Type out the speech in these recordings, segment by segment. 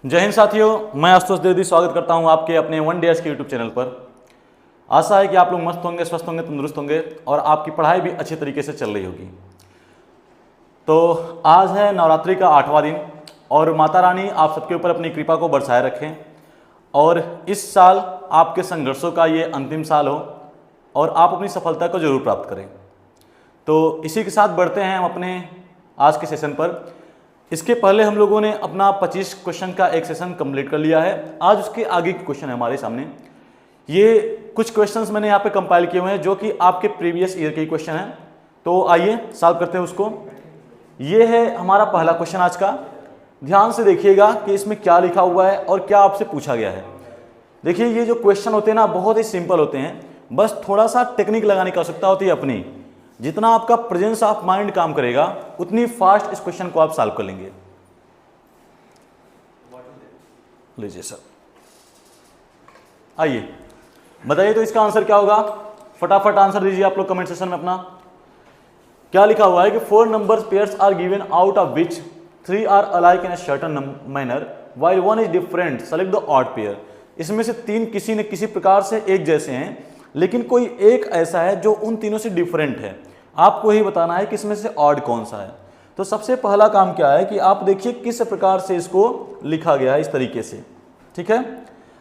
जय हिंद साथियों, मैं आशुतोष द्विवेदी स्वागत करता हूं आपके अपने वन डेज के यूट्यूब चैनल पर। आशा है कि आप लोग मस्त होंगे, स्वस्थ होंगे, तंदुरुस्त होंगे और आपकी पढ़ाई भी अच्छे तरीके से चल रही होगी। तो आज है नवरात्रि का 8वां दिन और माता रानी आप सबके ऊपर अपनी कृपा को बरसाए रखें और इस साल आपके संघर्षों का ये अंतिम साल हो और आप अपनी सफलता को जरूर प्राप्त करें। तो इसी के साथ बढ़ते हैं हम अपने आज के सेशन पर। इसके पहले हम लोगों ने अपना 25 क्वेश्चन का एक सेशन कंप्लीट कर लिया है। आज उसके आगे के क्वेश्चन है हमारे सामने। ये कुछ क्वेश्चंस मैंने यहाँ पे कंपाइल किए हुए हैं जो कि आपके प्रीवियस ईयर के क्वेश्चन हैं। तो आइए सॉल्व करते हैं उसको। ये है हमारा पहला क्वेश्चन आज का। ध्यान से देखिएगा कि इसमें क्या लिखा हुआ है और क्या आपसे पूछा गया है। देखिए, ये जो क्वेश्चन होते हैं ना, बहुत ही सिंपल होते हैं, बस थोड़ा सा टेक्निक लगाने की आवश्यकता होती है अपनी। जितना आपका प्रेजेंस ऑफ माइंड काम करेगा उतनी फास्ट इस क्वेश्चन को आप सॉल्व कर लेंगे। लीजिए सर, आइए बताइए तो इसका आंसर क्या होगा। फटाफट आंसर दीजिए आप लोग कमेंट सेक्शन में अपना। क्या लिखा हुआ है कि 4 number pairs are given out of which 3 are alike in a certain manner while 1 is different, select the odd pair. इसमें से 3 किसी न किसी प्रकार से एक जैसे हैं, लेकिन कोई एक ऐसा है जो उन तीनों से डिफरेंट है। आपको ही बताना है कि इसमें से ऑड कौन सा है। तो सबसे पहला काम क्या है कि आप देखिए किस प्रकार से इसको लिखा गया है, इस तरीके से। ठीक है,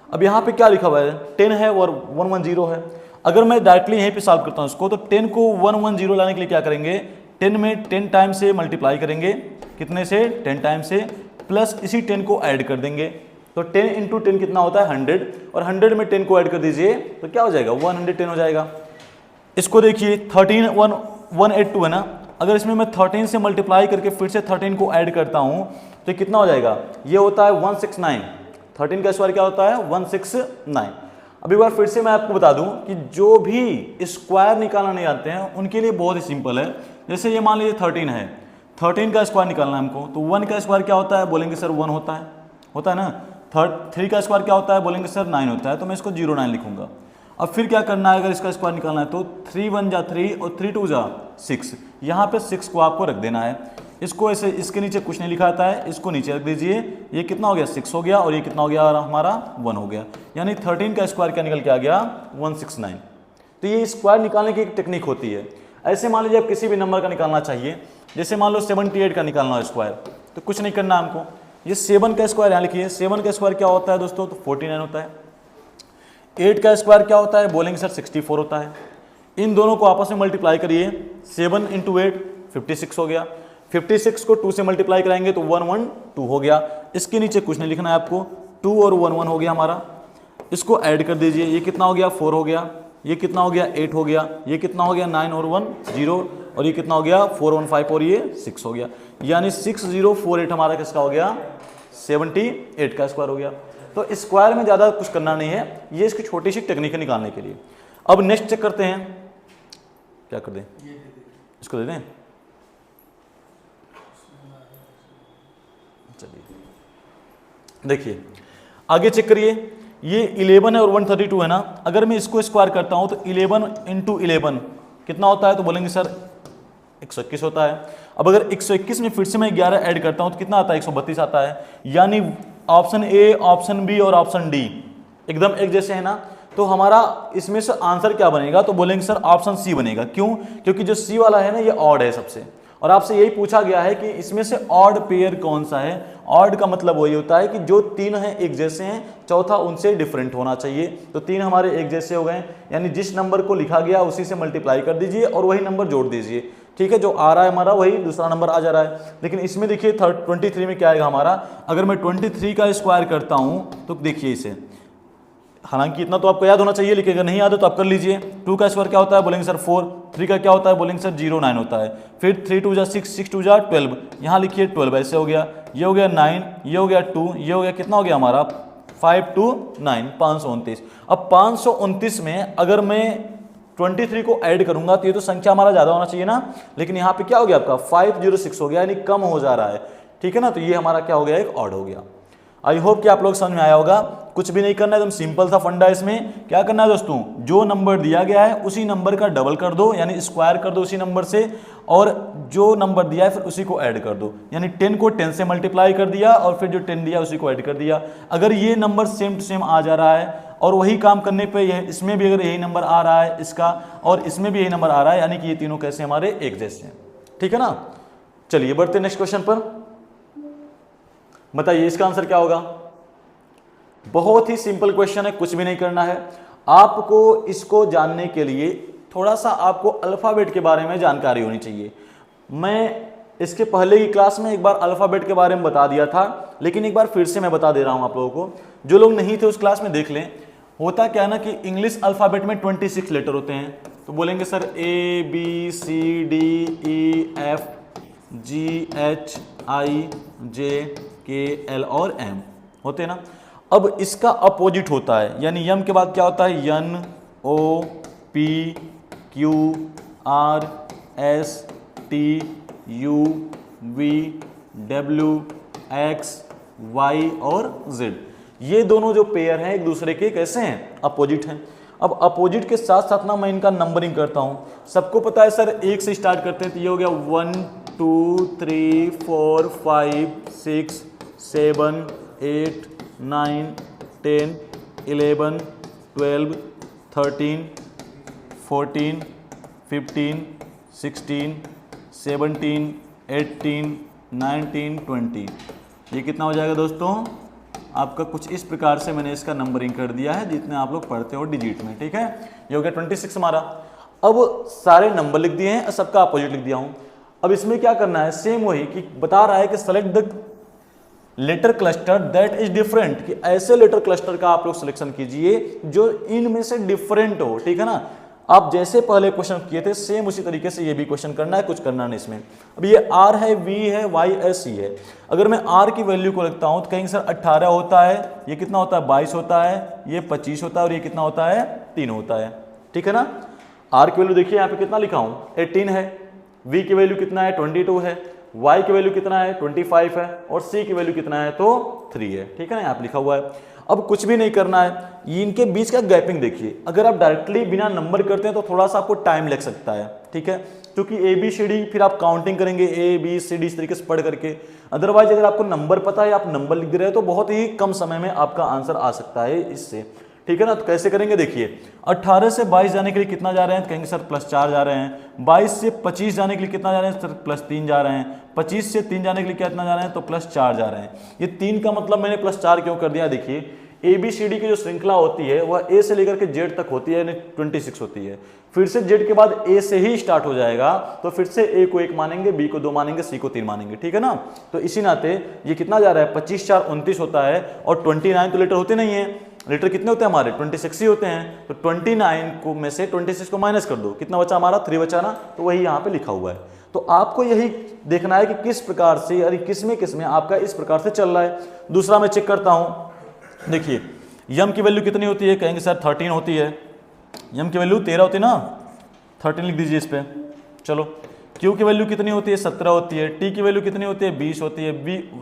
अब यहाँ पे क्या लिखा हुआ है, 10 है और 110 है। अगर मैं डायरेक्टली यहीं पे सॉल्व करता हूँ इसको, तो 10 को 110 लाने के लिए क्या करेंगे, 10 में 10 टाइम से मल्टीप्लाई करेंगे। कितने से? 10 टाइम से, प्लस इसी 10 को ऐड कर देंगे। तो 10 इंटू 10 कितना होता है 100, और 100 में 10 को ऐड कर दीजिए तो क्या हो जाएगा 110 हो जाएगा। इसको देखिए 18182 है ना। अगर इसमें मैं 13 से मल्टीप्लाई करके फिर से 13 को ऐड करता हूं तो कितना हो जाएगा, ये होता है 169। 13 का स्क्वायर क्या होता है 169। अब एक बार फिर से मैं आपको बता दूं कि जो भी स्क्वायर निकालना नहीं आते हैं उनके लिए बहुत ही सिंपल है। जैसे ये मान लीजिए 13 है, 13 का स्क्वायर निकालना है हमको, तो 1 का स्क्वायर क्या होता है, बोलेंगे सर 1 होता है ना। 3 का स्क्वायर क्या होता है, बोलेंगे सर 9 होता है, तो मैं इसको 09 लिखूंगा। अब फिर क्या करना है, अगर इसका स्क्वायर निकालना है तो 3 1 जा 3 और 3 2 जा 6। यहाँ पे 6 को आपको रख देना है। इसको ऐसे, इसके नीचे कुछ नहीं लिखा आता है, इसको नीचे रख दीजिए। ये कितना हो गया 6 हो गया, और ये कितना हो गया हमारा 1 हो गया। यानी 13 का स्क्वायर क्या निकल के आ गया 169। तो ये स्क्वायर निकालने की एक टेक्निक होती है। ऐसे मान लीजिए आप किसी भी नंबर का निकालना चाहिए, जैसे मान लो 78 का निकालना है स्क्वायर, तो कुछ नहीं करना हमको। ये 7 का स्क्वायर यहाँ लिखिए। 7 का स्क्वायर क्या होता है दोस्तों, तो 49 होता है। 8 का स्क्वायर क्या होता है, बोलेंगे सर 64 होता है। इन दोनों को आपस में मल्टीप्लाई करिए, 7 इंटू 8 56 हो गया। 56 को 2 से मल्टीप्लाई कराएंगे तो 112 हो गया। इसके नीचे कुछ नहीं लिखना है आपको, 2 और 1 1 हो गया हमारा। इसको ऐड कर दीजिए, ये कितना हो गया 4 हो गया, ये कितना हो गया 8 हो गया, ये कितना हो गया 9 और 1 0, और ये कितना हो गया 4 1 5 और ये 6 हो गया। यानी 6048 हमारा किसका हो गया 78 का स्क्वायर हो गया। तो स्क्वायर में ज़्यादा कुछ करना नहीं है, ये इसकी छोटी सी टेक्निक है निकालने के लिए। अब नेक्स्ट चेक करते हैं, क्या कर दें, इसको दे दें। चलिए देखिए आगे चेक करिए। ये 11 है और 132 है ना। अगर मैं इसको स्क्वायर करता हूं तो 11 इंटू 11 कितना होता है, तो बोलेंगे सर 121 होता है। अब अगर 121 में फिर से मैं 11 ऐड करता हूं तो कितना आता है 132 आता है। यानी ऑप्शन ए, ऑप्शन बी और ऑप्शन डी एकदम एक जैसे है ना। तो हमारा इसमें से आंसर क्या बनेगा, तो बोलेंगे सर ऑप्शन सी बनेगा। क्यों? क्योंकि जो सी वाला है ना ये ऑड है सबसे, और आपसे यही पूछा गया है कि इसमें से ऑड पेयर कौन सा है। ऑड का मतलब वही होता है कि जो 3 हैं एक जैसे हैं, चौथा उनसे डिफरेंट होना चाहिए। तो 3 हमारे एक जैसे हो गए, यानी जिस नंबर को लिखा गया उसी से मल्टीप्लाई कर दीजिए और वही नंबर जोड़ दीजिए। ठीक है, जो आ रहा है हमारा वही दूसरा नंबर आ जा रहा है। लेकिन इसमें देखिए 23 में क्या आएगा हमारा। अगर मैं 23 का स्क्वायर करता हूँ तो देखिए इसे, हालांकि इतना तो आपको याद होना चाहिए, लेकिन अगर नहीं याद हो तो आप कर लीजिए। 2 का स्क्वायर क्या होता है, बोलेंगे सर 4। 3 का क्या होता है, बोलेंगे सर 09 होता है। फिर 3 2 जा 6, 6 2 जा 12, यहाँ लिखिए 12 ऐसे हो गया। ये हो गया 9, ये हो गया 2, ये हो गया कितना हो गया हमारा 5 2 9 529। अब 529 में अगर मैं 23 को ऐड करूंगा तो ये तो संख्या हमारा ज्यादा होना चाहिए ना, लेकिन यहाँ पे क्या हो गया आपका 506 हो गया, यानी कम हो जा रहा है। ठीक है ना, तो ये हमारा क्या हो गया, एक ऑड हो गया। आई होप कि आप लोग समझ में आया होगा। कुछ भी नहीं करना है, एकदम सिंपल सा फंडा। इसमें क्या करना है दोस्तों, जो नंबर दिया गया है उसी नंबर का डबल कर दो, यानी स्क्वायर कर दो उसी नंबर से, और जो नंबर दिया है फिर उसी को ऐड कर दो। यानी 10 को 10 से मल्टीप्लाई कर दिया और फिर जो 10 दिया उसी को ऐड कर दिया। अगर ये नंबर सेम टू सेम आ जा रहा है और वही काम करने पे यह इसमें भी अगर यही नंबर आ रहा है इसका और इसमें भी यही नंबर आ रहा है, यानी कि ये तीनों कैसे हमारे एक जैसे हैं। ठीक है ना। चलिए बढ़ते नेक्स्ट क्वेश्चन पर। बताइए इसका आंसर क्या होगा। बहुत ही सिंपल क्वेश्चन है, कुछ भी नहीं करना है आपको। इसको जानने के लिए थोड़ा सा आपको अल्फाबेट के बारे में जानकारी होनी चाहिए। मैं इसके पहले की क्लास में एक बार अल्फाबेट के बारे में बता दिया था, लेकिन एक बार फिर से मैं बता दे रहा हूं आप लोगों को। जो लोग नहीं थे उस क्लास में देख लें। होता क्या है ना कि इंग्लिश अल्फाबेट में 26 लेटर होते हैं। तो बोलेंगे सर ABCDEFGHIJKL और M होते हैं ना। अब इसका अपोजिट होता है, यानी यम के बाद क्या होता है, NOPQRSTUVWXY और Z। ये दोनों जो पेयर हैं एक दूसरे के कैसे हैं, अपोजिट हैं। अब अपोजिट के साथ साथ ना मैं इनका नंबरिंग करता हूं। सबको पता है सर एक से स्टार्ट करते हैं, तो ये हो गया 1 2 3 4 5 6 7 8 9 10 11 12 13 14 15 16 17 18 19 20। ये कितना हो जाएगा दोस्तों आपका, कुछ इस प्रकार से मैंने इसका नंबरिंग कर दिया है जितने आप लोग पढ़ते हो डिजिट में। ठीक है, ये हो गया 26 हमारा। अब सारे नंबर लिख दिए हैं और सबका अपोजिट लिख दिया हूं। अब इसमें क्या करना है, सेम वही कि बता रहा है कि select the letter cluster that is different, कि ऐसे लेटर क्लस्टर का आप लोग सिलेक्शन कीजिए जो इनमें से डिफरेंट हो। ठीक है ना। आप जैसे पहले क्वेश्चन किए थे सेम उसी तरीके से ये भी क्वेश्चन करना है, कुछ करना नहीं इसमें। अब ये R है, V है, Y है, C है। अगर मैं R की वैल्यू को रखता हूं तो कहेंगे सर 18 होता है, ये कितना होता है 22 होता है, ये 25 होता है और ये कितना होता है 3 होता है। ठीक है ना। R की वैल्यू देखिए यहाँ पे कितना लिखा हूं 18 है, V की वैल्यू कितना है 22 है, Y की वैल्यू कितना है 25 है और C की वैल्यू कितना है तो 3 है। ठीक है ना, यहाँ पे लिखा हुआ है। अब कुछ भी नहीं करना है, ये इनके बीच का गैपिंग देखिए। अगर आप डायरेक्टली बिना नंबर करते हैं तो थोड़ा सा आपको टाइम लग सकता है। ठीक है, क्योंकि ABCD फिर आप काउंटिंग करेंगे ABCD इस तरीके से पढ़ करके। अदरवाइज अगर आपको नंबर पता है, आप नंबर लिख दे रहे हैं तो बहुत ही कम समय में आपका आंसर आ सकता है इससे। ठीक है ना। तो कैसे करेंगे देखिए, 18 से 22 जाने के लिए कितना जा रहे हैं, तो कहेंगे सर +4 जा रहे हैं। 22 से 25 जाने के लिए कितना जा रहे हैं सर, +3 जा रहे हैं। 25 से 3 जाने के लिए कितना जा रहे हैं तो +4 जा रहे हैं। ये 3 का मतलब मैंने +4 क्यों कर दिया, देखिए ABCD की जो श्रृंखला होती है वह A से लेकर के Z तक होती है, यानी 26 होती है। फिर से Z के बाद A से ही स्टार्ट हो जाएगा, तो फिर से A को 1 मानेंगे, B को 2 मानेंगे, C को 3 मानेंगे। ठीक है ना। तो इसी नाते ये कितना जा रहा है 25 4 29 होता है और 29 तो लेटर होते नहीं है। लेटर कितने होते हैं हमारे 26 ही होते हैं। तो 29 को में से 26 को माइनस कर दो, कितना बचा हमारा 3 बचा ना, तो वही यहाँ पे लिखा हुआ है। तो आपको यही देखना है कि किस प्रकार से, अरे किसमें आपका इस प्रकार से चल रहा है। दूसरा मैं चेक करता हूं, देखिए यम की वैल्यू कितनी होती है, कहेंगे सर 13 होती है। यम की वैल्यू 13 होती है ना, 13 लिख दीजिए इस पे। चलो क्यू की वैल्यू कितनी होती है 17 होती है। टी की वैल्यू कितनी होती है 20 होती है।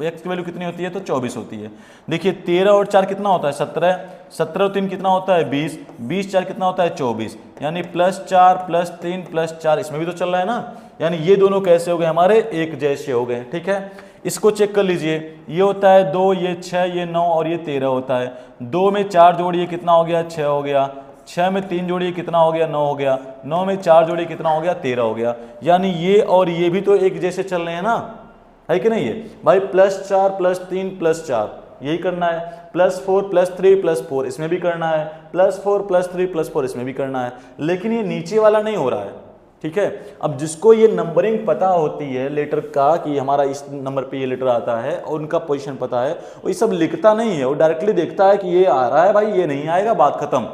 एक्स की वैल्यू कितनी होती है तो 24 होती है। देखिए 13 और 4 कितना होता है 17, 17 और 3 कितना होता है 20, 20 4 कितना होता है 24, यानी +4 +3 +4 इसमें भी तो चल रहा है ना। यानी ये दोनों कैसे हो गए हमारे एक जैसे हो गए। ठीक है, इसको चेक कर लीजिए। ये होता है 2, ये 6, ये 9 और ये 13 होता है। 2 में 4 जोड़िए कितना हो गया 6 हो गया। 6 में 3 जोड़िए कितना हो गया 9 हो गया। 9 में 4 जोड़िए कितना हो गया 13 हो गया। यानी ये और ये भी तो एक जैसे चल रहे हैं ना, है कि नहीं। है भाई +4 +3 +4 यही करना है। +4 +3 +4 इसमें भी करना है। +4 +3 +4 इसमें भी करना है। लेकिन ये नीचे वाला नहीं हो रहा है। ठीक है, अब जिसको ये नंबरिंग पता होती है लेटर का कि हमारा इस नंबर पे ये लेटर आता है और उनका पोजीशन पता है, वो ये सब लिखता नहीं है, वो डायरेक्टली देखता है कि ये आ रहा है भाई, ये नहीं आएगा, बात खत्म।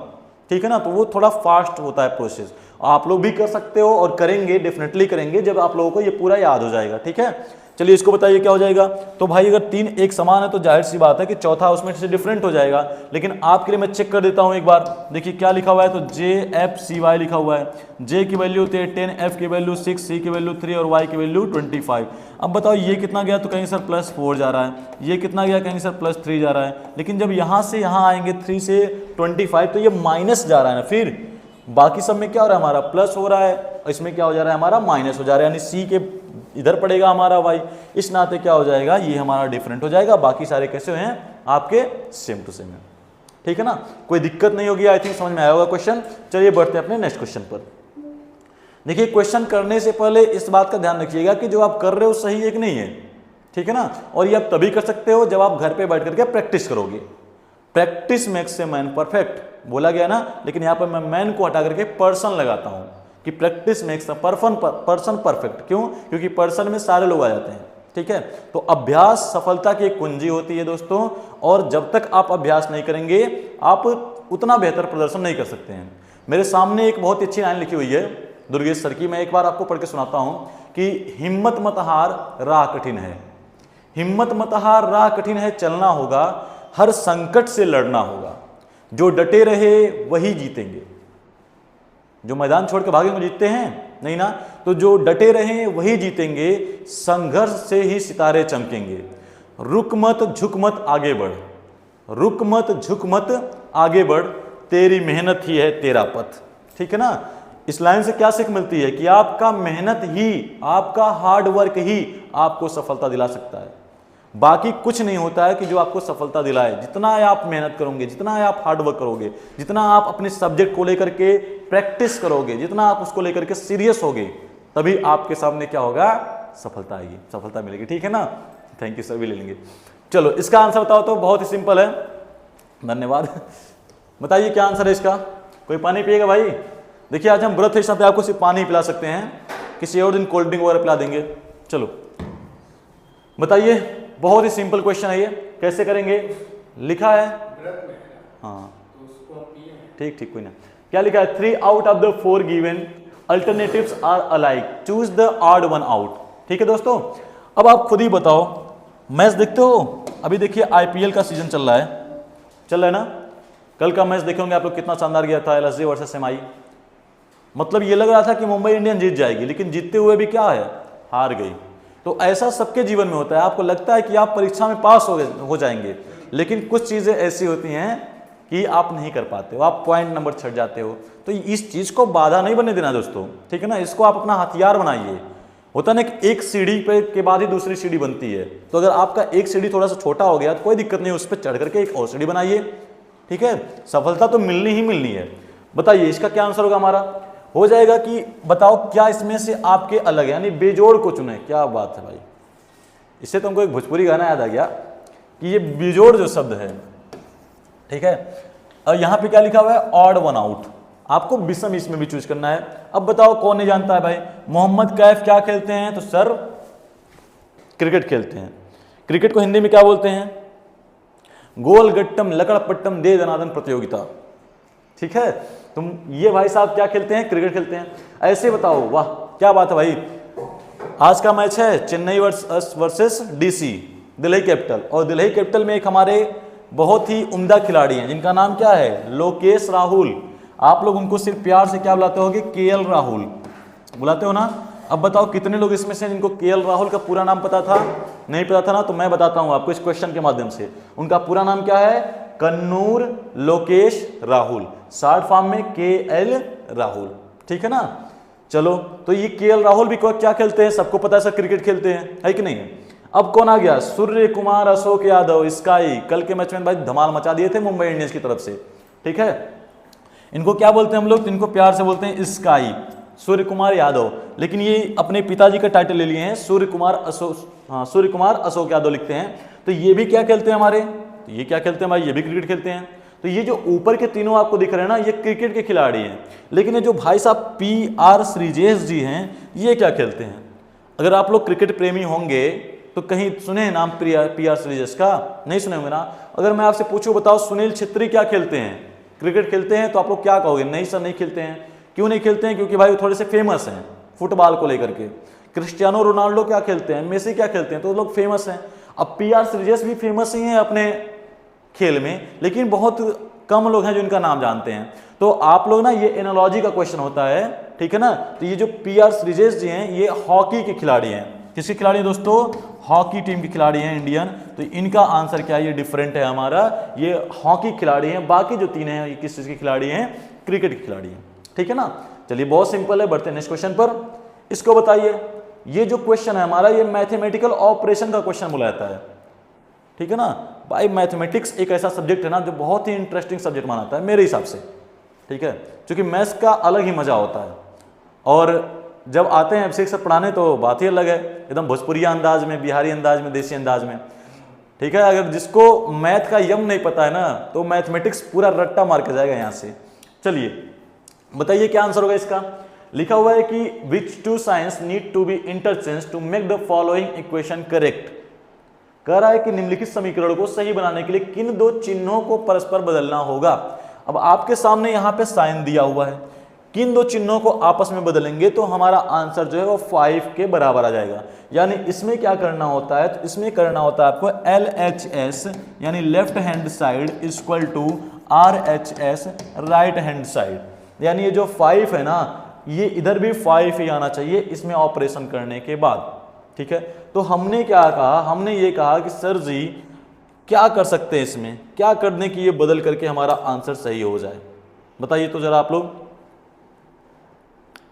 ठीक है ना। तो वो थोड़ा फास्ट होता है प्रोसेस। आप लोग भी कर सकते हो और करेंगे, डेफिनेटली करेंगे जब आप लोगों को ये पूरा याद हो जाएगा। ठीक है, चलिए इसको बताइए क्या हो जाएगा। तो भाई अगर 3 एक समान है तो जाहिर सी बात है कि चौथा उसमें से डिफरेंट हो जाएगा, लेकिन आपके लिए मैं चेक कर देता हूं एक बार। देखिए क्या लिखा हुआ है, तो JFCY लिखा हुआ है। J की वैल्यू 10, F की वैल्यू 6, C की वैल्यू 3 और Y की वैल्यू 25। अब बताओ ये कितना गया, तो कहीं सर +4 जा रहा है, ये कितना गया, कहीं सर +3 जा रहा है, लेकिन जब यहाँ से यहाँ आएंगे 3 से 25 तो ये माइनस जा रहा है ना, फिर बाकी सब में क्या हो रहा है हमारा प्लस हो रहा है, इसमें क्या हो जा रहा है हमारा माइनस हो जा रहा है, यानी सी के इधर पड़ेगा हमारा वाई, इस नाते क्या हो जाएगा, ये हमारा डिफरेंट हो जाएगा, बाकी सारे कैसे हैं आपके सेम टू सेम है। ठीक है ना, कोई दिक्कत नहीं होगी, आई थिंक समझ में आया होगा क्वेश्चन। चलिए बढ़ते हैं अपने नेक्स्ट क्वेश्चन पर। देखिए क्वेश्चन करने से पहले इस बात का ध्यान रखिएगा कि जो आप कर रहे हो सही है कि नहीं है, ठीक है ना, और ये आप तभी कर सकते हो जब आप घर पे बैठ करके प्रैक्टिस करोगे। Practice makes a man perfect बोला गया ना, लेकिन यहाँ पर मैं मैन को हटा करके पर्सन लगाता हूँ कि practice makes a person perfect. क्यों? क्योंकि पर्सन में सारे लोग आ जाते हैं। ठीक है, तो अभ्यास सफलता की एक कुंजी होती है दोस्तों, और जब तक आप अभ्यास नहीं करेंगे आप उतना बेहतर प्रदर्शन नहीं कर सकते हैं। मेरे सामने एक बहुत अच्छी लाइन लिखी हुई है दुर्गेश सर की, मैं एक बार आपको पढ़ के सुनाता हूं कि हिम्मत मत हार राह कठिन है, हिम्मत मत हार राह कठिन है, चलना होगा, हर संकट से लड़ना होगा, जो डटे रहे वही जीतेंगे। जो मैदान छोड़ के भागे वो जीतते हैं नहीं ना, तो जो डटे रहे वही जीतेंगे, संघर्ष से ही सितारे चमकेंगे, रुक मत झुक मत आगे बढ़, रुक मत झुक मत आगे बढ़, तेरी मेहनत ही है तेरा पथ। ठीक है ना, इस लाइन से क्या सीख मिलती है कि आपका मेहनत ही, आपका हार्ड वर्क ही आपको सफलता दिला सकता है, बाकी कुछ नहीं होता है कि जो आपको सफलता दिलाए। जितना आप मेहनत करोगे, जितना आप हार्ड वर्क करोगे, जितना आप अपने सब्जेक्ट को लेकर के प्रैक्टिस करोगे, जितना आप उसको लेकर के सीरियस होगे, तभी आपके सामने क्या होगा, सफलता आएगी, सफलता मिलेगी। ठीक है ना, थैंक यू सर, भी ले लेंगे। चलो इसका आंसर बताओ, तो बहुत ही सिंपल है, धन्यवाद। बताइए क्या आंसर है इसका, कोई पानी पिएगा भाई? देखिए आज हम व्रत है, इस पे आपको सिर्फ पानी पिला सकते हैं, किसी और दिन कोल्ड ड्रिंक वगैरह पिला देंगे। चलो बताइए, बहुत ही सिंपल क्वेश्चन है ये, कैसे करेंगे, लिखा है हाँ ठीक ठीक, कोई ना, क्या लिखा है, 3 out of the 4 given alternatives are alike, choose the odd one out. ठीक है दोस्तों, अब आप खुद ही बताओ, मैच देखते हो? अभी देखिए IPL का सीजन चल रहा है ना, कल का मैच देखे होंगे आप लोग, कितना शानदार गया था, LSG वर्सेस MI। मतलब ये लग रहा था कि मुंबई इंडियंस जीत जाएगी, लेकिन जीतते हुए भी क्या है, हार गई। तो ऐसा सबके जीवन में होता है, आपको लगता है कि आप परीक्षा में पास हो जाएंगे, लेकिन कुछ चीजें ऐसी होती हैं कि आप नहीं कर पाते हो, आप पॉइंट नंबर छट जाते हो। तो इस चीज को बाधा नहीं बनने देना दोस्तों, ठीक है ना, इसको आप अपना हथियार बनाइए। होता ना कि एक सीढ़ी पे के बाद ही दूसरी सीढ़ी बनती है, तो अगर आपका एक सीढ़ी थोड़ा सा छोटा हो गया तो कोई दिक्कत नहीं, उस पर चढ़ करके एक और सीढ़ी बनाइए। ठीक है, सफलता तो मिलनी ही मिलनी है। बताइए इसका क्या आंसर होगा हमारा, हो जाएगा कि बताओ क्या इसमें से आपके अलग है, यानी बेजोड़ को चुने। क्या बात है भाई, इससे तुमको एक भोजपुरी गाना याद आ गया कि ये बेजोड़ जो शब्द है, ठीक है। और यहाँ पे क्या लिखा हुआ है, ऑड वन आउट, आपको विषम इसमें भी चूज करना है। अब बताओ कौन नहीं जानता है भाई, मोहम्मद कैफ क्या खेलते हैं, तो सर क्रिकेट खेलते हैं। क्रिकेट को हिंदी में क्या बोलते हैं, गोल गट्टम लकड़पट्टम दे दनादन प्रतियोगिता। ठीक है, तुम ये भाई साहब क्या खेलते हैं, क्रिकेट खेलते हैं। ऐसे बताओ, वाह क्या बात है भाई। आज का मैच है Chennai versus DC Delhi capital, और दिल्ली कैपिटल में एक हमारे बहुत ही उम्दा खिलाड़ी हैं जिनका नाम क्या है, लोकेश राहुल। आप लोग उनको सिर्फ प्यार से क्या बुलाते होगे, KL राहुल बुलाते हो ना। अब बताओ कितने लोग इसमें से जिनको KL राहुल का पूरा नाम पता था, नहीं पता था ना, तो मैं बताता हूं आपको इस क्वेश्चन के माध्यम से। उनका पूरा नाम क्या है, कन्नूर लोकेश राहुल, शॉर्ट फॉर्म में KL राहुल। ठीक है ना, चलो तो ये KL राहुल भी क्या खेलते हैं, सबको पता है सर, क्रिकेट खेलते हैं, है कि नहीं। अब कौन आ गया, सूर्य कुमार अशोक यादव, स्काई। कल के मैच में भाई धमाल मचा दिए थे मुंबई इंडियंस की तरफ से। ठीक है, इनको क्या बोलते हैं हम लोग, इनको प्यार से बोलते हैं स्काई, सूर्य कुमार यादव। लेकिन ये अपने पिताजी का टाइटल ले लिए हैं, सूर्य कुमार अशोक यादव लिखते हैं। तो ये भी क्या खेलते हैं हमारे, तो ये क्या खेलते हैं भाई, ये भी क्रिकेट खेलते हैं। तो ये जो ऊपर के तीनों आपको दिख रहे हैं ना, ये क्रिकेट के खिलाड़ी हैं। लेकिन ये जो भाई साहब PR श्रीजेश जी हैं, ये क्या खेलते हैं। अगर आप लोग क्रिकेट प्रेमी होंगे तो कहीं सुने हैं नाम PR श्रीजेश का, नहीं सुने होंगे ना। अगर मैं आपसे पूछूं, बताओ सुनील छेत्री क्या खेलते हैं, क्रिकेट खेलते हैं, तो आप लोग क्या कहोगे, नहीं सर नहीं खेलते हैं। क्यों नहीं खेलते हैं, क्योंकि भाई वो थोड़े से फेमस हैं फुटबॉल को लेकर के। क्रिस्टियानो रोनाल्डो क्या खेलते हैं, मेसी क्या खेलते हैं, तो लोग फेमस हैं। अब पीआर श्रीजेश भी फेमस ही हैं अपने खेल में, लेकिन बहुत कम लोग हैं जो इनका नाम जानते हैं। तो आप लोग ना, ये एनालॉजी का क्वेश्चन होता है, ठीक है ना। तो ये जो पीआर श्रीजेश जी हैं ये हॉकी के खिलाड़ी हैं। किसके खिलाड़ी हैं दोस्तों? हॉकी टीम के खिलाड़ी हैं इंडियन। तो इनका आंसर क्या है, ये डिफरेंट है हमारा, ये हॉकी खिलाड़ी हैं। बाकी जो तीन हैं ये किस चीज के खिलाड़ी हैं? क्रिकेट के खिलाड़ी हैं, ठीक है ना। चलिए बहुत सिंपल है, बढ़ते हैं नेक्स्ट क्वेश्चन पर। इसको बताइए, ये जो क्वेश्चन है हमारा ये मैथमेटिकल ऑपरेशन का क्वेश्चन बोला जाता है, ठीक है ना। भाई मैथमेटिक्स एक ऐसा सब्जेक्ट है ना जो बहुत ही इंटरेस्टिंग सब्जेक्ट माना जाता है मेरे हिसाब से, ठीक है, क्योंकि मैथ्स का अलग ही मजा होता है। और जब आते हैं अभिषेक सर पढ़ाने तो बात ही अलग है, एकदम भोजपुरिया अंदाज में, बिहारी अंदाज में, देसी अंदाज में, ठीक है। अगर जिसको मैथ का यम नहीं पता है ना तो मैथमेटिक्स पूरा रट्टा मार के जाएगा यहाँ से। चलिए बताइए क्या आंसर होगा इसका। लिखा हुआ है कि which two signs need to be interchange to make the following equation correct. कह रहा है कि निम्नलिखित समीकरण को सही बनाने के लिए किन दो चिन्हों को परस्पर बदलना होगा। अब आपके सामने यहाँ पे साइन दिया हुआ है, किन दो चिन्हों को आपस में बदलेंगे तो हमारा आंसर जो है वो 5 के बराबर आ जाएगा। यानी इसमें क्या करना होता है, तो इसमें करना होता है आपको LHS यानी left hand side equal to RHS right hand side. यानी ये जो 5 है ना ये इधर भी 5 ही आना चाहिए इसमें ऑपरेशन करने के बाद, ठीक है। तो हमने क्या कहा, हमने ये कहा कि सर जी क्या कर सकते हैं इसमें, क्या करने की ये बदल करके हमारा आंसर सही हो जाए। बताइए तो जरा आप लोग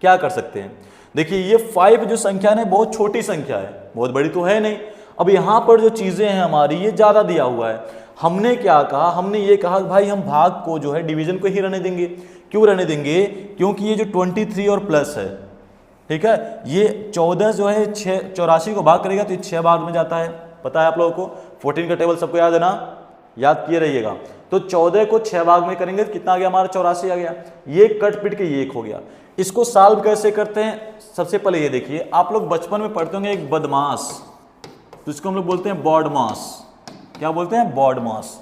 क्या कर सकते हैं। देखिए ये 5 जो संख्या है बहुत छोटी संख्या है, बहुत बड़ी तो है नहीं। अब यहाँ पर जो चीजें हैं हमारी ये ज्यादा दिया हुआ है। हमने क्या कहा, हमने ये कहा भाई हम भाग को जो है डिवीजन को ही रहने देंगे। क्यों रहने देंगे? क्योंकि ये जो 23 और प्लस है, ठीक है, ये 14 जो है 84 को भाग करेगा तो ये 6 भाग में जाता है, पता है आप लोगों को। 14 का टेबल सबको याद है ना, याद किए रहिएगा। तो 14 को 6 भाग में करेंगे तो कितना आ गया हमारा? 84 आ गया। ये कट पिट के ये 1 हो गया। इसको सॉल्व कैसे करते हैं? सबसे पहले ये देखिए, आप लोग बचपन में पढ़ते होंगे एक बदमाश, तो इसको हम लोग बोलते हैं बॉडमास। क्या बोलते हैं? बॉडमास।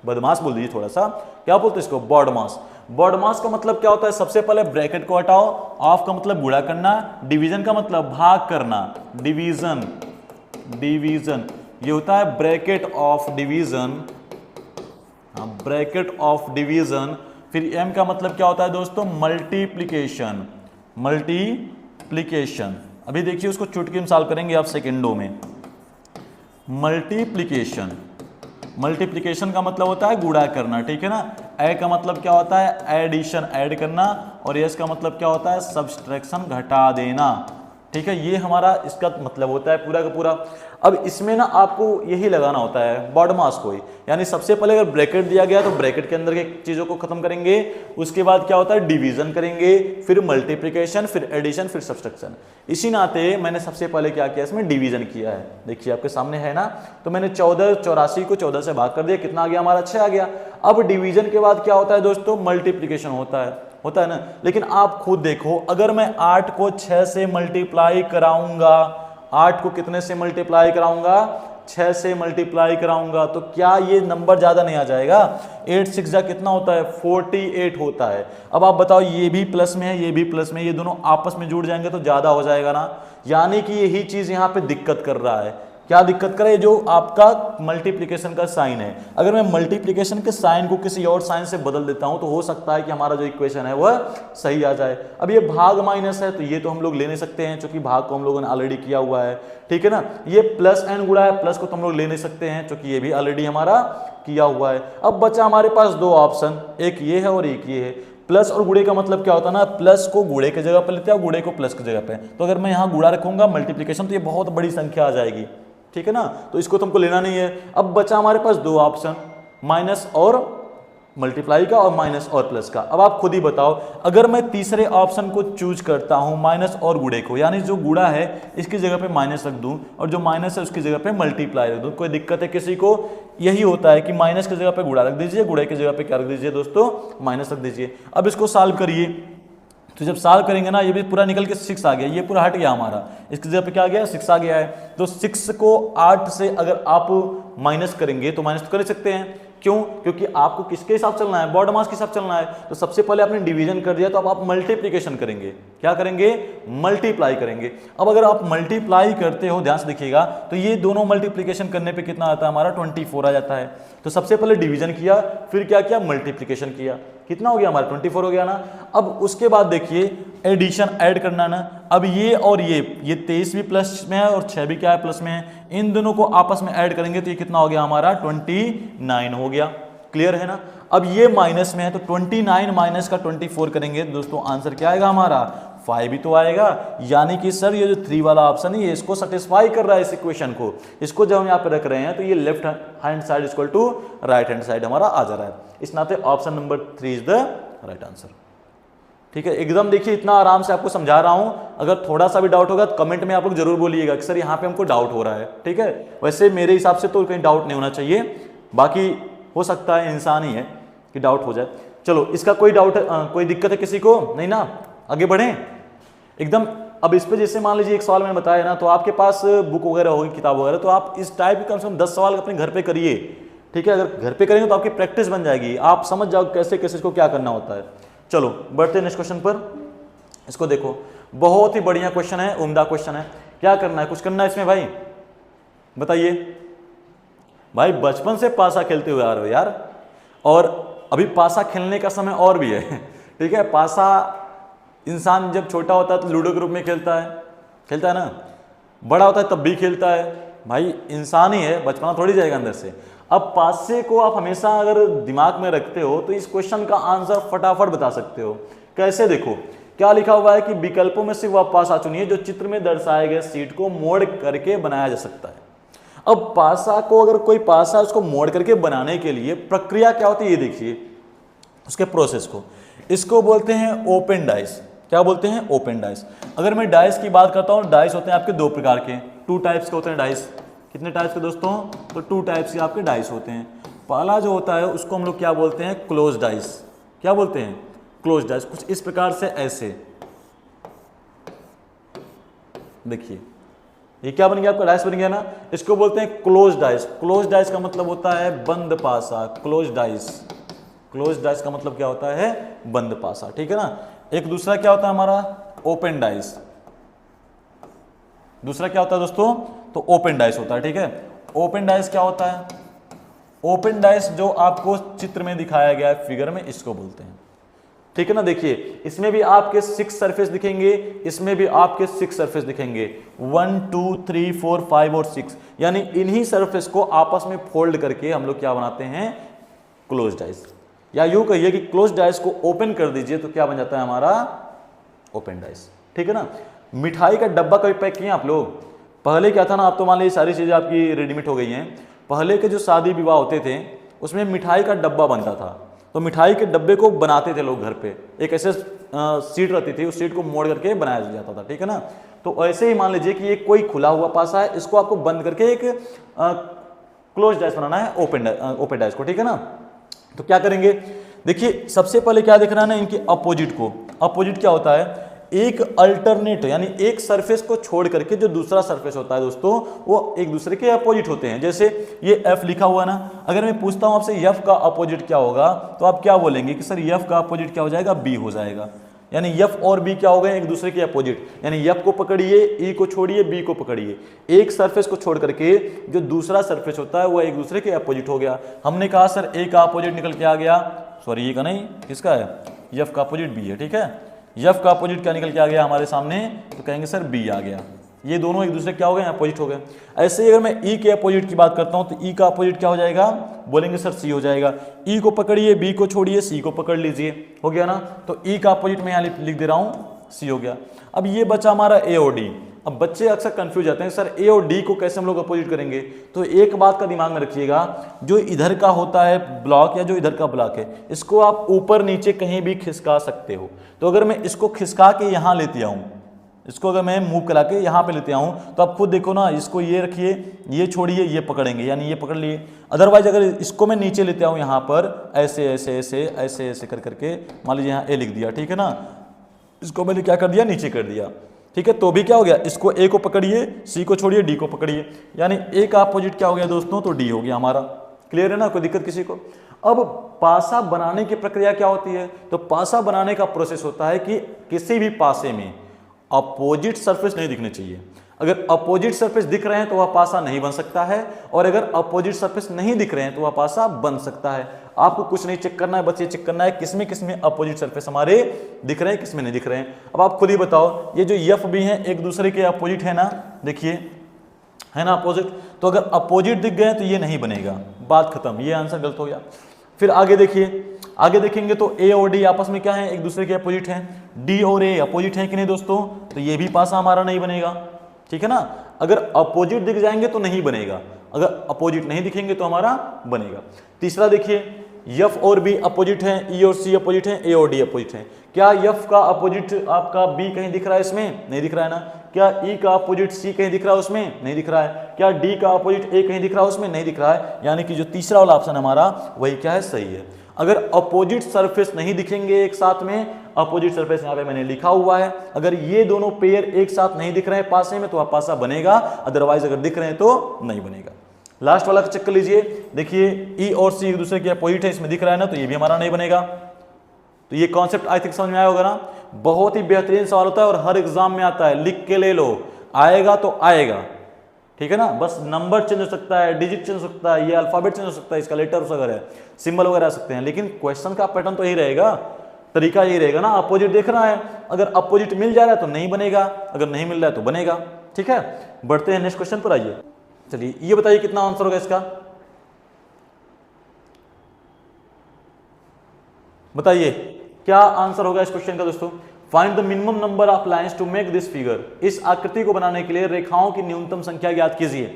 बदमाश बोल दीजिए थोड़ा सा, क्या बोलते हैं इसको? बॉडमास। बॉडमास का मतलब क्या होता है? सबसे पहले ब्रैकेट को हटाओ, ऑफ का मतलब गुणा करना, डिवीजन का मतलब भाग करना, डिवीजन, डिवीजन ये होता है bracket of division, bracket of division. फिर एम का मतलब क्या होता है दोस्तों? Multiplication, multiplication. अभी देखिए उसको चुटकी में सॉल्व करेंगे आप सेकेंडों में। मल्टीप्लीकेशन, मल्टीप्लीकेशन का मतलब होता है गुणा करना, ठीक है ना। ए का मतलब क्या होता है? एडिशन, ऐड करना। और एस का मतलब क्या होता है? सब्सट्रैक्शन, घटा देना, ठीक है। ये हमारा इसका मतलब होता है पूरा का पूरा। अब इसमें ना आपको यही लगाना होता है बॉडमास को ही, यानी सबसे पहले अगर ब्रैकेट दिया गया तो ब्रैकेट के अंदर के चीजों को खत्म करेंगे, उसके बाद क्या होता है? डिवीजन करेंगे, फिर मल्टीप्लिकेशन, फिर एडिशन, फिर सब्सट्रैक्शन। इसी नाते मैंने सबसे पहले क्या किया, इसमें डिवीजन किया है। देखिए आपके सामने है ना, तो मैंने 84 को 14 से भाग कर दिया, कितना आ गया हमारा? 6 आ गया। अब डिवीजन के बाद क्या होता है दोस्तों? मल्टीप्लिकेशन होता है ना। लेकिन आप खुद देखो, अगर मैं 8 को 6 से मल्टीप्लाई कराऊंगा, 8 को कितने से मल्टीप्लाई कराऊंगा? 6 से मल्टीप्लाई कराऊंगा, तो क्या ये नंबर ज्यादा नहीं आ जाएगा? 8 6 जा कितना होता है? 48 होता है। अब आप बताओ, ये भी प्लस में है, ये भी प्लस में, ये दोनों आपस में जुड़ जाएंगे तो ज्यादा हो जाएगा ना। यानी कि यही चीज यहाँ पे दिक्कत कर रहा है। क्या दिक्कत करे? जो आपका मल्टीप्लिकेशन का साइन है, अगर मैं मल्टीप्लिकेशन के साइन को किसी और साइन से बदल देता हूं तो हो सकता है कि हमारा जो इक्वेशन है वह सही आ जाए। अब ये भाग माइनस है तो ये तो हम लोग ले नहीं सकते हैं, क्योंकि भाग को हम लोगों ने ऑलरेडी किया हुआ है, ठीक है ना। ये प्लस एन गुणा है, प्लस को तो हम लोग ले नहीं सकते हैं क्योंकि ये भी ऑलरेडी हमारा किया हुआ है। अब बचा हमारे पास 2 ऑप्शन, एक ये है और एक ये है। प्लस और गुणे का मतलब क्या होता है ना, प्लस को गुणे की जगह पर लेते हैं और गुणे को प्लस की जगह पे। तो अगर मैं यहाँ गुणा रखूंगा मल्टीप्लिकेशन तो ये बहुत बड़ी संख्या आ जाएगी, ठीक है ना। तो इसको तुमको लेना नहीं है। अब बचा हमारे पास 2 ऑप्शन, माइनस और मल्टीप्लाई का और माइनस और प्लस का। अब आप खुद ही बताओ, अगर मैं तीसरे ऑप्शन को चूज करता हूं माइनस और गुणे को, यानी जो गुणा है इसकी जगह पे माइनस रख दूं और जो माइनस है उसकी जगह पे मल्टीप्लाई रख दूं, कोई दिक्कत है किसी को? यही होता है कि माइनस की जगह पे गुणा रख दीजिए, गुणे की जगह पे क्या रख दीजिए दोस्तों? माइनस रख दीजिए। अब इसको सॉल्व करिए, तो जब सॉल्व करेंगे ना, ये भी पूरा निकल के 6 आ गया, ये पूरा हट गया हमारा, इसकी जगह पे क्या आ गया? 6 आ गया है। तो 6 को 8 से अगर आप माइनस करेंगे तो माइनस तो कर सकते हैं, क्यों? क्योंकि आपको किसके हिसाब चलना है, बॉडी मास के हिसाब चलना है। तो सबसे पहले आपने डिवीजन कर दिया, तो अब आप मल्टीप्लीकेशन करेंगे। क्या करेंगे? मल्टीप्लाई करेंगे। अब अगर आप मल्टीप्लाई करते हो, ध्यान से देखिएगा, तो ये दोनों मल्टीप्लीकेशन करने पे कितना आता है हमारा? 24 आ जाता है। तो सबसे पहले डिवीजन किया, फिर क्या किया? मल्टीप्लीकेशन किया। कितना हो गया हमारा? 24 हो गया ना। अब उसके बाद देखिए एडिशन, ऐड करना ना। अब ये और ये 23 भी प्लस में है और 6 भी क्या है? प्लस में है। इन दोनों को आपस में ऐड करेंगे तो ये कितना हो गया हमारा? 29 हो गया। क्लियर है ना? अब ये माइनस में है तो 29 माइनस का 24 करेंगे दोस्तों, आंसर क्या आएगा हमारा? 5 ही तो आएगा। यानी कि सर ये जो 3 वाला ऑप्शन है ये इसको सेटिस्फाई कर रहा है, इस इक्वेशन को। इसको जब हम यहाँ पे रख रहे हैं तो ये left hand side equal to right hand side हमारा आ जा रहा है। इस नाते option number 3 is the right answer. ठीक है, एकदम देखिए इतना आराम से आपको समझा रहा हूं। अगर थोड़ा सा भी डाउट होगा तो कमेंट में आप लोग जरूर बोलिएगा कि सर यहाँ पे हमको डाउट हो रहा है। ठीक है, वैसे मेरे हिसाब से तो कहीं डाउट नहीं होना चाहिए, बाकी हो सकता है इंसान ही है कि डाउट हो जाए। चलो, इसका कोई डाउट कोई दिक्कत है किसी को? नहीं ना? आगे बढ़ें एकदम। अब इस पे जैसे मान लीजिए एक सवाल मैंने बताया ना, तो आपके पास बुक वगैरह होगी, किताब वगैरह, तो आप इस टाइप के कम से कम 10 सवाल अपने घर पे करिए। ठीक है, अगर घर पे करेंगे तो आपकी प्रैक्टिस बन जाएगी, आप समझ जाओ कैसे कैसे इसको क्या करना होता है। चलो बढ़ते हैं नेक्स्ट क्वेश्चन पर। इसको देखो, बहुत ही बढ़िया क्वेश्चन है, उम्दा क्वेश्चन है। क्या करना है? कुछ करना है इसमें भाई, बताइए। भाई बचपन से पासा खेलते हुए आ रहे हो यार, और अभी पासा खेलने का समय और भी है। ठीक है, पासा इंसान जब छोटा होता है तो लूडो के रूप में खेलता है ना, बड़ा होता है तब भी खेलता है। भाई इंसान ही है, बचपना थोड़ी जाएगा अंदर से। अब पासे को आप हमेशा अगर दिमाग में रखते हो तो इस क्वेश्चन का आंसर फटाफट बता सकते हो। कैसे? देखो क्या लिखा हुआ है कि विकल्पों में से वह पासा चुनिए जो चित्र में दर्शाए गए सीट को मोड़ करके बनाया जा सकता है। अब पासा को, अगर कोई पासा उसको मोड़ करके बनाने के लिए प्रक्रिया क्या होती है ये देखिए, उसके प्रोसेस को। इसको बोलते हैं ओपन डाइस। क्या बोलते हैं? Open dice. अगर मैं डाइस की बात करता हूँ, डाइस होते हैं आपके 2 प्रकार के, 2 टाइप्स के होते हैं डाइस। कितने टाइप्स के दोस्तों? तो 2 टाइप्स के आपके डाइस होते हैं। पहला जो होता है उसको हम लोग क्या बोलते हैं? Close dice. क्या बोलते हैं? Close dice. कुछ इस प्रकार से, ऐसे देखिए, ये क्या बन गया आपका? डाइस बन गया ना। इसको बोलते हैं क्लोज डाइस। क्लोज डाइस का मतलब होता है बंद पासा। क्लोज डाइस, क्लोज डाइस का मतलब क्या होता है? बंद पासा। ठीक है ना। एक दूसरा क्या होता है हमारा? Open dice. दूसरा क्या होता है दोस्तों? तो ओपन डाइस होता है। ठीक है, ओपन डाइस क्या होता है? ओपन डाइस जो आपको चित्र में दिखाया गया है फिगर में, इसको बोलते हैं। ठीक है ना। देखिए इसमें भी आपके 6 सरफेस दिखेंगे, इसमें भी आपके 6 सरफेस दिखेंगे, 1 2 3 4 5 और 6। यानी इन्हीं सरफेस को आपस में फोल्ड करके हम लोग क्या बनाते हैं? Close dice. या यूं कहिए कि क्लोज डाइस को ओपन कर दीजिए तो क्या बन जाता है हमारा? Open dice. ठीक है ना। मिठाई का डब्बा कभी पैक किए आप लोग? पहले क्या था ना, आप तो मान लीजिए सारी चीजें आपकी रेडीमेड हो गई हैं। पहले के जो शादी विवाह होते थे उसमें मिठाई का डब्बा बनता था, तो मिठाई के डब्बे को बनाते थे लोग घर पे। एक ऐसे सीट रहती थी, उस सीट को मोड़ करके बनाया जाता था। ठीक है ना। तो ऐसे ही मान लीजिए कि एक कोई खुला हुआ पासा है, इसको आपको बंद करके एक क्लोज डाइस बनाना है, ओपन डाइस को। ठीक है ना। तो क्या करेंगे? देखिए सबसे पहले क्या देखना है ना, इनके अपोजिट को। अपोजिट क्या होता है? एक अल्टरनेट, यानी एक सरफेस को छोड़ करके जो दूसरा सरफेस होता है दोस्तों, वो एक दूसरे के अपोजिट होते हैं। जैसे ये F लिखा हुआ ना, अगर मैं पूछता हूं आपसे F का अपोजिट क्या होगा, तो आप क्या बोलेंगे कि सर F का अपोजिट क्या हो जाएगा? B हो जाएगा। यानी F और B क्या हो गए? एक दूसरे के अपोजिट। यानी F को पकड़िए, E को छोड़िए, B को पकड़िए। एक सरफेस को छोड़ करके जो दूसरा सरफेस होता है वो एक दूसरे के अपोजिट हो गया। हमने कहा सर A का अपोजिट निकल के आ गया, सॉरी ये का नहीं, किसका है? F का अपोजिट B है। ठीक है, F का अपोजिट क्या निकल के आ गया हमारे सामने? तो कहेंगे सर B आ गया। ये दोनों एक दूसरे क्या हो गए? अपोजिट हो गए। ऐसे ही अगर मैं E के अपोजिट की बात करता हूं तो E का अपोजिट क्या हो जाएगा? बोलेंगे सर C हो जाएगा। E को पकड़िए, B को छोड़िए, C को पकड़ लीजिए, हो गया ना। तो E का अपोजिट मैं यहाँ लिख दे रहा हूं, C हो गया। अब ये बचा हमारा A और D। अब बच्चे अक्सर कंफ्यूज जाते हैं, सर A और D को कैसे हम लोग अपोजिट करेंगे? तो एक बात का दिमाग में रखिएगा, जो इधर का होता है ब्लॉक या जो इधर का ब्लॉक है, इसको आप ऊपर नीचे कहीं भी खिसका सकते हो। तो अगर मैं इसको खिसका के यहाँ लेते आऊँ, इसको अगर मैं मूव करा के यहाँ पे लेते आऊँ, तो आप खुद देखो ना, इसको ये रखिए, ये छोड़िए, ये पकड़ेंगे, यानी ये पकड़ लिए। अदरवाइज अगर इसको मैं नीचे लेते आऊँ यहाँ पर, ऐसे ऐसे ऐसे ऐसे ऐसे कर करके, मान लीजिए यहाँ A लिख दिया, ठीक है ना, इसको मैंने क्या कर दिया? नीचे कर दिया। ठीक है, तो भी क्या हो गया? इसको A को पकड़िए, C को छोड़िए, D को पकड़िए, यानी A का अपोजिट क्या हो गया दोस्तों? तो D हो गया हमारा। क्लियर है ना, कोई दिक्कत किसी को? अब पासा बनाने की प्रक्रिया क्या होती है? तो पासा बनाने का प्रोसेस होता है कि किसी भी पासे में अपोजिट सरफेस नहीं दिखने चाहिए। अगर अपोजिट सरफेस दिख रहे हैं तो वह पासा नहीं बन सकता है, और अगर अपोजिट सरफेस नहीं दिख रहे हैं तो वह पासा बन सकता है। आपको कुछ नहीं चेक करना है, बस ये चेक करना है किसमें अपोजिट सरफेस हमारे दिख रहे हैं, किसमें नहीं दिख रहे हैं। अब आप खुद ही बताओ, ये जो एफ बी हैं एक दूसरे के अपोजिट है ना, देखिए है ना अपोजिट, तो अगर अपोजिट दिख गए तो ये नहीं बनेगा, बात खत्म, ये आंसर गलत हो गया। फिर आगे देखिए, आगे देखेंगे तो ए और डी आपस में क्या है, एक दूसरे के अपोजिट हैं, डी और ए अपोजिट हैं कि नहीं दोस्तों, तो ये भी पासा हमारा नहीं बनेगा, ठीक है ना। अगर अपोजिट दिख जाएंगे तो नहीं बनेगा, अगर अपोजिट नहीं दिखेंगे तो हमारा बनेगा। तीसरा देखिए, एफ और बी अपोजिट हैं, ई और सी अपोजिट हैं, ए और डी अपोजिट हैं। क्या एफ का अपोजिट आपका बी कहीं दिख रहा है इसमें? नहीं दिख रहा है ना। क्या ई का अपोजिट सी कहीं दिख रहा है उसमें? नहीं दिख रहा है। क्या डी का अपोजिट ए कहीं दिख रहा है उसमें? नहीं दिख रहा है। यानी कि जो तीसरा वाला ऑप्शन हमारा वही क्या है, सही है। अगर अपोजिट सरफेस नहीं दिखेंगे एक साथ में, अपोजिट सरफेस यहाँ पे मैंने लिखा हुआ है, अगर ये दोनों पेयर एक साथ नहीं दिख रहे हैं पासे में तो वह पासा बनेगा, अदरवाइज अगर दिख रहे हैं तो नहीं बनेगा। लास्ट वाला चेक कर लीजिए, देखिए ई और सी एक दूसरे के अपोजिट है, इसमें दिख रहा है ना, तो ये भी हमारा नहीं बनेगा। तो ये कॉन्सेप्ट आई थिंक समझ में आया होगा ना। बहुत ही बेहतरीन सवाल होता है और हर एग्जाम में आता है, लिख के ले लो, आएगा तो आएगा, ठीक है ना। बस नंबर चेंज हो सकता है, डिजिट चेंज हो सकता है, ये अल्फाबेट चेंज हो सकता है, इसका लेटर्स वगैरह है, सिंबल वगैरह आ सकते हैं, लेकिन क्वेश्चन का पैटर्न तो यही रहेगा, तरीका यही रहेगा ना। अपोजिट देखना है, अगर अपोजिट मिल जा रहा है तो नहीं बनेगा, अगर नहीं मिल रहा है तो बनेगा, ठीक है। बढ़ते हैं नेक्स्ट क्वेश्चन पर, आइए। चलिए ये बताइए कितना आंसर होगा इसका, बताइए क्या आंसर होगा इस क्वेश्चन का दोस्तों। Find the minimum number of lines to make this figure. इस आकृति को बनाने के लिए रेखाओं की न्यूनतम संख्या ज्ञात कीजिए।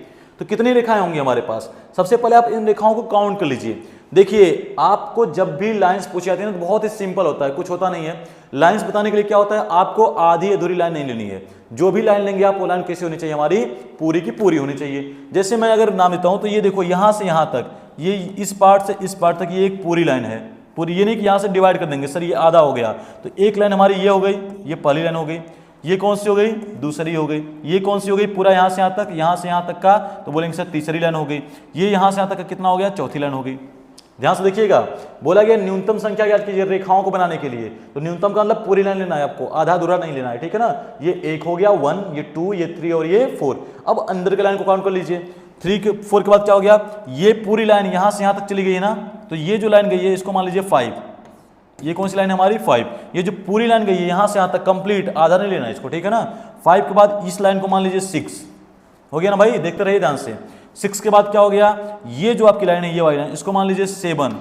तो कितनी रेखाएं होंगी हमारे पास? सबसे पहले आप इन रेखाओं को काउंट कर लीजिए। देखिए आपको जब भी लाइंस पूछी जाती है तो बहुत ही सिंपल होता है, कुछ होता नहीं है। लाइंस बताने के लिए क्या होता है, आपको आधी अधूरी लाइन नहीं लेनी है। जो भी लाइन लेंगे आप, वो लाइन कैसी होनी चाहिए, हमारी पूरी की पूरी होनी चाहिए। जैसे मैं अगर नाम देता हूं तो ये देखो, यहां से यहां तक, ये इस पार्ट से इस पार्ट तक ये एक पूरी लाइन है, पूरी। ये नहीं कि यहां से डिवाइड कर देंगे, सर ये आधा हो गया, तो एक लाइन हमारी ये हो गई, ये पहली लाइन हो गई। ये कौन सी हो गई, दूसरी हो गई। ये कौन सी हो गई, पूरा यहां से यहां तक, यहां से यहां तक का, तो बोलेंगे सर तीसरी लाइन हो गई। ये यहां से यहां तक का कितना हो गया, चौथी लाइन हो गई। ध्यान से देखिएगा, बोला गया न्यूनतम संख्या ज्ञात कीजिए रेखाओं को बनाने के लिए। तो न्यूनतम का मतलब पूरी लाइन लेना है आपको, आधा अधूरा नहीं लेना है, ठीक है ना। ये एक हो गया 1, ये 2, ये 3 और ये 4। अब अंदर के लाइन को काउंट कर लीजिए। 3 के 4 के बाद क्या हो गया, ये पूरी लाइन यहां से यहां तक चली गई है ना, तो ये जो लाइन गई है इसको मान लीजिए 5। ये कौन सी लाइन है हमारी, 5। ये जो पूरी लाइन गई है यहां से यहां तक कंप्लीट, आधा नहीं लेना इसको, ठीक है ना। 5 के बाद इस लाइन को मान लीजिए 6 हो गया ना भाई, देखते रहिए ध्यान से। 6 के बाद क्या हो गया, ये जो आपकी लाइन है ये वाली लाइन, इसको मान लीजिए 7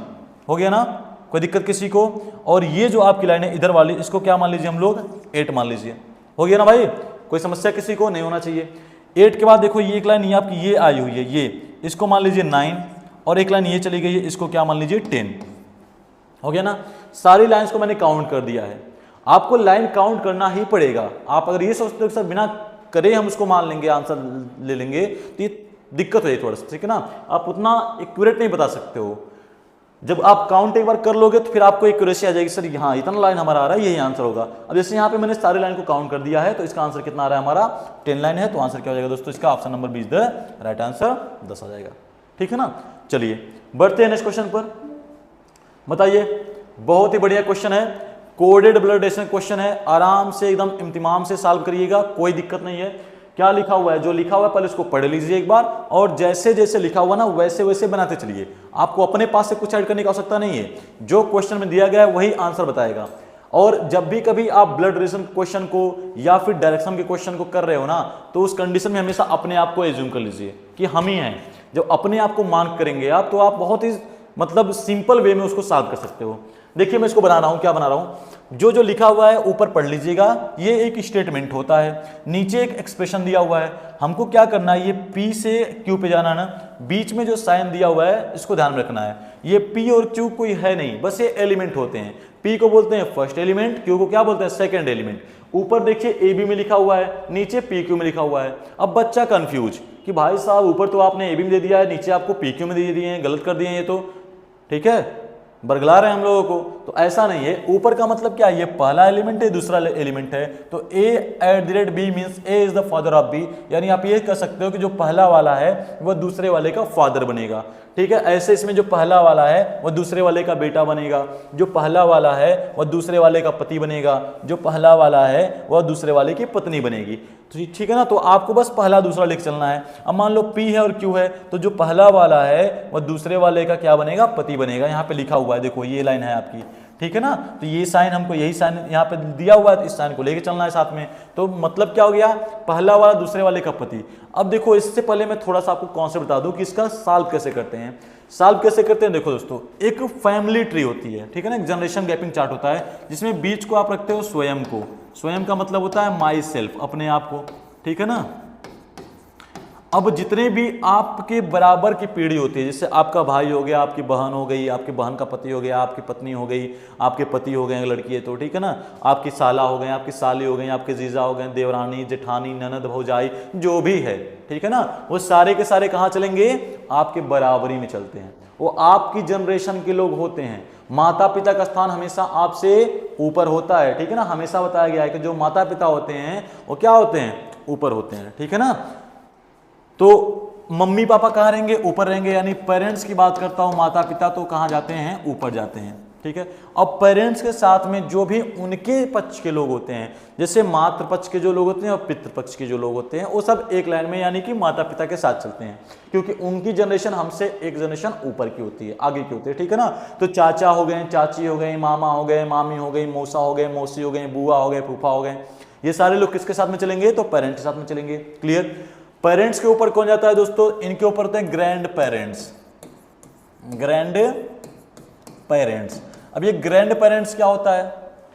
हो गया ना, कोई दिक्कत किसी को। और ये जो आपकी लाइन है इधर वाली, इसको क्या मान लीजिए हम लोग, 8 मान लीजिए, हो गया ना भाई, कोई समस्या किसी को नहीं होना चाहिए। 8 के बाद देखो ये एक लाइन ये आपकी ये आई हुई है, ये इसको मान लीजिए 9, और एक लाइन ये चली गई है, इसको क्या मान लीजिए 10, हो गया ना। सारी लाइंस को मैंने काउंट कर दिया है। आपको लाइन काउंट करना ही पड़ेगा। आप अगर ये सोचते हो कि सर बिना करे हम उसको मान लेंगे, आंसर ले लेंगे, तो ये दिक्कत है थोड़ा सा, ठीक है ना। आप उतना एक्यूरेट नहीं बता सकते हो। जब आप काउंट एक बार कर लोगे तो फिर आपको एक्यूरेसी आ जाएगी, सर यहाँ इतना लाइन हमारा आ रहा है, यही आंसर होगा। अब जैसे यहाँ पे मैंने सारी लाइन को काउंट कर दिया है, तो इसका आंसर कितना आ रहा है हमारा, 10 लाइन है। तो आंसर क्या हो जाएगा दोस्तों, इसका option number 20 the right answer 10 आ जाएगा, ठीक है ना। चलिए बढ़ते हैं नेक्स्ट क्वेश्चन पर, बताइए। बहुत ही बढ़िया क्वेश्चन है, कोडेड ब्लड रिलेशन क्वेश्चन है, आराम से एकदम इम्तिमाम से सॉल्व करिएगा, कोई दिक्कत नहीं है। क्या लिखा हुआ है, जो लिखा हुआ है पहले उसको पढ़ लीजिए एक बार, और जैसे जैसे लिखा हुआ ना वैसे वैसे बनाते चलिए। आपको अपने पास से कुछ ऐड करने की आवश्यकता नहीं है, जो क्वेश्चन में दिया गया है वही आंसर बताएगा। और जब भी कभी आप ब्लड रिलेशन क्वेश्चन को या फिर डायरेक्शन के क्वेश्चन को कर रहे हो ना, तो उस कंडीशन में हमेशा अपने आप को एज्यूम कर लीजिए कि हम ही हैं। जब अपने आप को मार्क करेंगे आप, तो आप बहुत ही मतलब सिंपल वे में उसको सॉल्व कर सकते हो। देखिए मैं इसको बना रहा हूं, क्या बना रहा हूं, जो जो लिखा हुआ है ऊपर पढ़ लीजिएगा। ये एक स्टेटमेंट होता है, नीचे एक एक्सप्रेशन दिया हुआ है, हमको क्या करना है, ये P से Q पे जाना है ना, बीच में जो साइन दिया हुआ है इसको ध्यान में रखना है। ये P और Q कोई है नहीं, बस ये एलिमेंट होते हैं। P को बोलते हैं फर्स्ट एलिमेंट, Q को क्या बोलते हैं, सेकेंड एलिमेंट। ऊपर देखिए AB में लिखा हुआ है, नीचे PQ में लिखा हुआ है। अब बच्चा कंफ्यूज कि भाई साहब ऊपर तो आपने AB में दे दिया है, नीचे आपको PQ में दे दिए हैं, गलत कर दिए हैं ये तो, ठीक है। बरगला रहे हैं हम लोगों को, तो ऐसा नहीं है। ऊपर का मतलब क्या है, ये पहला एलिमेंट है, दूसरा एलिमेंट है, तो a@b means a is the father of b, यानी आप ये कह सकते हो कि जो पहला वाला है वह दूसरे वाले का फादर बनेगा, ठीक है। ऐसे इसमें जो पहला वाला है वह दूसरे वाले का बेटा बनेगा, जो पहला वाला है वह दूसरे वाले का पति बनेगा, जो पहला वाला है वह दूसरे वाले की पत्नी बनेगी, तो ठीक है ना। तो आपको बस पहला दूसरा लिख चलना है। अब मान लो P है और Q है, तो जो पहला वाला है वह दूसरे वाले का क्या बनेगा, पति बनेगा। यहाँ पे लिखा हुआ है, देखो ये लाइन है आपकी, ठीक है ना। तो ये साइन हमको, यही साइन यहाँ पे दिया हुआ है, इस साइन को लेके चलना है साथ में। तो मतलब क्या हो गया, पहला वाला दूसरे वाले का पति। अब देखो इससे पहले मैं थोड़ा सा आपको कॉन्सेप्ट बता दूं कि इसका सॉल्व कैसे करते हैं। सॉल्व कैसे करते हैं, देखो दोस्तों, एक फैमिली ट्री होती है, ठीक है ना, एक जनरेशन गैपिंग चार्ट होता है, जिसमें बीच को आप रखते हो स्वयं को। स्वयं का मतलब होता है माई सेल्फ, अपने आप को, ठीक है ना। अब जितने भी आपके बराबर की पीढ़ी होती है, जैसे आपका भाई हो गया, आपकी बहन हो गई, आपकी बहन का पति हो गया, आपकी पत्नी हो गई, आपके पति हो गए, लड़की है तो, ठीक है ना, आपकी साला हो गए, आपकी साली हो गई, आपके जीजा हो गए, देवरानी, जेठानी, ननद, भौजाई, जो भी है, ठीक है ना, वो सारे के सारे कहाँ चलेंगे, आपके बराबरी में चलते हैं। वो आपकी जनरेशन के लोग होते हैं। माता पिता का स्थान हमेशा आपसे ऊपर होता है, ठीक है ना। हमेशा बताया गया है कि जो माता पिता होते हैं वो क्या होते हैं, ऊपर होते हैं, ठीक है ना। तो मम्मी पापा कहाँ रहेंगे, ऊपर रहेंगे, यानी पेरेंट्स की बात करता हूं, माता पिता तो कहाँ जाते हैं, ऊपर जाते हैं, ठीक है। अब पेरेंट्स के साथ में जो भी उनके पक्ष के लोग होते हैं, जैसे मातृ पक्ष के जो लोग होते हैं और पितृ पक्ष के जो लोग होते हैं, वो सब एक लाइन में यानी कि माता पिता के साथ चलते हैं, क्योंकि उनकी जनरेशन हमसे एक जनरेशन ऊपर की होती है, आगे की होती है, ठीक है ना। तो चाचा हो गए, चाची हो गए, मामा हो गए, मामी हो गई, मौसा हो गए, मौसी हो गई, बुआ हो गए, फूफा हो गए, ये सारे लोग किसके साथ में चलेंगे, तो पेरेंट्स के साथ में चलेंगे। क्लियर। पेरेंट्स के ऊपर कौन जाता है दोस्तों, इनके ऊपर होते हैं ग्रैंड पेरेंट्स। ग्रैंड पेरेंट्स, अब ये ग्रैंड पेरेंट्स क्या होता है,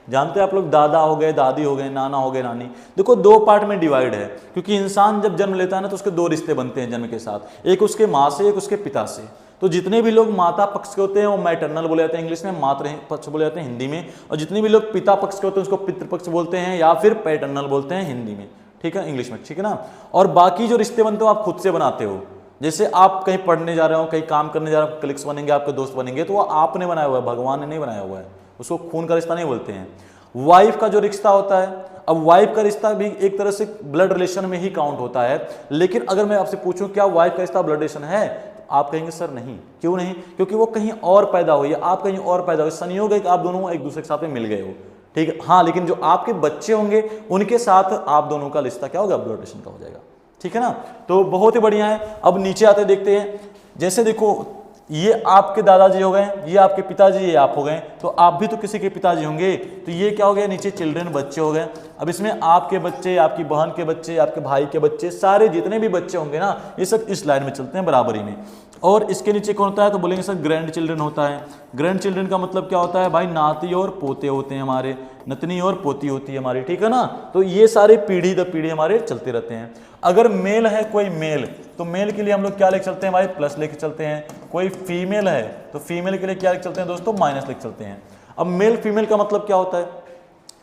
जानते हैं आप लोग, दादा हो गए, दादी हो गए, नाना हो गए, नानी। देखो दो पार्ट में डिवाइड है, क्योंकि इंसान जब जन्म लेता है ना तो उसके दो रिश्ते बनते हैं जन्म के साथ, एक उसके माँ से, एक उसके पिता से। तो जितने भी लोग माता पक्ष के होते हैं वो मैटरनल बोले जाते हैं इंग्लिश में, मातृ पक्ष बोले जाते हैं हिंदी में, और जितने भी लोग पिता पक्ष के होते हैं उसको पितृपक्ष बोलते हैं या फिर पैटर्नल बोलते हैं हिंदी में, ठीक है, इंग्लिश में, ठीक है ना। और बाकी जो रिश्ते बनते हो आप खुद से बनाते हो, जैसे आप कहीं पढ़ने जा रहे हो, कहीं काम करने जा रहे हो, कलीग्स बनेंगे, आपके दोस्त बनेंगे, तो वो आपने बनाया हुआ है, भगवान ने नहीं बनाया हुआ है, उसको खून का रिश्ता नहीं बोलते हैं। वाइफ का जो रिश्ता होता है, अब वाइफ का रिश्ता भी एक तरह से ब्लड रिलेशन में ही काउंट होता है, लेकिन अगर मैं आपसे पूछूं क्या वाइफ का रिश्ता ब्लड रिलेशन है, तो आप कहेंगे सर नहीं। क्यों नहीं, क्योंकि वो कहीं और पैदा हुई है, आप कहीं और पैदा हुए, संयोग है कि आप दोनों एक दूसरे के साथ में मिल गए हो, ठीक है। हाँ, लेकिन जो आपके बच्चे होंगे उनके साथ आप दोनों का रिश्ता क्या होगा, ब्लड रिलेशन का हो जाएगा, ठीक है ना। तो बहुत ही बढ़िया है। अब नीचे आते देखते हैं, जैसे देखो ये आपके दादाजी हो गए, ये आपके पिताजी, ये आप हो गए, तो आप भी तो किसी के पिताजी होंगे, तो ये क्या हो गया, नीचे चिल्ड्रन, बच्चे हो गए। अब इसमें आपके बच्चे, आपकी बहन के बच्चे, आपके भाई के बच्चे, सारे जितने भी बच्चे होंगे ना, ये सब इस लाइन में चलते हैं बराबरी में। और इसके नीचे कौन होता है, तो बोलेंगे सर ग्रैंड चिल्ड्रन होता है। ग्रैंड चिल्ड्रन का मतलब क्या होता है भाई, नाती और पोते होते हैं हमारे, नतनी और पोती होती है हमारी, ठीक है ना। तो ये सारे पीढ़ी दर पीढ़ी हमारे चलते रहते हैं। अगर मेल है कोई मेल, तो मेल के लिए हम लोग क्या लिख चलते हैं भाई, प्लस लेके चलते हैं। कोई फीमेल है तो फीमेल के लिए क्या लिख चलते हैं दोस्तों, माइनस लिख चलते हैं। अब मेल फीमेल का मतलब क्या होता है,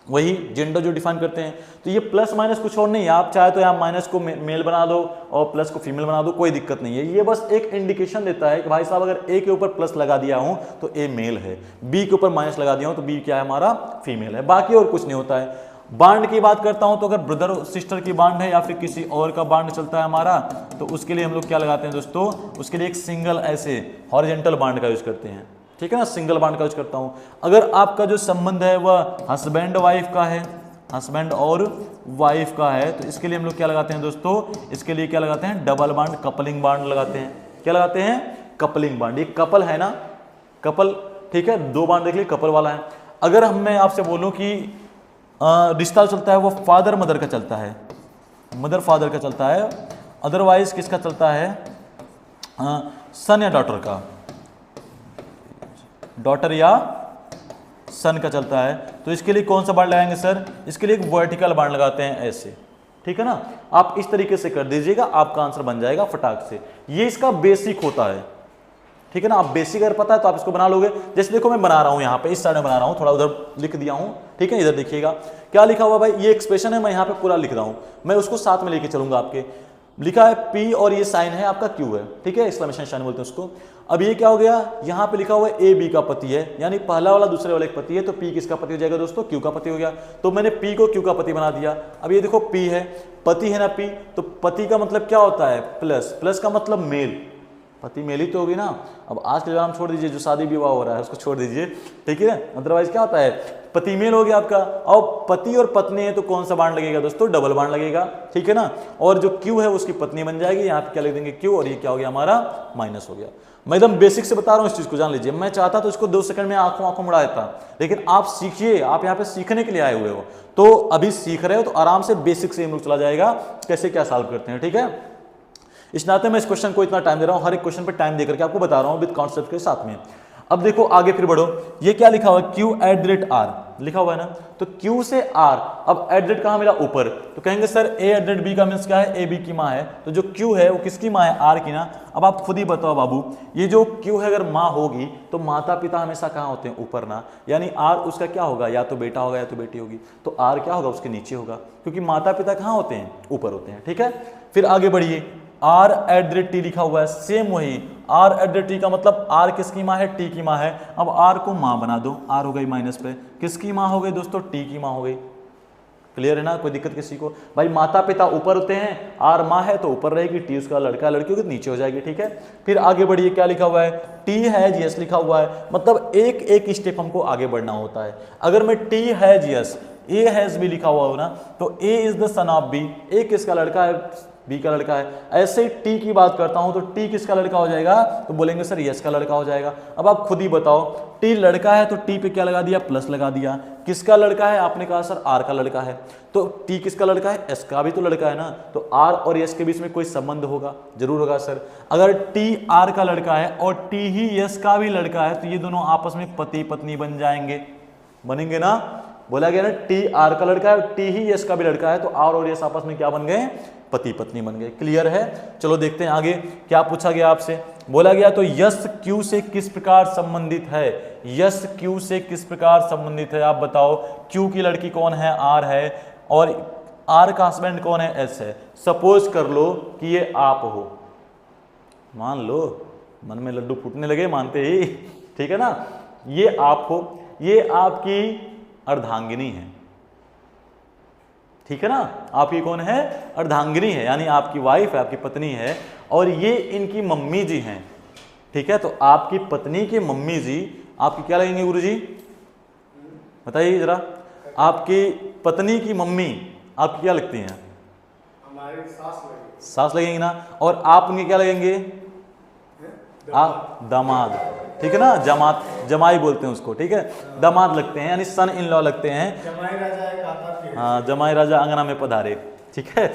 वही जेंडर जो डिफाइन करते हैं। तो ये प्लस माइनस कुछ और नहीं है, आप चाहे तो यहाँ माइनस को मेल बना दो और प्लस को फीमेल बना दो, कोई दिक्कत नहीं है। ये बस एक इंडिकेशन देता है कि भाई साहब अगर ए के ऊपर प्लस लगा दिया हूं तो ए मेल है, बी के ऊपर माइनस लगा दिया हूं तो बी क्या है हमारा, फीमेल है, बाकी और कुछ नहीं होता है। बांड की बात करता हूं तो अगर ब्रदर और सिस्टर की बांड है या फिर किसी और का बांड चलता है हमारा, तो उसके लिए हम लोग क्या लगाते हैं दोस्तों, उसके लिए एक सिंगल ऐसे हॉरिजॉन्टल बांड का यूज करते हैं, ठीक है ना, सिंगल बांड का यूज करता हूं। अगर आपका जो संबंध है वह हस्बैंड वाइफ का है, हस्बैंड और वाइफ का है, तो इसके लिए हम लोग क्या लगाते हैं दोस्तों, इसके लिए क्या लगाते हैं, डबल बांड, कपलिंग बांड लगाते हैं। क्या लगाते हैं, कपलिंग बांड। ये कपल है ना, कपल, ठीक है, दो बांड देख लिए, कपल वाला है। अगर मैं आपसे बोलूं कि रिश्ता चलता है वो फादर मदर का चलता है, मदर फादर का चलता है, अदरवाइज किसका चलता है, सन या डॉटर का, डॉटर या सन का चलता है। तो इसके लिए कौन सा बांड लगाएंगे सर, इसके लिए एक वर्टिकल बांड लगाते हैं ऐसे, ठीक है ना। आप इस तरीके से कर दीजिएगा, आपका आंसर बन जाएगा फटाक से। ये इसका बेसिक होता है, ठीक है ना। आप बेसिक अगर पता है तो आप इसको बना लोगे। जैसे देखो मैं बना रहा हूं, यहाँ पे इस साइड में बना रहा हूं, थोड़ा उधर लिख दिया हूं, ठीक है। इधर देखिएगा क्या लिखा हुआ भाई, ये एक्सप्रेशन है, मैं यहाँ पे पूरा लिख रहा हूं, मैं उसको साथ में लेके चलूंगा आपके। लिखा है P और ये साइन है आपका Q है, ठीक है, एक्सक्लेमेशन साइन बोलते हैं उसको। अब ये क्या हो गया, यहाँ पे लिखा हुआ है A B का पति है, यानी पहला वाला दूसरे वाले का पति है, तो P किसका पति हो जाएगा दोस्तों, Q का पति हो गया। तो मैंने P को Q का पति बना दिया। अब ये देखो P है, पति है ना P, तो पति का मतलब क्या होता है प्लस, प्लस का मतलब मेल, पति मेल ही तो होगी ना। अब आज के जमाने में छोड़ दीजिए, जो शादी विवाह हो रहा है उसको छोड़ दीजिए, ठीक है, अदरवाइज क्या होता है, पति मेल हो गया आपका। और पति और पत्नी है तो कौन सा बाण लगेगा दोस्तों, डबल बाण लगेगा, ठीक है ना। और जो Q है उसकी पत्नी बन जाएगी, यहाँ पे क्या लिख देंगे Q, और ये क्या हो गया हमारा माइनस हो गया। मैं एकदम बेसिक से बता रहा हूँ इस चीज को, जान लीजिए। मैं चाहता तो इसको 2 सेकंड में आंखों मुड़ा देता, लेकिन आप सीखिए, आप यहाँ पे सीखने के लिए आए हुए हो, तो अभी सीख रहे हो तो आराम से बेसिक से हम लोग चला जाएगा कैसे क्या सॉल्व करते हैं, ठीक है। इस नाते मैं इस क्वेश्चन को इतना टाइम दे रहा हूं, हर एक क्वेश्चन पे टाइम देकर के आपको बता रहा हूं विद कॉन्सेप्ट के साथ में। अब देखो आगे फिर बढ़ो, ये क्या लिखा हुआ है Q@R लिखा हुआ है ना, तो Q से R, अब एट कहां मिला ऊपर, तो कहेंगे सर A@B का मीन्स क्या है, AB की माँ है, तो जो Q है वो किसकी माँ है, R की ना। अब आप खुद ही बताओ बाबू, ये जो Q है अगर माँ होगी तो माता पिता हमेशा कहाँ होते हैं, ऊपर ना, यानी R उसका क्या होगा, या तो बेटा होगा या तो बेटी होगी, तो R क्या होगा, उसके नीचे होगा, क्योंकि माता पिता कहाँ होते हैं, ऊपर होते हैं, ठीक है। फिर आगे बढ़िए, R@T लिखा हुआ है, सेम वही R@T का मतलब R किसकी माँ है, T की माँ है। अब R को माँ बना दो, R हो गई माइनस पे, किसकी माँ हो गई दोस्तों, T की माँ हो गई। क्लियर है ना, कोई दिक्कत किसी को, भाई माता पिता ऊपर होते हैं, R माँ है तो ऊपर रहेगी, T उसका लड़का है, लड़की होगी तो नीचे हो जाएगी, ठीक है। फिर आगे बढ़िए, क्या लिखा हुआ है, T है GS लिखा हुआ है, मतलब एक एक स्टेप हमको आगे बढ़ना होता है। अगर मैं T है GS, A हैज B लिखा हुआ हो ना, तो A is the son of B, A किसका लड़का है, B का लड़का है। ऐसे ही T की बात करता हूं तो T किसका लड़का हो जाएगा, तो बोलेंगे सर यस का लड़का हो जाएगा। अब आप खुद ही बताओ, T लड़का है तो T पे क्या लगा दिया, प्लस लगा दिया। किसका लड़का है, आपने कहा सर R का लड़का है, तो T किसका लड़का है, S का भी तो लड़का है ना, तो R और S के बीच में कोई संबंध होगा, जरूर होगा सर। अगर T R का लड़का है और T ही S का भी लड़का है तो ये दोनों आपस में पति पत्नी बन जाएंगे, बनेंगे ना। बोला गया ना T R का लड़का है, T ही S का भी लड़का है, तो R और S आपस में क्या बन गए, पति पत्नी बन गए। क्लियर है, चलो देखते हैं आगे क्या पूछा गया आपसे। बोला गया तो यस Q से किस प्रकार संबंधित है, यस Q से किस प्रकार संबंधित है, आप बताओ। Q की लड़की कौन है, R है, और R का हस्बैंड कौन है, S है। सपोज कर लो कि ये आप हो, मान लो, मन में लड्डू फूटने लगे मानते ही, ठीक है ना। ये आप हो, ये आपकी अर्धांगिनी है, ठीक है ना, आपकी कौन है, अर्धांगिनी है, यानी आपकी वाइफ है, आपकी पत्नी है, और ये इनकी मम्मी जी हैं, ठीक है। तो आपकी पत्नी की मम्मी जी आपकी क्या लगेंगे गुरुजी, बताइए जरा। आपकी पत्नी की मम्मी आपकी क्या लगती हैं, हमारी सास लगेगी, सास लगेंगी ना, और आप उनके क्या लगेंगे, आप दामाद, ठीक है ना, जमात, जमाई बोलते हैं उसको, ठीक है, दामाद लगते हैं, यानी सन इन लॉ लगते हैं। जमाई राजा एक आता फिर, हाँ, जमाई राजा अंगना में पधारे, ठीक है।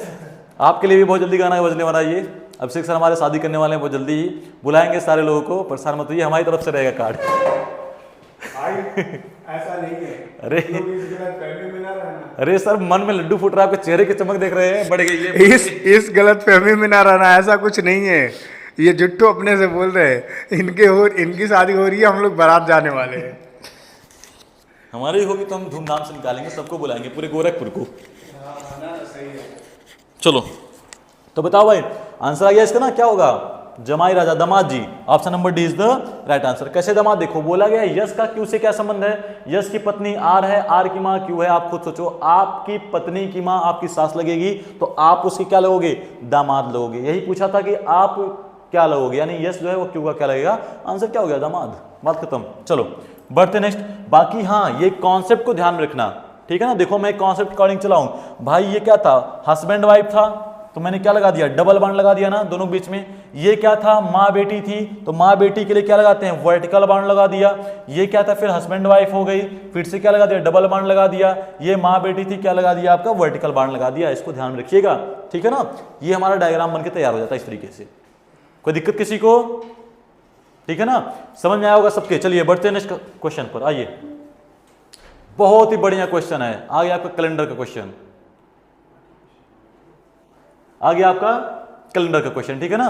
आपके लिए भी बहुत जल्दी गाना बजने वाला ये, अभिषेक सर हमारे शादी करने वाले हैं, बहुत जल्दी ही बुलाएंगे सारे लोगों को, परेशान मत होइए, हमारी तरफ से रहेगा कार्ड। ऐसा नहीं है, अरे गलतफहमी में ना रहना। अरे सर, मन में लड्डू फूट रहा है, आपके चेहरे की चमक देख रहे हैं, बढ़ गई है। इस गलतफहमी में ना रहना, ऐसा कुछ नहीं है, ये जुट्टू अपने से बोल रहे हैं। इनकी शादी हो रही है, हम लोग बारात जाने वाले हैं। हमारी होगी तो हम धूमधाम से निकालेंगे, सबको बुलाएंगे, पूरे गोरखपुर को। सही है। चलो तो बताओ भाई, आंसर आ गया इसका ना, क्या होगा, जमाई राजा, दामाद जी। Option number D is the right answer. कैसे दामाद, देखो बोला गया यश का Q से क्या संबंध है, यश की पत्नी R है, R की माँ Q है। आप खुद सोचो, आपकी पत्नी की माँ आपकी सास लगेगी, तो आप उसकी क्या लगोगे, दामाद लगोगे। यही पूछा था कि आप क्या लगोगे, यानी यश जो है वो Q का क्या लगेगा, आंसर क्या हो गया, दामाद। बात खत्म। चलो बढ़ते नेक्स्ट। बाकी हाँ, ये कॉन्सेप्ट को ध्यान में रखना, ठीक है ना। देखो मैं कॉन्सेप्ट अकॉर्डिंग चलाऊं, भाई ये क्या था, हस्बैंड वाइफ था, तो मैंने क्या लगा दिया, डबल बाउंड लगा दिया ना दोनों बीच में। ये क्या था, माँ बेटी थी, तो माँ बेटी के लिए क्या लगाते हैं, वर्टिकल बाउंड लगा दिया। ये क्या था, फिर हस्बैंड वाइफ हो गई, फिर से क्या लगा दिया, डबल बाउंड लगा दिया। ये माँ बेटी थी, क्या लगा दिया आपका, वर्टिकल बाउंड लगा दिया। इसको ध्यान में रखिएगा, ठीक है ना। ये हमारा डायग्राम बनके तैयार हो जाता है इस तरीके से। कोई दिक्कत किसी को, ठीक है ना, समझ में आया होगा सबके। चलिए बढ़ते हैं नेक्स्ट क्वेश्चन पर। आइए, बहुत ही बढ़िया क्वेश्चन है, आ गया आपका कैलेंडर का क्वेश्चन, आ गया आपका कैलेंडर का क्वेश्चन, ठीक है ना।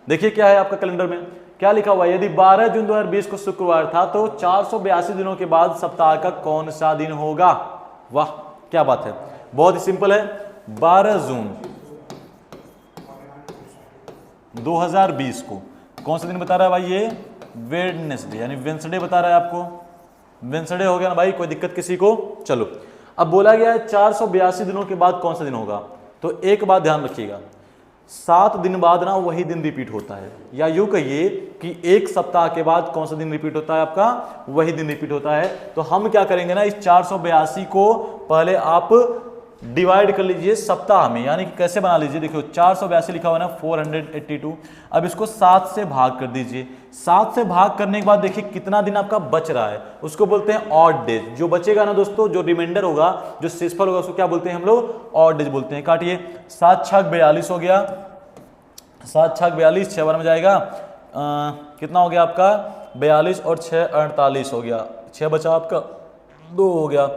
देखिए क्या है आपका कैलेंडर में, क्या लिखा हुआ है, यदि 12 जून 2020 को शुक्रवार था तो 482 दिनों के बाद सप्ताह का कौन सा दिन होगा। वाह क्या बात है, बहुत ही सिंपल है। 12 जून 2020 को। कौन सा दिन बता रहा है भाई ये? वेडनेसडे, यानी वेंसडे बता रहा है आपको। वेंसडे हो गया ना भाई, कोई दिक्कत किसी को? चलो, अब बोला गया है 482 दिनों के बाद कौन सा दिन होगा। तो एक बात ध्यान रखिएगा, 7 दिन बाद ना वही दिन रिपीट होता है, या यूं कहिए कि एक सप्ताह के बाद कौन सा दिन रिपीट होता है आपका? वही दिन रिपीट होता है। तो हम क्या करेंगे ना, इस 482 को पहले आप डिवाइड कर लीजिए सप्ताह में, यानी कि कैसे बना लीजिए, देखिए 482 लिखा हुआ है ना 482। अब इसको 7 से भाग कर दीजिए। 7 से भाग करने के बाद देखिए कितना दिन आपका बच रहा है, उसको बोलते हैं ऑड डेज। जो बचेगा ना दोस्तों, जो रिमाइंडर होगा, जो शेषफल होगा, उसको क्या बोलते हैं हम लोग? ऑड डेज बोलते हैं। काटिए, 7 छक 42 हो गया, 7 छक 42, 6 बार में जाएगा कितना हो गया आपका? 42 और 6 48 हो गया, 6 बचा आपका 2 हो गया,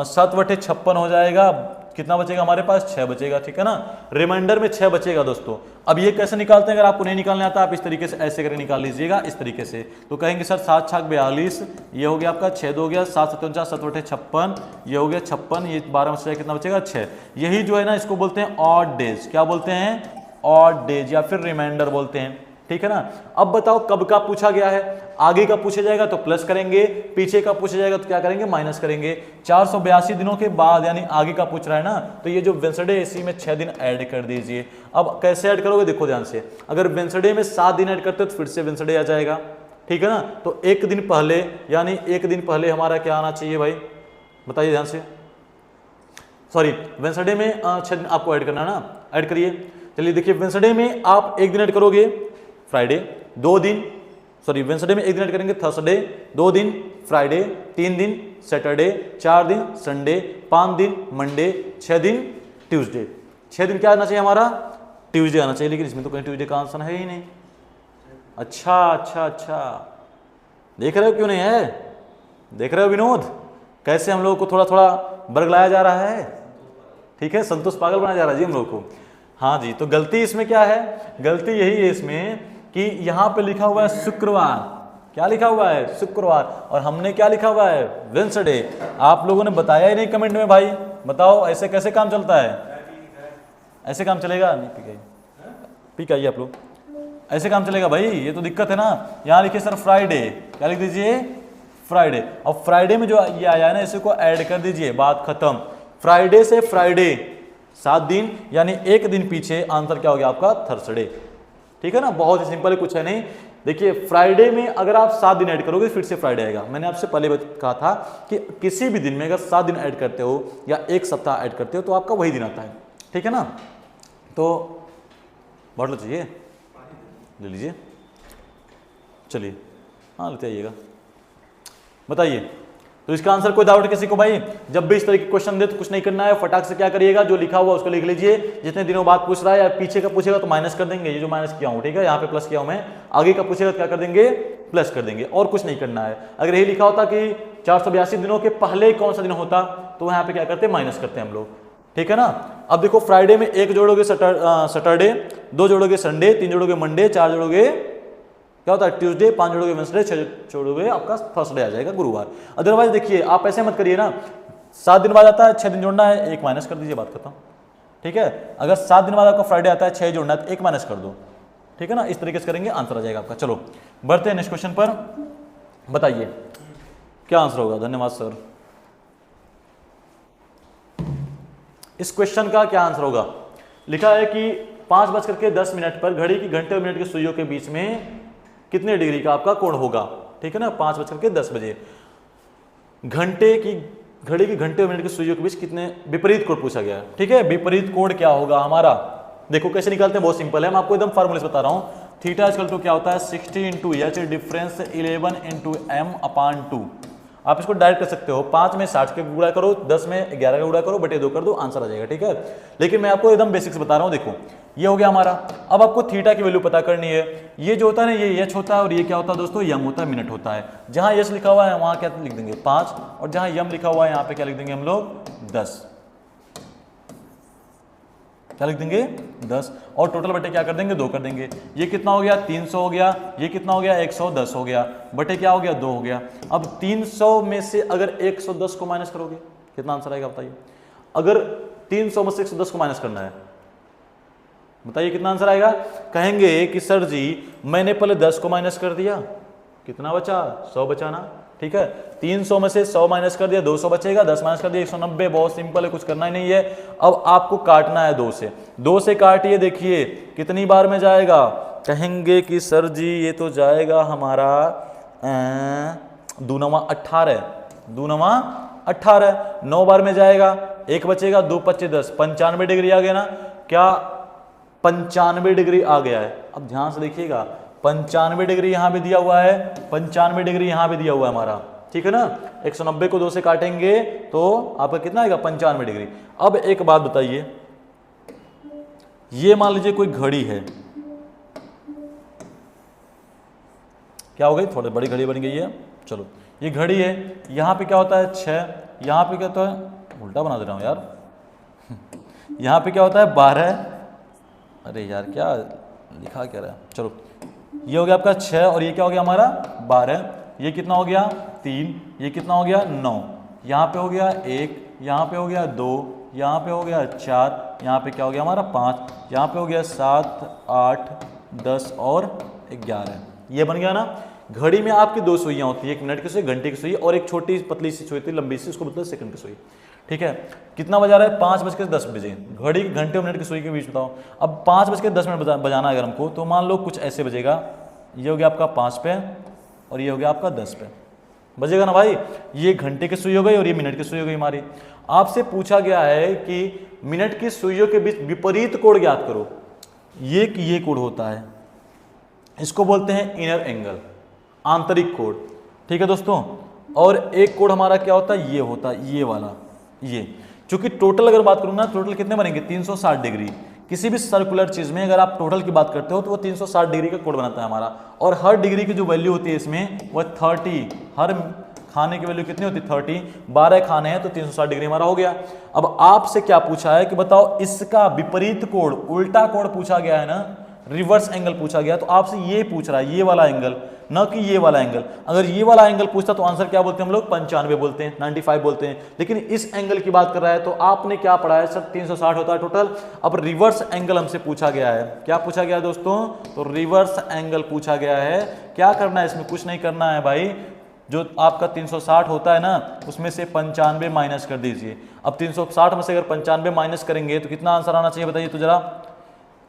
7/56 हो जाएगा। कितना बचेगा हमारे पास? 6 बचेगा, ठीक है ना। रिमाइंडर में 6 बचेगा दोस्तों। अब ये कैसे निकालते हैं? अगर आपको नहीं निकालने आता, आप इस तरीके से ऐसे करके निकाल लीजिएगा, इस तरीके से। तो कहेंगे सर 7 छक 42, ये हो गया आपका 6 हो गया, 7 7 7/56, ये हो गया 56, ये 12 में से कितना बचेगा? 6। यही जो है ना, इसको बोलते हैं ऑड डेज। क्या बोलते हैं? ऑड डेज, या फिर रिमाइंडर बोलते हैं, ठीक है ना। अब बताओ कब का पूछा गया है? आगे का पूछा जाएगा तो प्लस करेंगे, पीछे का पूछा जाएगा तो क्या करेंगे? माइनस करेंगे। 482 दिनों के बाद, यानी आगे का पूछ रहा है ना, तो ये जो वेंसडे, इसी में 6 दिन ऐड कर दीजिए। अब कैसे ऐड करोगे? देखो ध्यान से, अगर वेंसडे में 7 दिन ऐड करते हो तो फिर से वेंसडे आ जाएगा, ठीक है ना। तो एक दिन पहले, यानी एक दिन पहले हमारा क्या आना चाहिए भाई? बताइए ध्यान से। सॉरी, वेंसडे में 6 दिन आपको ऐड करना है ना, ऐड करिए। चलिए देखिए, वेंसडे में आप एक दिन ऐड करोगे, फ्राइडे, 2 दिन, सॉरी वेंसडे में एक दिन ऐड करेंगे, थर्सडे, 2 दिन फ्राइडे, 3 दिन सैटरडे, 4 दिन संडे, 5 दिन मंडे, 6 दिन ट्यूसडे। 6 दिन क्या आना चाहिए हमारा? ट्यूसडे आना चाहिए, लेकिन इसमें तो कहीं ट्यूसडे का आंसर है ही नहीं। अच्छा अच्छा अच्छा, देख रहे हो क्यों नहीं है? देख रहे हो विनोद, कैसे हम लोगों को थोड़ा थोड़ा बरगलाया जा रहा है, ठीक है, संतोष पागल बनाया जा रहा है जी हम लोग को। हाँ जी, तो गलती इसमें क्या है? गलती यही है इसमें कि यहाँ पे लिखा हुआ है शुक्रवार। क्या लिखा हुआ है? शुक्रवार। और हमने क्या लिखा हुआ है? वेंसडे। आप लोगों ने बताया ही नहीं कमेंट में भाई। बताओ ऐसे कैसे काम चलता है? ऐसे काम चलेगा नहीं? पी के आइए आप लोग, ऐसे काम चलेगा भाई? ये तो दिक्कत है ना। यहाँ लिखिए सर फ्राइडे, क्या लिख दीजिए? फ्राइडे। और फ्राइडे में जो ये आया है ना, इसी को ऐड कर दीजिए, बात खत्म। फ्राइडे से फ्राइडे 7 दिन, यानी एक दिन पीछे, आंसर क्या हो गया आपका? थर्सडे, ठीक है ना। बहुत ही सिंपल है, कुछ है नहीं। देखिए फ्राइडे में अगर आप 7 दिन ऐड करोगे फिर से फ्राइडे आएगा। मैंने आपसे पहले कहा था कि किसी भी दिन में अगर 7 दिन ऐड करते हो या एक सप्ताह ऐड करते हो तो आपका वही दिन आता है, ठीक है ना। तो बॉटल चाहिए, ले लीजिए, चलिए, हाँ लेते आइएगा। बताइए, तो इसका आंसर कोई डाउट किसी को भाई? जब भी इस तरह के क्वेश्चन दे तो कुछ नहीं करना है, फटाक से क्या करिएगा, जो लिखा हुआ उसको लिख लीजिए। जितने दिनों बाद पूछ रहा है या पीछे का पूछेगा तो माइनस कर देंगे, ये जो माइनस किया हूँ, ठीक है, यहाँ पे प्लस किया हूँ मैं। आगे का पूछेगा तो क्या कर देंगे? प्लस कर देंगे, और कुछ नहीं करना है। अगर यही लिखा होता कि 482 दिनों के पहले कौन सा दिन होता, तो यहाँ पे क्या करते? माइनस करते हैं हम लोग, ठीक है ना। अब देखो फ्राइडे में 1 जोड़ोगे सैटरडे, 2 जोड़ोगे संडे, 3 जोड़ोगे मंडे, 4 जोड़ोगे क्या होता है? ट्यूसडे, 5 जोड़ोगे वेडनेसडे, 6 जोड़ोगे आपका थर्सडे आ जाएगा, गुरुवार। अदरवाइज देखिए आप ऐसे मत करिए ना, 7 दिन बाद आता है, 6 दिन जोड़ना है, 1 माइनस कर दीजिए, बात खत्म, ठीक है। अगर 7 दिन बाद आपका फ्राइडे आता है, 6 जोड़ना है तो 1 माइनस कर दो, ठीक है ना। इस तरीके से करेंगे, आंसर आ जाएगा आपका। चलो बढ़ते हैं नेक्स्ट क्वेश्चन पर। बताइए क्या आंसर होगा? धन्यवाद सर। इस क्वेश्चन का क्या आंसर होगा? लिखा है कि 5:10 पर घड़ी की घंटे और मिनट की सुइयों के बीच में कितने डिग्री का आपका कोण होगा, ठीक है ना। 5:10 घंटे की घड़ी की घंटे और मिनट की सुइयों के बीच कितने विपरीत कोण पूछा गया है, ठीक है। विपरीत कोण क्या होगा हमारा? देखो कैसे निकालते हैं, बहुत सिंपल है, मैं आपको एकदम फार्मूले से बता रहा हूँ। थीटा इक्वल टू क्या होता है? 60 × h डिफरेंस 11 × m/2। आप इसको डायरेक्ट कर सकते हो, 5 में 60 के गुणा करो, 10 में 11 का गुणा करो, बटे 2 कर दो, आंसर आ जाएगा, ठीक है। लेकिन मैं आपको एकदम बेसिक से बता रहा हूँ। देखो ये हो गया हमारा। अब आपको थीटा की वैल्यू पता करनी है। ये जो होता है ना, ये h होता है, और ये क्या होता है दोस्तों? यम होता है, मिनट होता है। जहां h लिखा हुआ है वहां क्या लिख देंगे? 5, और जहां यम लिखा हुआ है यहाँ पे क्या लिख देंगे हम लोग? 10। क्या लिख देंगे? 10। और टोटल बटे क्या कर देंगे? 2 कर देंगे। ये कितना हो गया? 300 हो गया। ये कितना हो गया? 110 हो गया। बटे क्या हो गया? 2 हो गया। अब 300 में से अगर 110 को माइनस करोगे कितना आंसर आएगा बताइए? अगर 300 में से 110 को माइनस करना है, बताइए कितना आंसर आएगा। कहेंगे कि सर जी मैंने पहले 10 को माइनस कर दिया, कितना बचा, 100 बचा ना, ठीक है। 300 में से 100 माइनस कर दिया, 200 बचेगा, 10 माइनस कर दिया 190, बहुत सिंपल है, कुछ करना ही नहीं है। अब आपको काटना है 2 से काटिए, देखिए कितनी बार में जाएगा। कहेंगे कि सर जी ये तो जाएगा हमारा 2 9 18, 2 9 18, 9 बार में जाएगा, 1 बचेगा, 2 25 10, 95 डिग्री आ गया ना, क्या 95 डिग्री आ गया है। अब ध्यान से देखिएगा, 95 डिग्री यहां भी दिया हुआ है, 95 डिग्री यहां भी दिया हुआ है हमारा, ठीक है ना। 190 को 2 से काटेंगे तो आपका कितना आएगा, 95 डिग्री। अब एक बात बताइए, ये मान लीजिए कोई घड़ी है, क्या हो गई, थोड़ी बड़ी घड़ी बन गई है, चलो ये घड़ी है, यहां पे क्या होता है 6, यहां पे क्या होता है, उल्टा बना दे रहा हूं यार, यहां पे क्या होता है 12, अरे यार क्या लिखा क्या रहा है, चलो ये हो गया आपका 6 और ये क्या हो गया हमारा 12, ये कितना हो गया 3, ये कितना हो गया 9, यहाँ पे हो गया 1, यहाँ पे हो गया 2, यहाँ पे हो गया 4, यहाँ पे क्या हो गया हमारा 5, यहाँ पे हो गया 7 8 10 और 11, ये बन गया ना। घड़ी में आपकी 2 सुइयाँ होती है, 1 मिनट की सुई, घंटे की सुई, और एक छोटी पतली सी सुई होती है, लंबी सी, उसको मतलब सेकंड की सुई, ठीक है। कितना बजा रहा है, 5:10 बजे, घड़ी घंटे और मिनट की सुई के बीच बताओ। अब 5:10 बजाना है अगर हमको, तो मान लो कुछ ऐसे बजेगा, ये हो गया आपका 5 पे और ये हो गया आपका 10 पे, बजेगा ना भाई। ये घंटे की सुई हो गई और ये मिनट की सुई हो गई हमारी। आपसे पूछा गया है कि मिनट की सुइयों के बीच विपरीत कोण ज्ञात करो। ये कोण होता है, इसको बोलते हैं इनर एंगल, आंतरिक कोण, ठीक है दोस्तों। और एक कोण हमारा क्या होता है, ये होता है, ये वाला, ये चूंकि टोटल अगर बात करूँ ना, टोटल कितने बनेंगे 360 डिग्री। किसी भी सर्कुलर चीज में अगर आप टोटल की बात करते हो तो वो 360 डिग्री का कोण बनाता है हमारा, और हर डिग्री की जो वैल्यू होती है इसमें वो 30, हर खाने की वैल्यू कितनी होती है 30, 12 खाने हैं तो 360 डिग्री हमारा हो गया। अब आपसे क्या पूछा है कि बताओ इसका विपरीत कोण, उल्टा कोण पूछा गया है ना, रिवर्स एंगल पूछा गया, तो आपसे ये पूछ रहा है, ये वाला एंगल, न कि ये वाला एंगल। अगर ये वाला एंगल पूछता तो आंसर क्या बोलते हैं हम लोग, 95 बोलते हैं, 95 बोलते हैं। लेकिन इस एंगल की बात कर रहा है तो आपने क्या पढ़ा है सर, 360 होता है टोटल। अब रिवर्स एंगल हमसे पूछा गया है, क्या पूछा गया है दोस्तों, तो रिवर्स एंगल पूछा गया है। क्या करना है इसमें, कुछ नहीं करना है भाई, जो आपका 360 होता है ना उसमें से 95 माइनस कर दीजिए। अब 360 में से अगर 95 माइनस करेंगे तो कितना आंसर आना चाहिए बताइए तो जरा।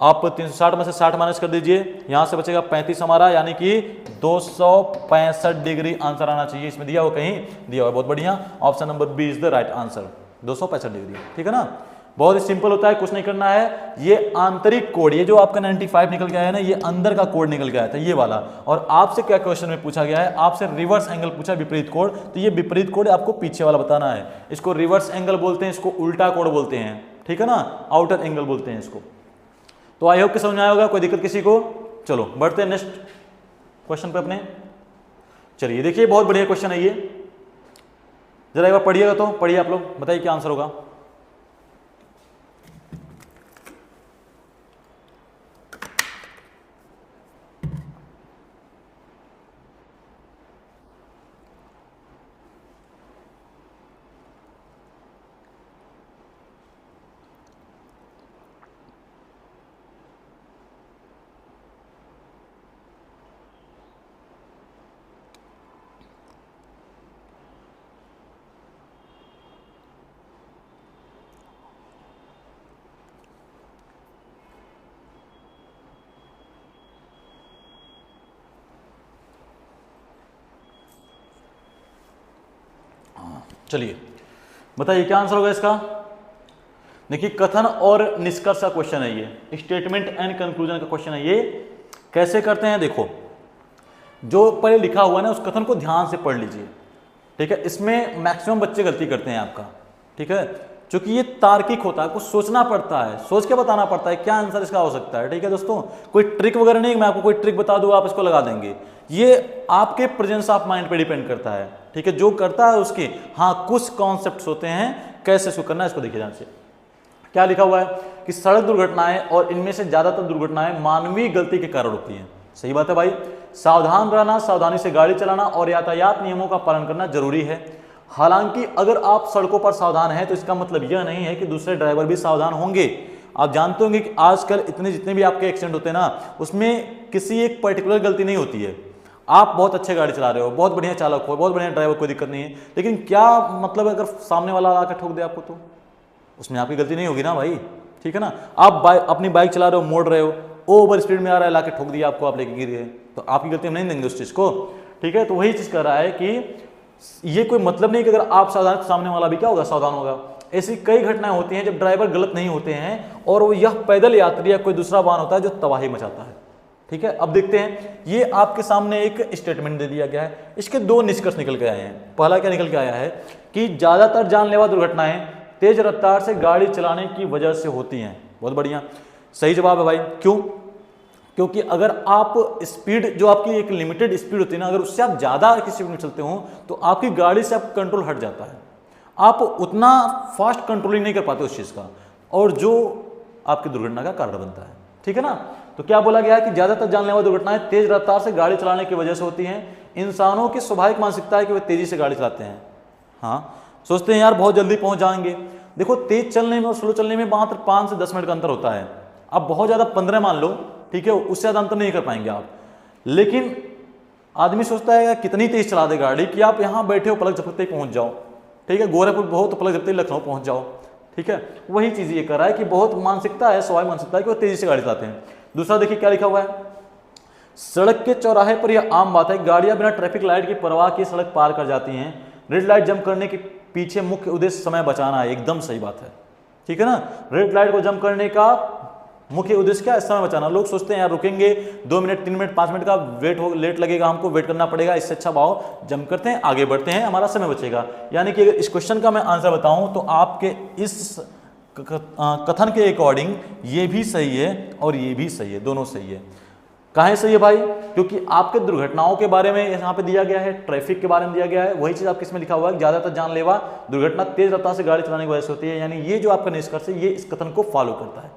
आप 360 में से 60 माइनस कर दीजिए, यहां से बचेगा 35 हमारा, यानी कि 265 डिग्री आंसर आना चाहिए। इसमें दिया हुआ कहीं, दिया हुआ, बहुत बढ़िया, option number B is the right answer, 265 degree, ठीक है ना। बहुत ही सिंपल होता है, कुछ नहीं करना है। ये आंतरिक कोण, ये जो आपका 95 निकल के आया है ना, ये अंदर का कोण निकल के आया था, ये वाला। और आपसे क्या क्वेश्चन में पूछा गया है, आपसे रिवर्स एंगल पूछा, विपरीत कोण, तो ये विपरीत कोण आपको पीछे वाला बताना है। इसको रिवर्स एंगल बोलते हैं, इसको उल्टा कोण बोलते हैं, ठीक है ना, आउटर एंगल बोलते हैं इसको। तो आई होप कि समझ में आया होगा, कोई दिक्कत किसी को। चलो बढ़ते हैं नेक्स्ट क्वेश्चन पे अपने। चलिए देखिए, बहुत बढ़िया क्वेश्चन है ये, जरा एक बार पढ़िएगा, तो पढ़िए आप लोग, बताइए क्या आंसर होगा। चलिए बताइए क्या आंसर होगा इसका। देखिए, कथन और निष्कर्ष का क्वेश्चन है ये, स्टेटमेंट एंड कंक्लूजन का क्वेश्चन है ये। कैसे करते हैं, देखो जो पहले लिखा हुआ है ना उस कथन को ध्यान से पढ़ लीजिए, ठीक है। इसमें मैक्सिमम बच्चे गलती करते हैं आपका, ठीक है, क्योंकि ये तार्किक होता है, कुछ सोचना पड़ता है, सोच के बताना पड़ता है क्या आंसर इसका हो सकता है, ठीक है दोस्तों। कोई ट्रिक वगैरह नहीं, मैं आपको कोई ट्रिक बता दूं आप इसको लगा देंगे, ये आपके प्रेजेंस ऑफ माइंड पे डिपेंड करता है, ठीक है। जो करता है उसके, हाँ कुछ कॉन्सेप्ट्स होते हैं, कैसे इसको करना है इसको देखिए ध्यान से। क्या लिखा हुआ है कि सड़क दुर्घटनाएं और इनमें से ज्यादातर दुर्घटनाएं मानवीय गलती के कारण होती हैं। सही बात है भाई, सावधान रहना, सावधानी से गाड़ी चलाना और यातायात नियमों का पालन करना जरूरी है। हालांकि अगर आप सड़कों पर सावधान हैं तो इसका मतलब यह नहीं है कि दूसरे ड्राइवर भी सावधान होंगे। आप जानते होंगे कि आजकल इतने जितने भी आपके एक्सीडेंट होते हैं ना, उसमें किसी एक पर्टिकुलर गलती नहीं होती है। आप बहुत अच्छे गाड़ी चला रहे हो, बहुत बढ़िया चालक हो, बहुत बढ़िया ड्राइवर, कोई दिक्कत नहीं है, लेकिन क्या मतलब अगर सामने वाला आकर ठोक दे आपको, तो उसमें आपकी गलती नहीं होगी ना भाई, ठीक है ना। आप अपनी बाइक चला रहे हो, मोड़ रहे हो, ओवर स्पीड में आ रहा है, लाके ठोक दिया आपको, आप लेके गिर गए, तो आपकी गलती हम नहीं देंगे उस चीज़ को, ठीक है। तो वही चीज़ कर रहा है कि ये कोई मतलब नहीं कि अगर आप सावधान तो सामने वाला भी क्या होगा, सावधान होगा। ऐसी कई घटनाएं होती हैं जब ड्राइवर गलत नहीं होते हैं और वो यह पैदल यात्री या कोई दूसरा वाहन होता है जो तबाही मचाता है, ठीक है। अब देखते हैं, ये आपके सामने एक स्टेटमेंट दे दिया गया है, इसके दो निष्कर्ष निकल के आए हैं। पहला क्या निकल के आया है कि ज्यादातर जानलेवा दुर्घटनाएं तेज रफ्तार से गाड़ी चलाने की वजह से होती हैं। बहुत बढ़िया, सही जवाब है भाई। क्यों? क्योंकि अगर आप स्पीड, जो आपकी एक लिमिटेड स्पीड होती है ना, अगर उससे आप ज़्यादा की स्पीड में चलते हो तो आपकी गाड़ी से आप कंट्रोल हट जाता है, आप उतना फास्ट कंट्रोलिंग नहीं कर पाते उस चीज़ का, और जो आपकी दुर्घटना का कारण बनता है, ठीक है ना। तो क्या बोला गया है कि ज़्यादातर जानलेवा दुर्घटनाएं तेज रफ्तार से गाड़ी चलाने की वजह से होती हैं। इंसानों की स्वाभाविक मानसिकता है कि वे तेज़ी से गाड़ी चलाते हैं, हाँ, सोचते हैं यार बहुत जल्दी पहुँच जाएंगे। देखो, तेज चलने में और स्लो चलने में मात्र 5 से 10 मिनट का अंतर होता है। अब बहुत ज़्यादा 15 मान लो, ठीक है, उससे ज़्यादा अंतर नहीं कर पाएंगे आप। लेकिन आदमी सोचता है कितनी तेज चला दे गाड़ी कि आप यहाँ बैठे हो, पलक झपकते ही पहुँच जाओ, ठीक है, गोरखपुर बहुत, तो पलक झपकते ही लखनऊ पहुँच जाओ, ठीक है। वही चीज़ ये कर रहा है कि बहुत मानसिकता है, स्वाभाविक मानसिकता है कि वो तेजी से गाड़ी चलाते हैं। दूसरा देखिए क्या लिखा हुआ है, सड़क के चौराहे पर यह आम बात है, गाड़ियाँ बिना ट्रैफिक लाइट की परवाह किए सड़क पार कर जाती हैं। रेड लाइट जंप करने के पीछे मुख्य उद्देश्य समय बचाना है। एकदम सही बात है, ठीक है ना। रेड लाइट को जंप करने का मुख्य उद्देश्य क्या है? समय बचाना। लोग सोचते हैं यार रुकेंगे 2 मिनट 3 मिनट 5 मिनट का लेट लगेगा, हमको वेट करना पड़ेगा, इससे अच्छा भाव जंप करते हैं, आगे बढ़ते हैं, हमारा समय बचेगा। यानी कि अगर इस क्वेश्चन का मैं आंसर बताऊं तो आपके इस कथन के अकॉर्डिंग ये भी सही है और ये भी सही है, दोनों सही है। काहे सही है भाई? क्योंकि आपके दुर्घटनाओं के बारे में यहाँ पे दिया गया है, ट्रैफिक के बारे में दिया गया है, वही चीज आपके इसमें लिखा हुआ है, ज्यादातर जानलेवा दुर्घटना तेज रफ्तार से गाड़ी चलाने की वजह से होती है। यानी ये जो आपका निष्कर्ष है ये इस कथन को फॉलो करता है,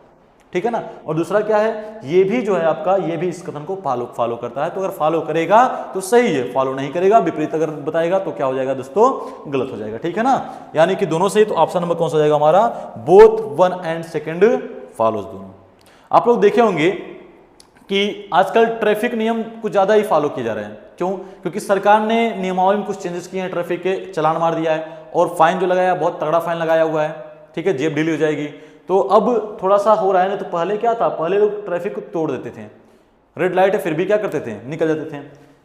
ठीक है ना। और दूसरा क्या है, ये भी जो है आपका, ये भी इस कथन को फॉलो करता है। तो अगर फॉलो करेगा तो सही है, फॉलो नहीं करेगा, विपरीत अगर बताएगा तो क्या हो जाएगा दोस्तों, गलत हो जाएगा, ठीक है ना। यानी कि दोनों सही। तो ऑप्शन नंबर कौन सा जाएगा हमारा? बोथ 1 एंड 2 फॉलोज दोनों। आप लोग देखे होंगे कि आजकल ट्रैफिक नियम कुछ ज्यादा ही फॉलो किए जा रहे हैं। क्यों? क्योंकि सरकार ने नियमावली में कुछ चेंजेस किए हैं, ट्रैफिक के चालान मार दिया है और फाइन जो लगाया बहुत तगड़ा फाइन लगाया हुआ है, ठीक है, जेब ढीली हो जाएगी। तो अब थोड़ा सा हो रहा है ना, तो पहले क्या था, पहले लोग ट्रैफिक को तोड़ देते थे, रेड लाइट है फिर भी क्या करते थे, निकल जाते थे।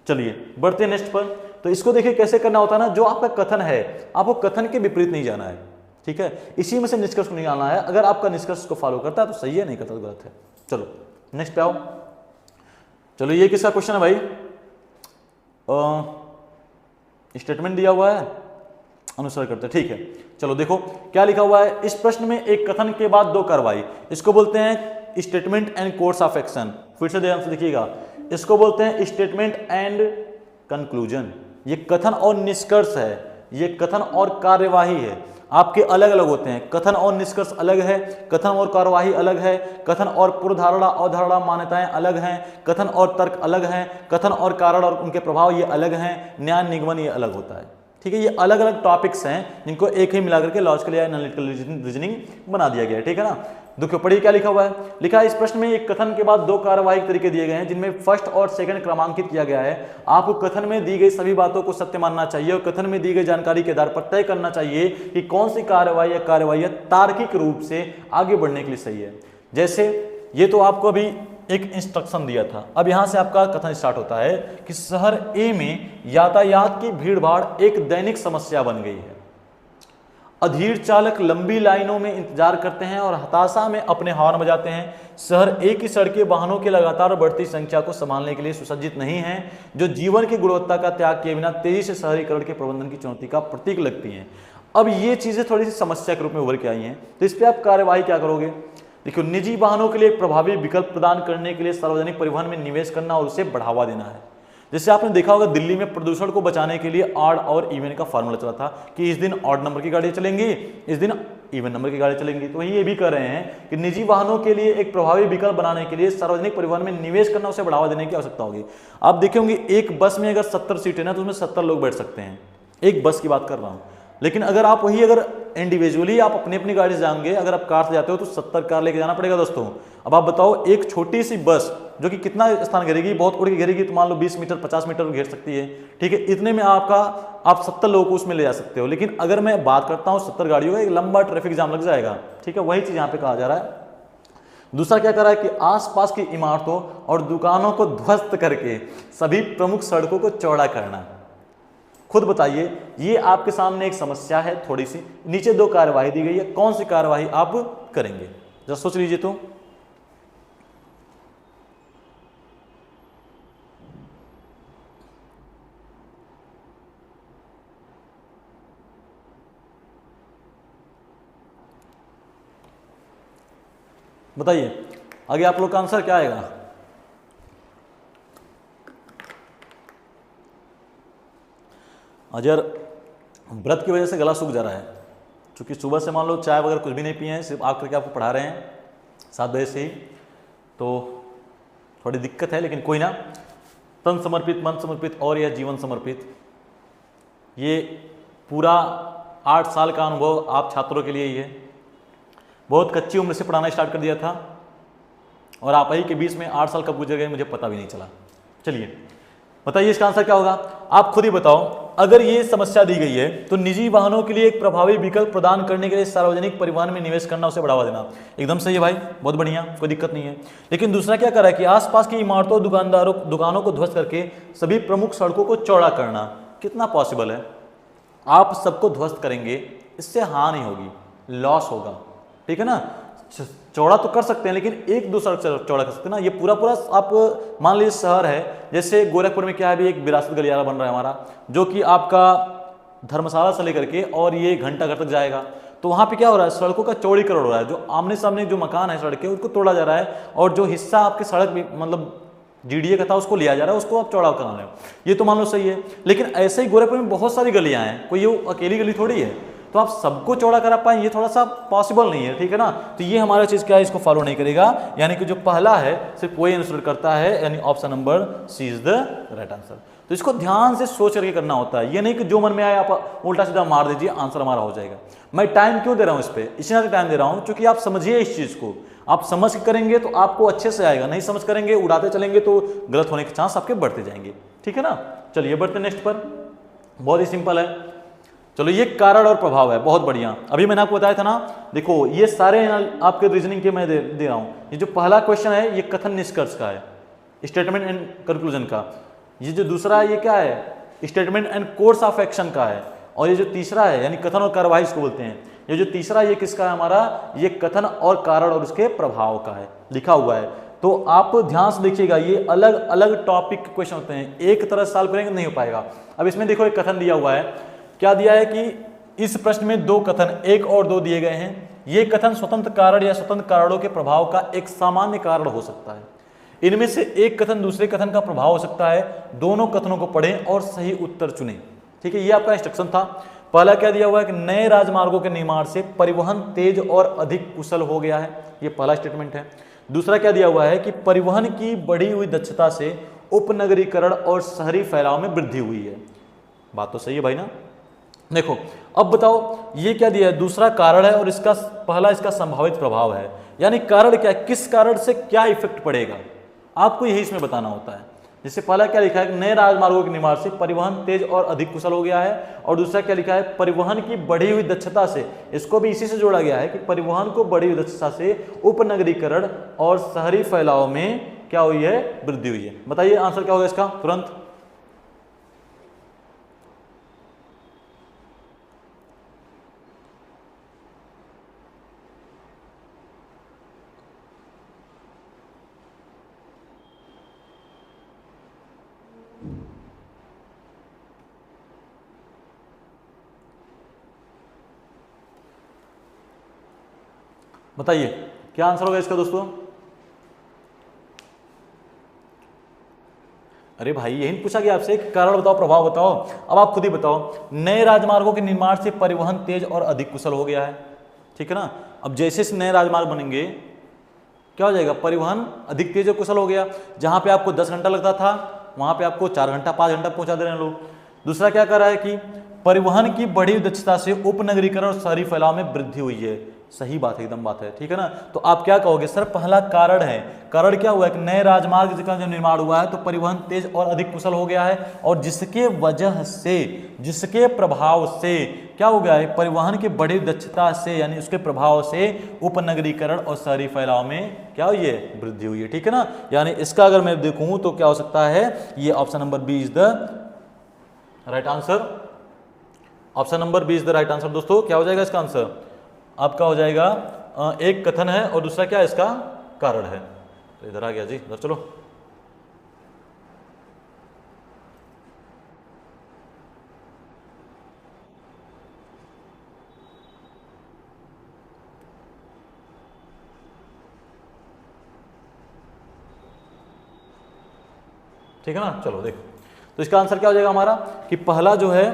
चलिए बढ़ते हैं नेक्स्ट पर। तो इसको देखिए कैसे करना होता है ना, जो आपका कथन है आपको कथन के विपरीत नहीं जाना है, ठीक है, इसी में से निष्कर्ष को निकालना है। अगर आपका निष्कर्ष को फॉलो करता है तो सही है, नहीं करता तो गलत है। चलो नेक्स्ट पे आओ। चलो ये किसका क्वेश्चन है भाई? स्टेटमेंट दिया हुआ है, अनुसरण करते, ठीक है। चलो देखो क्या लिखा हुआ है, इस प्रश्न में एक कथन के बाद 2 कार्रवाई, इसको बोलते हैं statement and course of action. फिर से ध्यान से देखिएगा, इसको बोलते हैं स्टेटमेंट एंड कंक्लूजन। ये कथन और निष्कर्ष है, ये कथन और कार्यवाही है, आपके अलग अलग होते हैं। कथन और निष्कर्ष अलग है, कथन और कार्यवाही अलग है, कथन और पूर्वधारणा अवधारणा मान्यताएं अलग हैं, कथन और तर्क अलग हैं, कथन और कारण और उनके प्रभाव ये अलग हैं, न्याय निगमन ये अलग होता है, ठीक है। ये अलग अलग टॉपिक्स हैं जिनको एक ही मिलाकर के लॉजिकल या एनालिटिकल रीजनिंग बना दिया गया है, ठीक है ना। देखो पढ़िए क्या लिखा हुआ है, लिखा है इस प्रश्न में एक कथन के बाद 2 कार्यवाही तरीके दिए गए हैं जिनमें फर्स्ट और सेकंड क्रमांकित किया गया है। आपको कथन में दी गई सभी बातों को सत्य मानना चाहिए और कथन में दी गई जानकारी के आधार पर तय करना चाहिए कि कौन सी कार्यवाही या कार्यवाही तार्किक रूप से आगे बढ़ने के लिए सही है। जैसे ये तो आपको अभी एक इंस्ट्रक्शन दिया था, अब यहां से आपका कथन स्टार्ट होता है कि शहर ए में यातायात की भीड़भाड़ एक दैनिक समस्या बन गई है। अधीर चालक लंबी लाइनों में इंतजार करते हैं और हताशा में अपने हॉर्न बजाते हैं। शहर ए की सड़कें वाहनों की लगातार बढ़ती संख्या को संभालने के लिए सुसज्जित नहीं हैं, जो जीवन की गुणवत्ता का त्याग किए बिना तेजी से शहरीकरण के प्रबंधन की चुनौती का प्रतीक लगती हैं। अब ये चीजें थोड़ी सी समस्या के रूप में उभर के आई हैं, तो इस पर आप कार्यवाही क्या करोगे? देखिए, निजी वाहनों के लिए प्रभावी विकल्प प्रदान करने के लिए सार्वजनिक परिवहन में निवेश करना और उसे बढ़ावा देना है। जैसे आपने देखा होगा दिल्ली में प्रदूषण को बचाने के लिए ऑड और इवन का फॉर्मूला चला था कि इस दिन ऑड नंबर की गाड़ियां चलेंगी, इस दिन इवन नंबर की गाड़ियां चलेंगी। तो वही ये भी कर रहे हैं कि निजी वाहनों के लिए एक प्रभावी विकल्प बनाने के लिए सार्वजनिक परिवहन में निवेश करना, उसे बढ़ावा देने की आवश्यकता होगी। आप देखेंगे एक बस में अगर 70 सीटें ना तो उसमें 70 लोग बैठ सकते हैं, एक बस की बात कर रहा हूं। लेकिन अगर आप वही अगर इंडिविजुअली आप अपनी अपनी गाड़ी से जाएंगे, अगर आप कार से जाते हो तो 70 कार लेके जाना पड़ेगा दोस्तों। अब आप बताओ एक छोटी सी बस जो कि कितना स्थान घेरेगी, बहुत उड़ के घेरेगी तो मान लो 20 मीटर 50 मीटर घेर सकती है, ठीक है, इतने में आप 70 लोगों को उसमें ले जा सकते हो। लेकिन अगर मैं बात करता हूँ 70 गाड़ियों का, एक लंबा ट्रैफिक जाम लग जाएगा, ठीक है, वही चीज यहाँ पे कहा जा रहा है। दूसरा क्या कर रहा है कि आसपास की इमारतों और दुकानों को ध्वस्त करके सभी प्रमुख सड़कों को चौड़ा करना। खुद बताइए, ये आपके सामने एक समस्या है थोड़ी सी, नीचे 2 कार्यवाही दी गई है, कौन सी कार्यवाही आप करेंगे, जरा सोच लीजिए तो। बताइए आगे आप लोग का आंसर क्या आएगा। अजर व्रत की वजह से गला सूख जा रहा है, क्योंकि सुबह से मान लो चाय वगैरह कुछ भी नहीं पिए हैं, सिर्फ आकर करके आपको पढ़ा रहे हैं 7 बजे से ही, तो थोड़ी दिक्कत है, लेकिन कोई ना। तन समर्पित, मन समर्पित और यह जीवन समर्पित, ये पूरा 8 साल का अनुभव आप छात्रों के लिए ही है। बहुत कच्ची उम्र से पढ़ाना स्टार्ट कर दिया था और आप ही के बीच में 8 साल कब गुजर गए मुझे पता भी नहीं चला। चलिए बताइए इसका आंसर क्या होगा, आप खुद ही बताओ। अगर ये समस्या दी गई है तो निजी वाहनों के लिए एक प्रभावी विकल्प प्रदान करने के लिए सार्वजनिक परिवहन में निवेश करना, उसे बढ़ावा देना। एकदम सही है भाई, बहुत बढ़िया, कोई दिक्कत नहीं है। लेकिन दूसरा क्या कर रहा है कि आसपास की इमारतों दुकानों को ध्वस्त करके सभी प्रमुख सड़कों को चौड़ा करना। कितना पॉसिबल है, आप सबको ध्वस्त करेंगे, इससे हानि होगी, लॉस होगा, ठीक है ना। चौड़ा तो कर सकते हैं लेकिन एक दो सड़क चौड़ा कर सकते हैं ना। ये पूरा आप मान लीजिए शहर है, जैसे गोरखपुर में क्या है, भी एक विरासत गलियारा बन रहा है हमारा, जो कि आपका धर्मशाला से लेकर के और ये घंटाघर तक जाएगा। तो वहाँ पे क्या हो रहा है, सड़कों का चौड़ीकरण हो रहा है, जो आमने सामने जो मकान है सड़क के उसको तोड़ा जा रहा है, और जो हिस्सा आपके सड़क मतलब जीडीए का था उसको लिया जा रहा है, उसको आप चौड़ा करा रहे हो, ये तो मान लो सही है। लेकिन ऐसे ही गोरखपुर में बहुत सारी गलियाँ हैं, कोई ये अकेली गली थोड़ी है, तो आप सबको चौड़ा करा पाए ये थोड़ा सा पॉसिबल नहीं है, ठीक है ना। तो ये हमारा चीज क्या है, इसको फॉलो नहीं करेगा, यानी कि जो पहला है सिर्फ वही आंसर करता है, यानी option number C is the right answer. तो इसको ध्यान से सोच करके करना होता है, ये नहीं कि जो मन में आए आप उल्टा सीधा मार दीजिए, आंसर हमारा हो जाएगा। मैं टाइम क्यों दे रहा हूँ इस पर, इसलिए टाइम दे रहा हूँ क्योंकि आप समझिए इस चीज को, आप समझ के करेंगे तो आपको अच्छे से आएगा, नहीं समझ करेंगे उड़ाते चलेंगे तो गलत होने के चांस आपके बढ़ते जाएंगे, ठीक है ना। चलिए बढ़ते नेक्स्ट पर, बहुत ही सिंपल है। चलो ये कारण और प्रभाव है, बहुत बढ़िया। अभी मैंने आपको बताया था ना, देखो ये सारे आपके रीजनिंग के मैं दे रहा हूँ। ये जो पहला क्वेश्चन है ये कथन निष्कर्ष का है, स्टेटमेंट एंड कंक्लूजन का। ये जो दूसरा है ये क्या है, statement and course of action का है। और ये जो तीसरा है यानी कथन और कार्यवाही इसको बोलते हैं, ये जो तीसरा ये किसका है हमारा, ये कथन और कारण और उसके प्रभाव का है, लिखा हुआ है। तो आप ध्यान से देखिएगा, ये अलग अलग टॉपिक के क्वेश्चन होते हैं, एक तरह साल करेंगे नहीं हो पाएगा। अब इसमें देखो एक कथन दिया हुआ है, क्या दिया है कि इस प्रश्न में 2 कथन 1 और 2 दिए गए हैं। ये कथन स्वतंत्र कारण या स्वतंत्र कारणों के प्रभाव का एक सामान्य कारण हो सकता है। इनमें से एक कथन दूसरे कथन का प्रभाव हो सकता है। दोनों कथनों को पढ़ें और सही उत्तर चुनें, ठीक है। ये आपका इंस्ट्रक्शन था। पहला क्या दिया हुआ है कि नए राजमार्गों के निर्माण से परिवहन तेज और अधिक कुशल हो गया है, ये पहला स्टेटमेंट है। दूसरा क्या दिया हुआ है कि परिवहन की बढ़ी हुई दक्षता से उपनगरीकरण और शहरी फैलाव में वृद्धि हुई है। बात तो सही है भाई ना। देखो अब बताओ ये क्या दिया है, दूसरा कारण है और इसका पहला इसका संभावित प्रभाव है, यानी कारण क्या है, किस कारण से क्या इफेक्ट पड़ेगा, आपको यही इसमें बताना होता है। जैसे पहला क्या लिखा है, नए राजमार्गों के निर्माण से परिवहन तेज और अधिक कुशल हो गया है, और दूसरा क्या लिखा है, परिवहन की बढ़ी हुई दक्षता से, इसको भी इसी से जोड़ा गया है कि परिवहन को बढ़ी हुई दक्षता से उपनगरीकरण और शहरी फैलाव में क्या हुई है, वृद्धि हुई है। बताइए आंसर क्या होगा इसका तुरंत। बताइए क्या आंसर होगा इसका दोस्तों। अरे भाई यही पूछा गया आपसे, कारण बताओ प्रभाव बताओ। अब आप खुद ही बताओ, नए राजमार्गों के निर्माण से परिवहन तेज और अधिक कुशल हो गया है, ठीक है ना। अब जैसे से नए राजमार्ग बनेंगे क्या हो जाएगा, परिवहन अधिक तेज और कुशल हो गया। जहां पे आपको 10 घंटा लगता था वहां पे आपको 4 घंटा 5 घंटा पहुंचा दे रहे हैं लोग। दूसरा क्या कर रहा है कि परिवहन की बढ़ी दक्षता से उपनगरीकरण और शहरी फैलाव में वृद्धि हुई है। सही बात है, एकदम बात है, ठीक है ना। तो आप क्या कहोगे सर, पहला कारण है, कारण क्या हुआ है कि नए राजमार्ग का जब निर्माण हुआ है तो परिवहन तेज और अधिक कुशल हो गया है, और जिसके वजह से, जिसके प्रभाव से क्या हो गया है, परिवहन की बढ़ी दक्षता से यानी उसके प्रभाव से उपनगरीकरण और शहरी फैलाव में क्या हुई है, वृद्धि हुई है, ठीक है ना। यानी इसका अगर मैं देखूं तो क्या हो सकता है, ये option number B is the right answer. Option number B is the right answer दोस्तों। क्या हो जाएगा इसका आंसर आपका हो जाएगा, एक कथन है और दूसरा क्या है इसका कारण है। तो इधर आ गया जी, इधर चलो। ठीक है ना, चलो देखो। तो इसका आंसर क्या हो जाएगा हमारा कि पहला जो है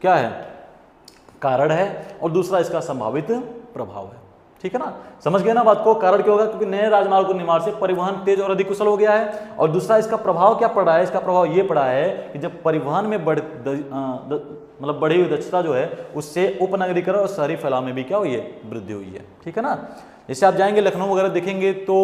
क्या है, कारण है, और दूसरा इसका संभावित प्रभाव है, ठीक है ना। समझ गए ना बात को। कारण क्या होगा, क्योंकि नए राजमार्ग निर्माण से परिवहन तेज और अधिक कुशल हो गया है, और दूसरा इसका प्रभाव क्या पड़ा है, इसका प्रभाव ये पड़ा है कि जब परिवहन में मतलब बढ़ी हुई दक्षता जो है उससे उपनगरीकरण और शहरी फैलाव में भी क्या हुई है, वृद्धि हुई है, ठीक है ना। जैसे आप जाएंगे लखनऊ वगैरह देखेंगे तो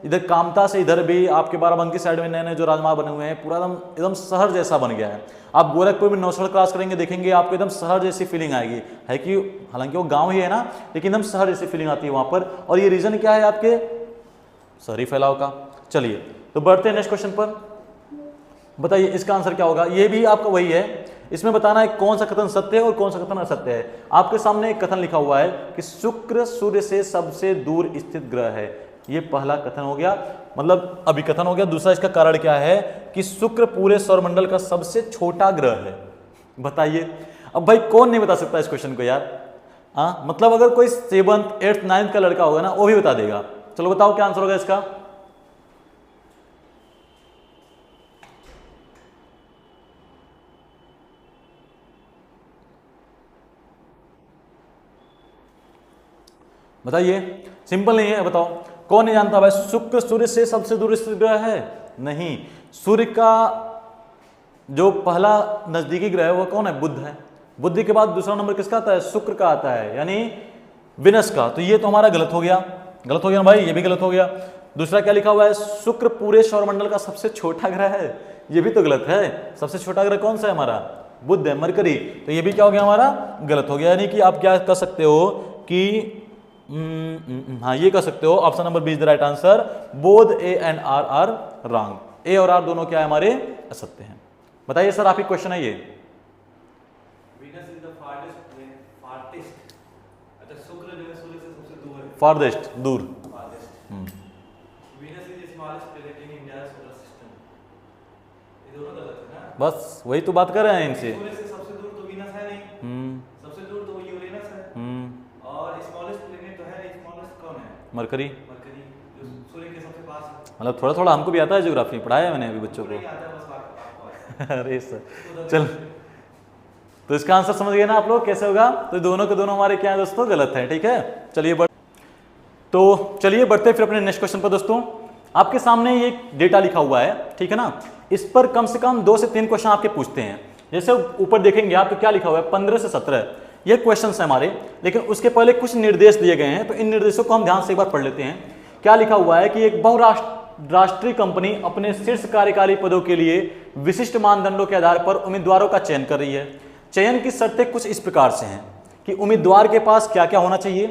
इधर कामता से इधर भी आपके बाराबंकी साइड में नए नए जो राजमार्ग बने हुए हैं, पूरा एकदम शहर जैसा बन गया है। आप गोरखपुर में नौसड़ क्रॉस करेंगे देखेंगे आपको एकदम शहर जैसी फीलिंग आएगी, है कि हालांकि वो गांव ही है ना, लेकिन एकदम शहर जैसी फीलिंग आती है वहां पर। और ये रीजन क्या है आपके शहरी फैलाव का। चलिए तो बढ़ते हैं नेक्स्ट क्वेश्चन पर। बताइए इसका आंसर क्या होगा। ये भी आपका वही है, इसमें बताना है कौन सा कथन सत्य है और कौन सा कथन असत्य है। आपके सामने एक कथन लिखा हुआ है कि शुक्र सूर्य से सबसे दूर स्थित ग्रह है। ये पहला कथन हो गया, मतलब अभी कथन हो गया। दूसरा इसका कारण क्या है कि शुक्र पूरे सौरमंडल का सबसे छोटा ग्रह है। बताइए अब भाई कौन नहीं बता सकता इस क्वेश्चन को यार। हाँ मतलब अगर कोई 7th 8th 9th का लड़का होगा ना वो भी बता देगा। चलो बताओ क्या आंसर होगा इसका। बताइए, सिंपल नहीं है, बताओ कौन नहीं जानता भाई। शुक्र सूर्य से सबसे दूर स्थित ग्रह है? नहीं, सूर्य का जो पहला नजदीकी ग्रह है वो कौन है? बुध है। बुध के बाद दूसरा नंबर किसका आता है? शुक्र का आता है, यानी विनस का। तो ये तो हमारा गलत हो गया, गलत हो गया ना भाई, ये भी गलत हो गया। दूसरा क्या लिखा हुआ है? शुक्र पूरे सौरमंडल का सबसे छोटा ग्रह है, ये भी तो गलत है। सबसे छोटा ग्रह कौन सा है हमारा? बुध है, मरकरी। तो ये भी क्या हो गया हमारा? गलत हो गया। यानी कि आप क्या कर सकते हो कि हाँ ये कह सकते हो option number B is the right answer. Both A and R are wrong. A और आर दोनों क्या है हमारे? असत्य हैं। बताइए सर, आप ही क्वेश्चन है ये। Venus is the farthest. अच्छा शुक्र जो है सूर्य से सबसे दूर है। फार्देस्ट, दूर। Venus is the smallest planet in India solar system. ये दोनों गलत है ना। बस वही तो बात कर रहे हैं इनसे। सूर्य से सबसे दूर तो वीनस है नहीं, सबसे दूर तो यूरेनस है, और स्मॉलेस्ट प्लैनेट तो है नहीं। स्मॉलेस्ट कौन है? मरकरी। मरकरी जो सूर्य के सबसे पास है। मतलब थोड़ा थोड़ा हमको भी आता है, ज्योग्राफी पढ़ाया है मैंने अभी बच्चों को। नहीं आता बस आपको। अरे सर चल, तो इसका आंसर समझ गए ना आप लोग कैसे होगा। तो दोनों के दोनों हमारे क्या है दोस्तों? गलत है। ठीक है, चलिए तो चलिए बढ़ते फिर अपने नेक्स्ट क्वेश्चन पर। दोस्तों आपके सामने ये डेटा लिखा हुआ है, ठीक है ना। इस पर कम से कम 2 से 3 क्वेश्चन आपके पूछते हैं। जैसे ऊपर देखेंगे आप तो क्या लिखा हुआ है? 15 से 17 ये क्वेश्चन है हमारे, लेकिन उसके पहले कुछ निर्देश दिए गए हैं। तो इन निर्देशों को हम ध्यान से एक बार पढ़ लेते हैं। क्या लिखा हुआ है कि एक बहुराष्ट्रीय कंपनी अपने शीर्ष कार्यकारी पदों के लिए विशिष्ट मानदंडों के आधार पर उम्मीदवारों का चयन कर रही है। चयन की शर्तें कुछ इस प्रकार से हैं कि उम्मीदवार के पास क्या क्या होना चाहिए।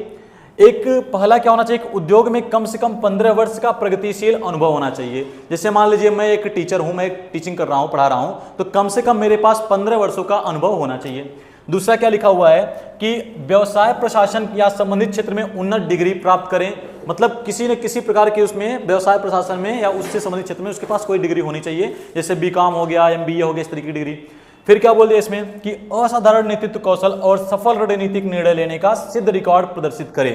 एक पहला क्या होना चाहिए? उद्योग में कम से कम 15 वर्ष का प्रगतिशील अनुभव होना चाहिए। जैसे मान लीजिए मैं एक टीचर हूं, मैं टीचिंग कर रहा हूं, पढ़ा रहा हूं, तो कम से कम मेरे पास 15 वर्षों का अनुभव होना चाहिए। दूसरा क्या लिखा हुआ है कि व्यवसाय प्रशासन या संबंधित क्षेत्र में उन्नत डिग्री प्राप्त करें। मतलब किसी न किसी प्रकार की उसमें व्यवसाय प्रशासन में या उससे संबंधित क्षेत्र में उसके पास कोई डिग्री होनी चाहिए, जैसे बीकॉम हो गया, MBA हो गया, इस तरीके की डिग्री। फिर क्या बोल दिया इसमें कि असाधारण नेतृत्व कौशल और सफल रणनीतिक निर्णय लेने का सिद्ध रिकॉर्ड प्रदर्शित करे।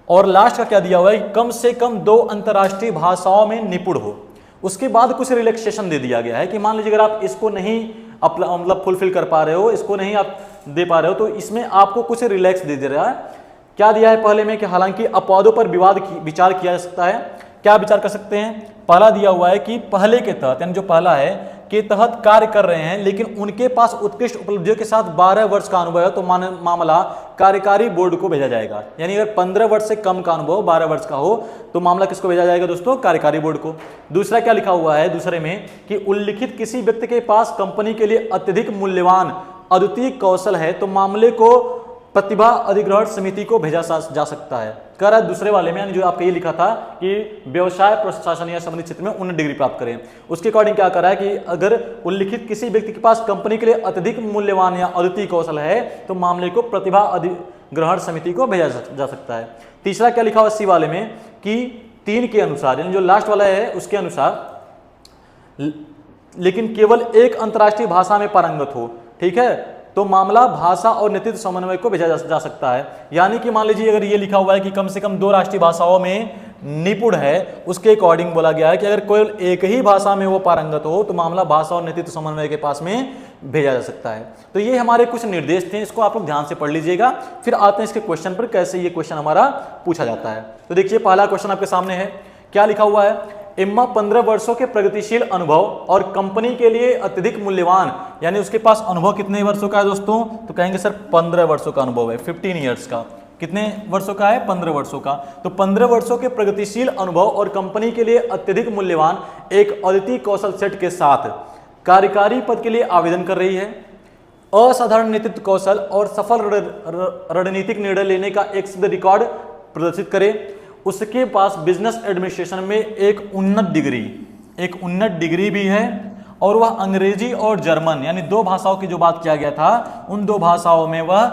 और लास्ट का क्या दिया हुआ है? कम से कम 2 अंतर्राष्ट्रीय भाषाओं में निपुण हो। उसके बाद कुछ रिलैक्सेशन दे दिया गया है कि मान लीजिए अगर आप इसको नहीं मतलब फुलफिल कर पा रहे हो, इसको नहीं आप दे पा रहे हो, तो इसमें आपको कुछ रिलैक्स दे रहा है। क्या दिया है पहले में कि हालांकि अपवादों पर विचार किया जा सकता है। क्या विचार कर सकते हैं? पहला दिया हुआ है कि पहले के तहत, यानी जो पहला है के तहत कार्य कर रहे हैं लेकिन उनके पास उत्कृष्ट उपलब्धियों के साथ 12 वर्ष का अनुभव है तो मामला कार्यकारी बोर्ड को भेजा जाएगा। यानी अगर 15 वर्ष से कम का अनुभव 12 वर्ष का हो तो मामला किसको भेजा जाएगा दोस्तों? कार्यकारी बोर्ड को। दूसरा क्या लिखा हुआ है दूसरे में कि उल्लिखित किसी व्यक्ति के पास कंपनी के लिए अत्यधिक मूल्यवान अद्वितीय कौशल है तो मामले को प्रतिभा अधिग्रहण समिति को भेजा जा सकता है। कह रहा है दूसरे वाले में, यानी जो आपका ये लिखा था कि व्यवसाय प्रशासन या संबंधित क्षेत्र में उन्नत डिग्री प्राप्त करें, उसके अकॉर्डिंग क्या कर रहा है कि अगर उल्लिखित किसी व्यक्ति के पास कंपनी के लिए अत्यधिक मूल्यवान या अद्वितीय कौशल है तो मामले को प्रतिभा अधिग्रहण समिति को भेजा जा सकता है। तीसरा क्या लिखा हुआ सी वाले में कि 3 के अनुसार, यानी जो लास्ट वाला है उसके अनुसार, लेकिन केवल एक अंतर्राष्ट्रीय भाषा में पारंगत हो, ठीक है, तो मामला भाषा और नेतृत्व समन्वय को भेजा जा सकता है। यानी कि मान लीजिए अगर ये लिखा हुआ है कि कम से कम 2 राष्ट्रीय भाषाओं में निपुण है, उसके अकॉर्डिंग बोला गया है कि अगर कोई एक ही भाषा में वो पारंगत हो तो मामला भाषा और नेतृत्व समन्वय के पास में भेजा जा सकता है। तो ये हमारे कुछ निर्देश थे, इसको आप लोग ध्यान से पढ़ लीजिएगा। फिर आते हैं इसके क्वेश्चन पर, कैसे ये क्वेश्चन हमारा पूछा जाता है। तो देखिए पहला क्वेश्चन आपके सामने है, क्या लिखा हुआ है? एम्मा 15 वर्षों के प्रगतिशील अनुभव और कंपनी के लिए अत्यधिक मूल्यवान, यानी उसके पास अनुभव कितने वर्षों का है दोस्तों? तो कहेंगे सर 15 वर्षों का अनुभव है, 15 ईयर्स का। कितने वर्षों का है? 15 वर्षों का। तो 15 वर्षों के प्रगतिशील अनुभव और कंपनी के लिए अत्यधिक मूल्यवान एक अद्वितीय कौशल सेट के साथ कार्यकारी पद के लिए आवेदन कर रही है। असाधारण नेतृत्व कौशल और सफल रणनीतिक निर्णय लेने का एक सिद्ध रिकॉर्ड प्रदर्शित करे। उसके पास बिजनेस एडमिनिस्ट्रेशन में एक उन्नत डिग्री भी है और वह अंग्रेजी और जर्मन, यानी 2 भाषाओं की जो बात किया गया था उन 2 भाषाओं में वह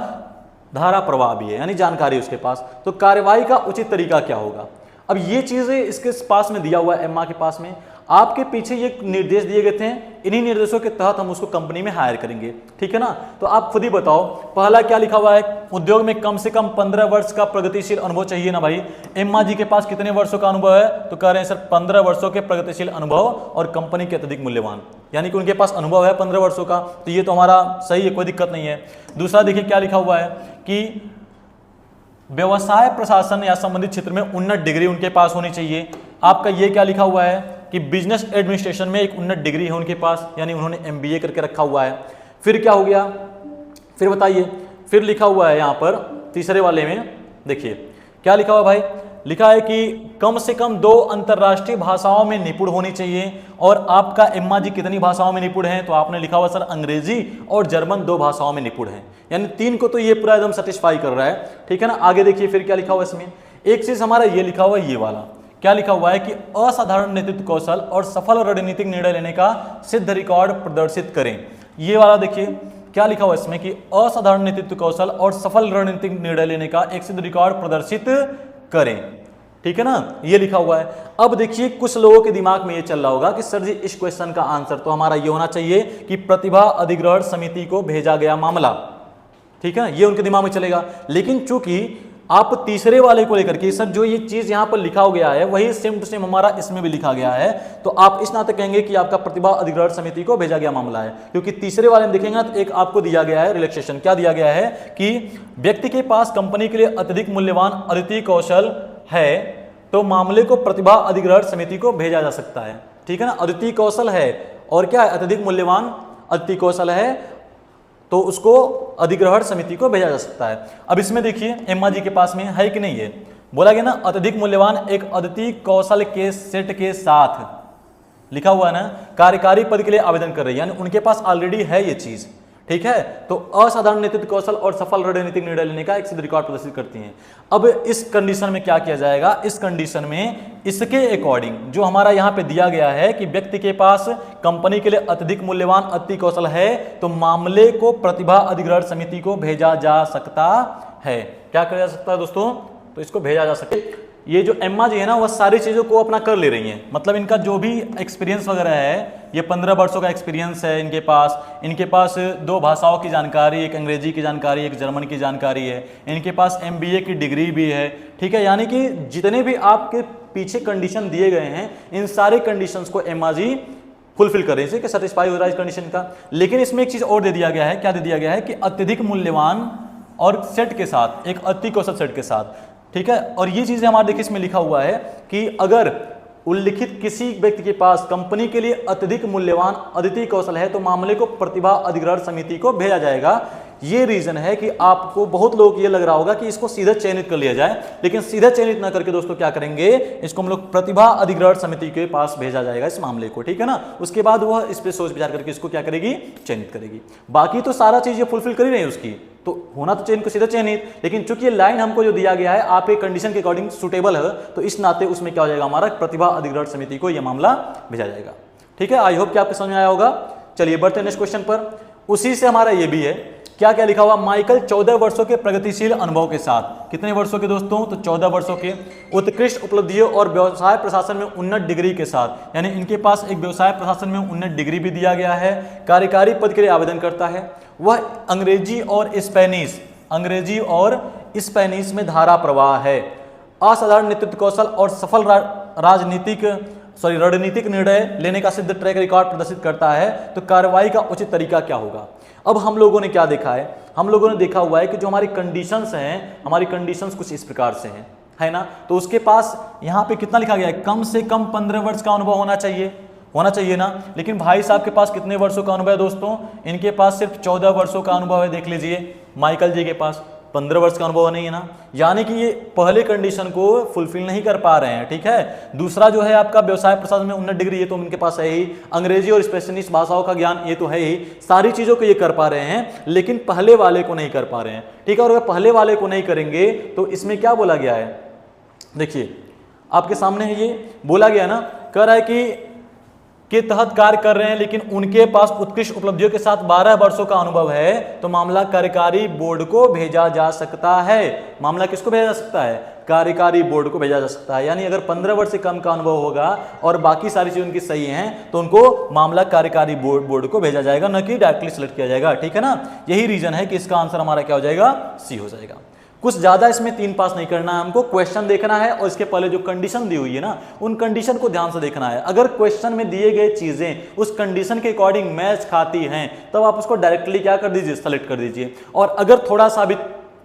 धारा प्रवाह भी है, यानी जानकारी उसके पास। तो कार्रवाई का उचित तरीका क्या होगा? अब ये चीजें इसके पास में दिया हुआ है, एम्मा के पास में। आपके पीछे ये निर्देश दिए गए थे, इन्हीं निर्देशों के तहत हम उसको कंपनी में हायर करेंगे, ठीक है ना। तो आप खुद ही बताओ, पहला क्या लिखा हुआ है? उद्योग में कम से कम 15 वर्ष का प्रगतिशील अनुभव चाहिए ना भाई। एम्मा जी के पास कितने वर्षों का अनुभव है? तो कह रहे हैं सर 15 वर्षों के प्रगतिशील अनुभव और कंपनी के अत्यधिक मूल्यवान, यानी कि उनके पास अनुभव है 15 वर्षों का। तो ये तो हमारा सही है, कोई दिक्कत नहीं है। दूसरा देखिए क्या लिखा हुआ है कि व्यवसाय प्रशासन या संबंधित क्षेत्र में उन्नत डिग्री उनके पास होनी चाहिए। आपका ये क्या लिखा हुआ है कि बिजनेस एडमिनिस्ट्रेशन में एक उन्नत डिग्री है उनके पास, यानी उन्होंने MBA करके रखा हुआ है। फिर क्या हो गया? फिर बताइए, फिर लिखा हुआ है यहाँ पर तीसरे वाले में, देखिए क्या लिखा हुआ भाई? लिखा है कि कम से कम 2 अंतर्राष्ट्रीय भाषाओं में निपुण होनी चाहिए। और आपका एम्मा जी कितनी भाषाओं में निपुण है? तो आपने लिखा हुआ सर अंग्रेजी और जर्मन 2 भाषाओं में निपुण है, यानी 3 को तो ये पूरा एकदम सेटिस्फाई कर रहा है, ठीक है ना। आगे देखिए फिर क्या लिखा हुआ इसमें, एक चीज हमारा ये लिखा हुआ है, ये वाला क्या लिखा हुआ है कि असाधारण नेतृत्व कौशल और सफल रणनीतिक निर्णय लेने का सिद्ध रिकॉर्ड प्रदर्शित करें। ये वाला देखिए क्या लिखा हुआ है इसमें कि असाधारण नेतृत्व कौशल और सफल रणनीतिक निर्णय लेने का एक सिद्ध रिकॉर्ड प्रदर्शित करें, ठीक है ना, ये लिखा हुआ है। अब देखिए कुछ लोगों के दिमाग में ये चल रहा होगा कि सर जी इस क्वेश्चन का आंसर तो हमारा ये होना चाहिए कि प्रतिभा अधिग्रहण समिति को भेजा गया मामला, ठीक है, ये उनके दिमाग में चलेगा। लेकिन चूंकि आप तीसरे वाले को लेकर के सर जो ये चीज यहां पर लिखा गया है वही सेम टू सेम हमारा इसमें भी लिखा गया है, तो आप इस नाते कहेंगे कि आपका प्रतिभा अधिग्रहण समिति को भेजा गया मामला है। क्योंकि तीसरे वाले में देखेंगे तो एक आपको दिया गया है रिलैक्सेशन, क्या दिया गया है कि व्यक्ति के पास कंपनी के लिए अत्यधिक मूल्यवान अद्वितीय कौशल है तो मामले को प्रतिभा अधिग्रहण समिति को भेजा जा सकता है, ठीक है ना। अद्वितीय कौशल है और क्या है? अत्यधिक मूल्यवान अद्वितीय कौशल है तो उसको अधिग्रहण समिति को भेजा जा सकता है। अब इसमें देखिए एम्मा जी के पास में है कि नहीं है, बोला गया ना अत्यधिक मूल्यवान एक अद्वितीय कौशल के सेट के साथ लिखा हुआ है ना, कार्यकारी पद के लिए आवेदन कर रही है, यानी उनके पास ऑलरेडी है ये चीज, ठीक है। तो असाधारण नेतृत्व कौशल और सफल रणनीतिक निर्णय लेने का एक सिद्ध रिकॉर्ड प्रदर्शित करती हैं। अब इस कंडीशन में क्या किया जाएगा? इस कंडीशन में इसके अकॉर्डिंग जो हमारा यहाँ पे दिया गया है कि व्यक्ति के पास कंपनी के लिए अत्यधिक मूल्यवान अद्वितीय कौशल है तो मामले को प्रतिभा अधिग्रहण समिति को भेजा जा सकता है। क्या किया जा सकता है दोस्तों? तो इसको भेजा जा सकता। ये जो एम्मा जी है ना वह सारी चीज़ों को अपना कर ले रही हैं, मतलब इनका जो भी एक्सपीरियंस वगैरह है, ये 15 वर्षों का एक्सपीरियंस है इनके पास 2 भाषाओं की जानकारी, एक अंग्रेजी की जानकारी, एक जर्मन की जानकारी है, इनके पास MBA की डिग्री भी है, ठीक है। यानी कि जितने भी आपके पीछे कंडीशन दिए गए हैं इन सारे कंडीशंस को एम्मा जी फुलफिल कर रहे हैं कि सेटिस्फाई हो रहा है इस कंडीशन का। लेकिन इसमें एक चीज़ और दे दिया गया है, क्या दे दिया गया है कि अत्यधिक मूल्यवान और सेट के साथ, एक अति कौशल सेट के साथ, ठीक है। और ये चीजें हमारे देखिए इसमें लिखा हुआ है कि अगर उल्लिखित किसी व्यक्ति के पास कंपनी के लिए अत्यधिक मूल्यवान अद्वितीय कौशल है तो मामले को प्रतिभा अधिग्रहण समिति को भेजा जाएगा। ये रीजन है कि आपको बहुत लोगों को ये लग रहा होगा कि इसको सीधा चयनित कर लिया जाए, लेकिन सीधा चयनित ना करके दोस्तों क्या करेंगे, इसको हम लोग प्रतिभा अधिग्रहण समिति के पास भेजा जाएगा इस मामले को, ठीक है ना। उसके बाद वह इस पे सोच विचार करके इसको क्या करेगी, चयनित करेगी। बाकी तो सारा चीज ये फुलफिल कर ही रही है उसकी, तो होना तो चयन को सीधा चयनित, लेकिन चूंकि ये लाइन हमको जो दिया गया है आपके कंडीशन के अकॉर्डिंग सुटेबल है, तो इस नाते उसमें क्या हो जाएगा, हमारा प्रतिभा अधिग्रहण समिति को यह मामला भेजा जाएगा। ठीक है, आई होप कि आपको समझ में आया होगा। चलिए बढ़ते हैं नेक्स्ट क्वेश्चन पर। उसी से हमारा ये भी है, क्या क्या लिखा हुआ, माइकल 14 वर्षों के प्रगतिशील अनुभव के साथ, कितने वर्षों के दोस्तों, तो 14 वर्षों के उत्कृष्ट उपलब्धियों और व्यवसाय प्रशासन में उन्नत डिग्री के साथ, यानी इनके पास एक व्यवसाय प्रशासन में उन्नत डिग्री भी दिया गया है, कार्यकारी पद के लिए आवेदन करता है, वह अंग्रेजी और स्पेनिश में धारा प्रवाह है, असाधारण नेतृत्व कौशल और सफल रणनीतिक निर्णय लेने का सिद्ध ट्रैक रिकॉर्ड प्रदर्शित करता है, तो कार्रवाई का उचित तरीका क्या होगा। अब हम लोगों ने क्या देखा है, हम लोगों ने देखा हुआ है कि जो हमारी कंडीशंस हैं, हमारी कंडीशंस कुछ इस प्रकार से हैं, है ना। तो उसके पास यहाँ पे कितना लिखा गया है, कम से कम 15 वर्ष का अनुभव होना चाहिए ना। लेकिन भाई साहब के पास कितने वर्षों का अनुभव है दोस्तों, इनके पास सिर्फ 14 वर्षों का अनुभव है। देख लीजिए माइकल जी के पास 15 वर्ष का अनुभव नहीं है ना, यानी कि ये पहले कंडीशन को फुलफिल नहीं कर पा रहे हैं। ठीक है, दूसरा जो है आपका व्यवसाय प्रशासन में उन्नत डिग्री, ये तो इनके पास है ही, अंग्रेजी और स्पेनिश भाषाओं का ज्ञान ये तो है ही, सारी चीजों को ये कर पा रहे हैं, लेकिन पहले वाले को नहीं कर पा रहे हैं। ठीक है, और अगर पहले वाले को नहीं करेंगे तो इसमें क्या बोला गया है, देखिए आपके सामने है, ये बोला गया ना, कह रहा है के तहत कार्य कर रहे हैं, लेकिन उनके पास उत्कृष्ट उपलब्धियों के साथ 12 वर्षों का अनुभव है, तो मामला कार्यकारी बोर्ड को भेजा जा सकता है। मामला किसको भेजा जा सकता है, कार्यकारी बोर्ड को भेजा जा सकता है। यानी अगर 15 वर्ष से कम का अनुभव होगा और बाकी सारी चीजें उनकी सही हैं, तो उनको मामला कार्यकारी बोर्ड को भेजा जाएगा, न कि डायरेक्टली सिलेक्ट किया जाएगा। ठीक है ना, यही रीजन है कि इसका आंसर हमारा क्या हो जाएगा, सी हो जाएगा। कुछ ज्यादा इसमें 3 पास नहीं करना है, हमको क्वेश्चन देखना है और इसके पहले जो कंडीशन दी हुई है ना, उन कंडीशन को ध्यान से देखना है। अगर क्वेश्चन में दिए गए चीजें उस कंडीशन के अकॉर्डिंग मैच खाती हैं, तब आप उसको डायरेक्टली क्या कर दीजिए, सेलेक्ट कर दीजिए। और अगर थोड़ा सा भी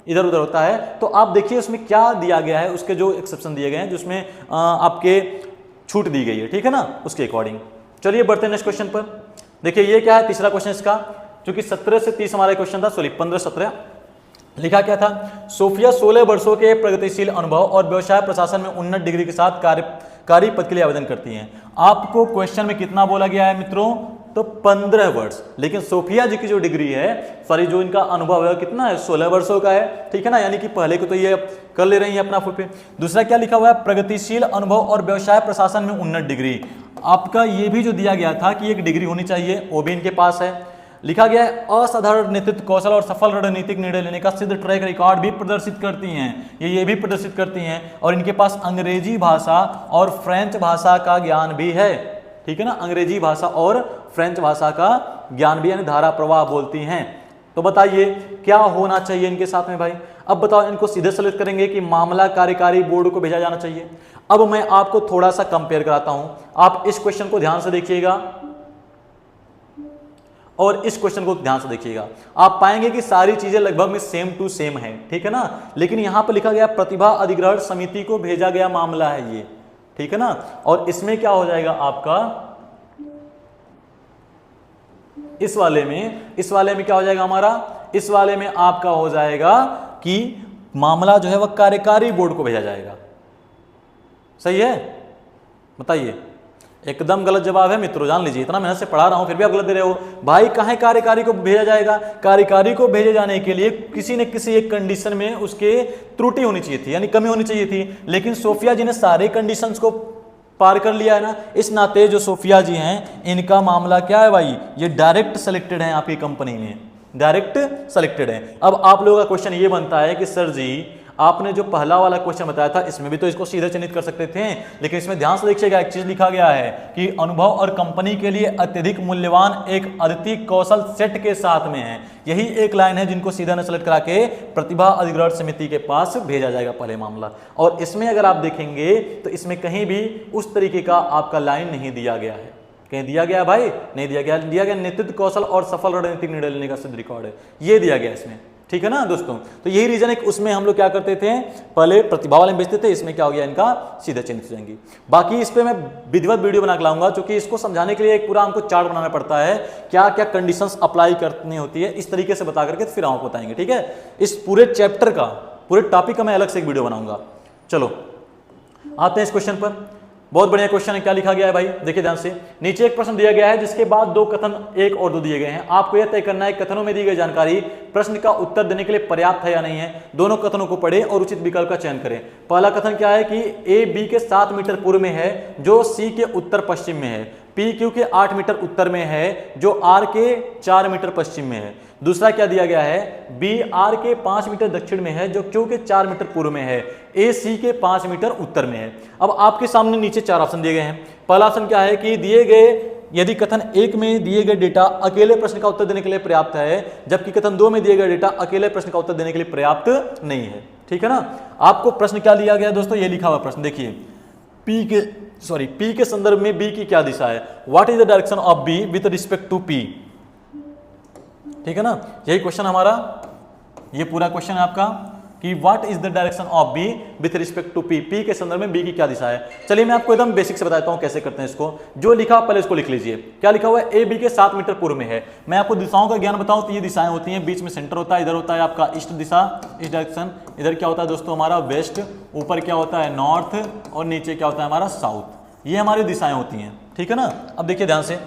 इधर उधर होता है तो आप देखिए उसमें क्या दिया गया है, उसके जो एक्सेप्शन दिए गए हैं, जिसमें आपके छूट दी गई है। ठीक है ना, उसके अकॉर्डिंग। चलिए बढ़ते हैं नेक्स्ट क्वेश्चन पर। देखिए ये क्या है, तीसरा क्वेश्चन इसका, क्योंकि 17 से 30 हमारा क्वेश्चन था, सॉरी 15-17 लिखा क्या था, सोफिया 16 वर्षों के प्रगतिशील अनुभव और व्यवसाय प्रशासन में उन्नत डिग्री के साथ कार्य पद के लिए आवेदन करती हैं। आपको क्वेश्चन में कितना बोला गया है मित्रों, तो 15 वर्ष, लेकिन सोफिया जी की जो डिग्री है, सॉरी जो इनका अनुभव है कितना है, 16 वर्षों का है। ठीक है ना, यानी कि पहले को तो ये कर ले रही है अपना फुल पे। दूसरा क्या लिखा हुआ है, प्रगतिशील अनुभव और व्यवसाय प्रशासन में उन्नत डिग्री। आपका ये भी जो दिया गया था कि एक डिग्री होनी चाहिए, वो भी इनके पास है। लिखा गया है असाधारण नेतृत्व कौशल और सफल रणनीतिक निर्णय लेने का सिद्ध ट्रैक रिकॉर्ड भी प्रदर्शित करती हैं, ये भी प्रदर्शित करती हैं, और इनके पास अंग्रेजी भाषा और फ्रेंच भाषा का ज्ञान भी है। ठीक है ना, अंग्रेजी भाषा और फ्रेंच भाषा का ज्ञान भी, यानी धारा प्रवाह बोलती हैं। तो बताइए क्या होना चाहिए इनके साथ में भाई। अब बताओ, इनको सीधे सेलेक्ट करेंगे कि मामला कार्यकारी बोर्ड को भेजा जाना चाहिए। अब मैं आपको थोड़ा सा कंपेयर कराता हूं, आप इस क्वेश्चन को ध्यान से देखिएगा और इस क्वेश्चन को ध्यान से देखिएगा, आप पाएंगे कि सारी चीजें लगभग में सेम टू सेम है। ठीक है ना, लेकिन यहां पर लिखा गया प्रतिभा अधिग्रहण समिति को भेजा गया मामला है ये। ठीक है ना, और इसमें क्या हो जाएगा आपका, इस वाले में क्या हो जाएगा हमारा, इस वाले में आपका हो जाएगा कि मामला जो है वह कार्यकारी बोर्ड को भेजा जाएगा। सही है, बताइए। एकदम गलत जवाब है मित्रों, जान लीजिए, इतना मेहनत से पढ़ा रहा हूं फिर भी आप गलत दे रहे हो भाई। कहां कार्यकारी को भेजा जाएगा, कार्यकारी को भेजे जाने के लिए किसी न किसी एक कंडीशन में उसके त्रुटि होनी चाहिए थी, यानी कमी होनी चाहिए थी, लेकिन सोफिया जी ने सारे कंडीशंस को पार कर लिया है ना। इस नाते जो सोफिया जी हैं, इनका मामला क्या है भाई, ये डायरेक्ट सेलेक्टेड है आपकी कंपनी में, डायरेक्ट सेलेक्टेड है। अब आप लोगों का क्वेश्चन ये बनता है कि सर जी आपने जो पहला वाला क्वेश्चन बताया था, इसमें भी तो इसको सीधे चयनित कर सकते थे, लेकिन इसमें ध्यान से देखिएगा, एक चीज लिखा गया है कि अनुभव और कंपनी के लिए अत्यधिक मूल्यवान एक अद्वितीय कौशल सेट के साथ में है। यही एक लाइन है जिनको सीधा न सेलेक्ट करा के प्रतिभा अधिग्रहण समिति के पास भेजा जाएगा पहले मामला। और इसमें अगर आप देखेंगे तो इसमें कहीं भी उस तरीके का आपका लाइन नहीं दिया गया है। कहीं दिया गया भाई, नहीं दिया गया, नेतृत्व कौशल और सफल रणनीतिक निर्णय लेने का सिद्ध रिकॉर्ड है, ये दिया गया इसमें। ठीक है ना दोस्तों। तो यही रीजन है कि उसमें हम लोग क्या करते थे, पहले प्रतिभा वाले में बेचते थे, इसमें क्या हो गया, इनका सीधे चिन्हित हो जाएंगे। बाकी इस पे मैं विधिवत वीडियो बना के लाऊंगा, क्योंकि इसको समझाने के लिए एक पूरा हमको चार्ट बनाना पड़ता है, क्या क्या कंडीशंस अप्लाई करनी होती है, इस तरीके से बता करके फिर आपको बताएंगे। ठीक है, इस पूरे चैप्टर का, पूरे टॉपिक का मैं अलग से एक वीडियो बनाऊंगा। चलो आते हैं इस क्वेश्चन पर। बहुत बढ़िया क्वेश्चन है, क्या लिखा गया है भाई, देखिए ध्यान से। नीचे एक प्रश्न दिया गया है जिसके बाद दो कथन 1 और 2 दिए गए हैं। आपको यह तय करना है कथनों में दी गई जानकारी प्रश्न का उत्तर देने के लिए पर्याप्त है या नहीं है। दोनों कथनों को पढ़ें और उचित विकल्प का चयन करें। पहला कथन क्या है कि ए बी के 7 मीटर पूर्व में है जो सी के उत्तर पश्चिम में है, पी क्यू के 8 मीटर उत्तर में है जो आर के 4 मीटर पश्चिम में है। दूसरा क्या दिया गया है, बी आर के 5 मीटर दक्षिण में है जो क्यू के 4 मीटर पूर्व में है, ए सी के 5 मीटर उत्तर में है। अब आपके सामने नीचे 4 ऑप्शन दिए गए हैं। पहला ऑप्शन क्या है कि दिए गए यदि कथन 1 में दिए गए डेटा अकेले प्रश्न का उत्तर देने के लिए पर्याप्त है, जबकि कथन 2 में दिए गए डेटा अकेले प्रश्न का उत्तर देने के लिए पर्याप्त नहीं है। ठीक है ना। आपको प्रश्न क्या लिया गया दोस्तों, ये लिखा हुआ प्रश्न देखिए, पी के संदर्भ में बी की क्या दिशा है, what is the direction of B with respect to P. ठीक है ना, यही क्वेश्चन हमारा, ये पूरा क्वेश्चन है आपका कि what is the direction of B with respect to P, P के संदर्भ में बी की क्या दिशा है। चलिए मैं आपको एकदम बेसिक से बताता हूं कैसे करते हैं इसको। जो लिखा पहले इसको लिख लीजिए, क्या लिखा हुआ है, ए बी के 7 मीटर पूर्व में है। मैं आपको दिशाओं का ज्ञान बताऊं तो ये दिशाएं होती हैं, बीच में सेंटर होता है, इधर होता है आपका ईस्ट दिशा, ईस्ट डायरेक्शन, इधर क्या होता है दोस्तों हमारा वेस्ट, ऊपर क्या होता है नॉर्थ, और नीचे क्या होता है हमारा साउथ। ये हमारी दिशाएं होती हैं। ठीक है ना। अब देखिए ध्यान से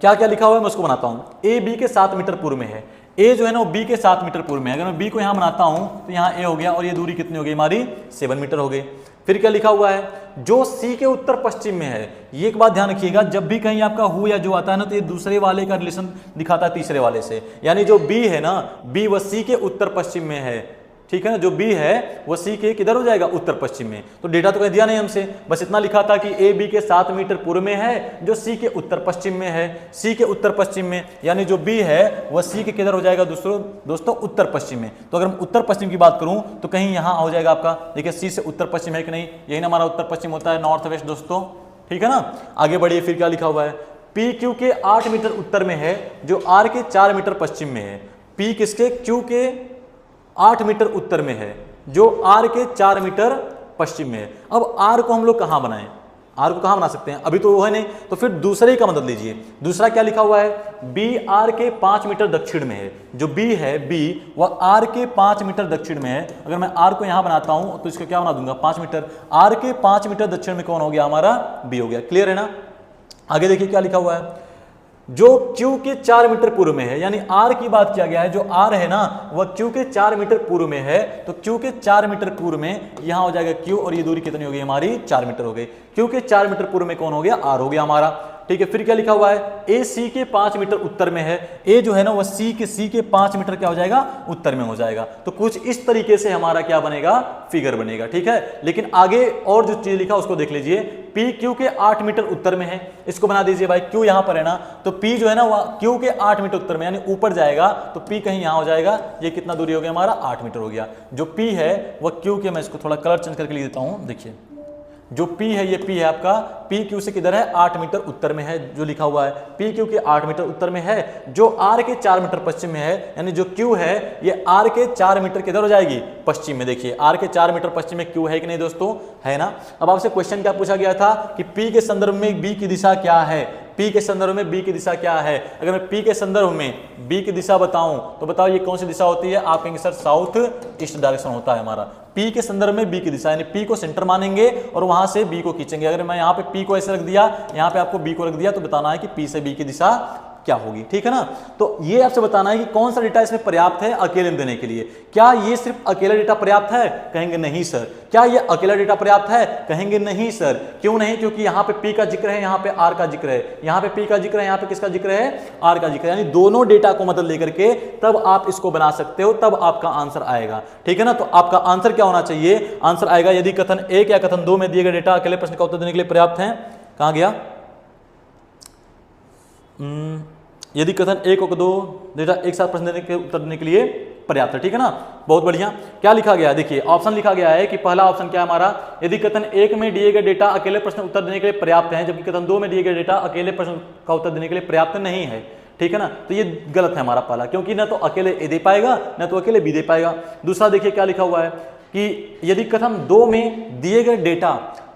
क्या क्या लिखा हुआ है, मैं उसको बनाता हूं। ए बी के 7 मीटर पूर्व में है, ए जो है ना वो बी के 7 मीटर पूर्व में है। अगर मैं बी को यहां बनाता हूं तो यहां ए हो गया, और ये दूरी कितनी हो गई हमारी 7 मीटर हो गई। फिर क्या लिखा हुआ है, जो सी के उत्तर पश्चिम में है। ये एक बात ध्यान रखिएगा, जब भी कहीं आपका हु या जो आता है ना तो ये दूसरे वाले का रिलेशन दिखाता है तीसरे वाले से, यानी जो बी है ना, बी व सी के उत्तर पश्चिम में है। ठीक है ना, जो बी है वो सी के किधर हो जाएगा, उत्तर पश्चिम में। तो डेटा तो कहीं दिया नहीं हमसे, बस इतना लिखा था कि ए बी के 7 मीटर पूर्व में है जो सी के उत्तर पश्चिम में है, सी के उत्तर पश्चिम में, यानी जो बी है वह सी के किधर हो जाएगा दोस्तों उत्तर पश्चिम में। तो अगर हम उत्तर पश्चिम की बात करूं तो कहीं यहां हो जाएगा आपका, देखिए सी से उत्तर पश्चिम है कि नहीं, यही ना हमारा उत्तर पश्चिम होता है, नॉर्थ वेस्ट दोस्तों। ठीक है ना। आगे बढ़िए, फिर क्या लिखा हुआ है, पी क्यू के 8 मीटर उत्तर में है जो आर के 4 मीटर पश्चिम में है। पी किसके, क्यू के 8 मीटर उत्तर में है जो आर के 4 मीटर पश्चिम में है। अब आर को हम लोग कहां बनाएं, आर को कहां बना सकते हैं, अभी तो वो है नहीं, तो फिर दूसरे का मदद लीजिए। दूसरा क्या लिखा हुआ है, बी आर के 5 मीटर दक्षिण में है। जो बी है, बी वह आर के 5 मीटर दक्षिण में है। अगर मैं आर को यहां बनाता हूं तो इसका क्या बना दूंगा, 5 मीटर। आर के 5 मीटर दक्षिण में कौन हो गया हमारा, बी हो गया। क्लियर है ना। आगे देखिए क्या लिखा हुआ है, जो Q के 4 मीटर पूर्व में है, यानी R की बात किया गया है, जो R है ना वह Q के 4 मीटर पूर्व में है। तो Q के 4 मीटर पूर्व में यहां हो जाएगा Q, और ये दूरी कितनी हो गई हमारी, 4 मीटर हो गई। Q के 4 मीटर पूर्व में कौन हो गया, R हो गया हमारा। ठीक है। फिर क्या लिखा हुआ है, ए सी के 5 मीटर उत्तर में है। ए जो है ना वह सी के 5 मीटर क्या हो जाएगा, उत्तर में हो जाएगा। तो कुछ इस तरीके से हमारा क्या बनेगा, फिगर बनेगा। ठीक है। लेकिन आगे और जो चीज लिखा उसको देख लीजिए, पी क्यू के 8 मीटर उत्तर में है, इसको बना दीजिए भाई। क्यू यहां पर है ना, तो पी जो है ना वह क्यू के 8 मीटर उत्तर में, यानी ऊपर जाएगा तो पी कहीं यहां हो जाएगा। ये कितना दूरी हो गया हमारा, 8 मीटर हो गया। जो पी है वह क्यू के, मैं इसको थोड़ा कलर चेंज करके लिख देता हूं। देखिए जो P है, ये P है आपका, P Q से किधर है, 8 मीटर उत्तर में है। जो लिखा हुआ है P Q के 8 मीटर उत्तर में है, जो R के 4 मीटर पश्चिम में है, यानी जो Q है ये R के 4 मीटर किधर हो जाएगी, पश्चिम में। देखिए R के 4 मीटर पश्चिम में Q है कि नहीं दोस्तों, है ना। अब आपसे क्वेश्चन क्या पूछा गया था कि P के संदर्भ में B की दिशा क्या है, P के संदर्भ में B की दिशा क्या है। अगर मैं P के संदर्भ में B की दिशा बताऊं तो बताओ ये कौन सी दिशा होती है, आप कहेंगे सर साउथ ईस्ट डायरेक्शन होता है हमारा। P के संदर्भ में B की दिशा, यानी P को सेंटर मानेंगे और वहां से B को खींचेंगे। अगर मैं यहाँ पे P को ऐसे रख दिया, यहाँ पे आपको B को रख दिया, तो बताना है कि P से B की दिशा क्या होगी। ठीक है ना। तो ये आपसे बताना है कि कौन सा डेटा इसमें पर्याप्त है अकेले में देने के लिए। क्या ये सिर्फ अकेला डेटा पर्याप्त है, कहेंगे नहीं सर। क्या ये अकेला डेटा पर्याप्त है, कहेंगे नहीं सर। क्यों नहीं, क्योंकि यहाँ पे P का जिक्र है, यहाँ पे R का जिक्र है, यहाँ पे P का जिक्र है, यहाँ पे किसका जिक्र है, R का जिक्र है। यानी दोनों डेटा को मदद लेकर के तब आप इसको बना सकते हो, तब आपका आंसर आएगा। ठीक है ना। तो आपका आंसर क्या होना चाहिए, आंसर आएगा यदि कथन 1 या कथन 2 में दिए गए डेटा अकेले प्रश्न का उत्तर देने के लिए पर्याप्त है। कहां गया, यदि कथन 1 और 2 डेटा एक साथ प्रश्न देने के उत्तर देने के लिए पर्याप्त है। ठीक है ना। बहुत बढ़िया। क्या लिखा गया है, देखिए ऑप्शन लिखा गया है कि पहला ऑप्शन क्या है हमारा, यदि कथन 1 में दिए गए डेटा अकेले प्रश्न उत्तर देने के लिए पर्याप्त है, जबकि कथन 2 में दिए गए डेटा अकेले प्रश्न का उत्तर देने के लिए पर्याप्त नहीं है। ठीक है ना। तो ये गलत है हमारा पहला, क्योंकि ना तो अकेले ए दे पाएगा ना तो अकेले बी दे पाएगा। दूसरा देखिए क्या लिखा हुआ है कि यदि कथन 2 में दिए गए डेटा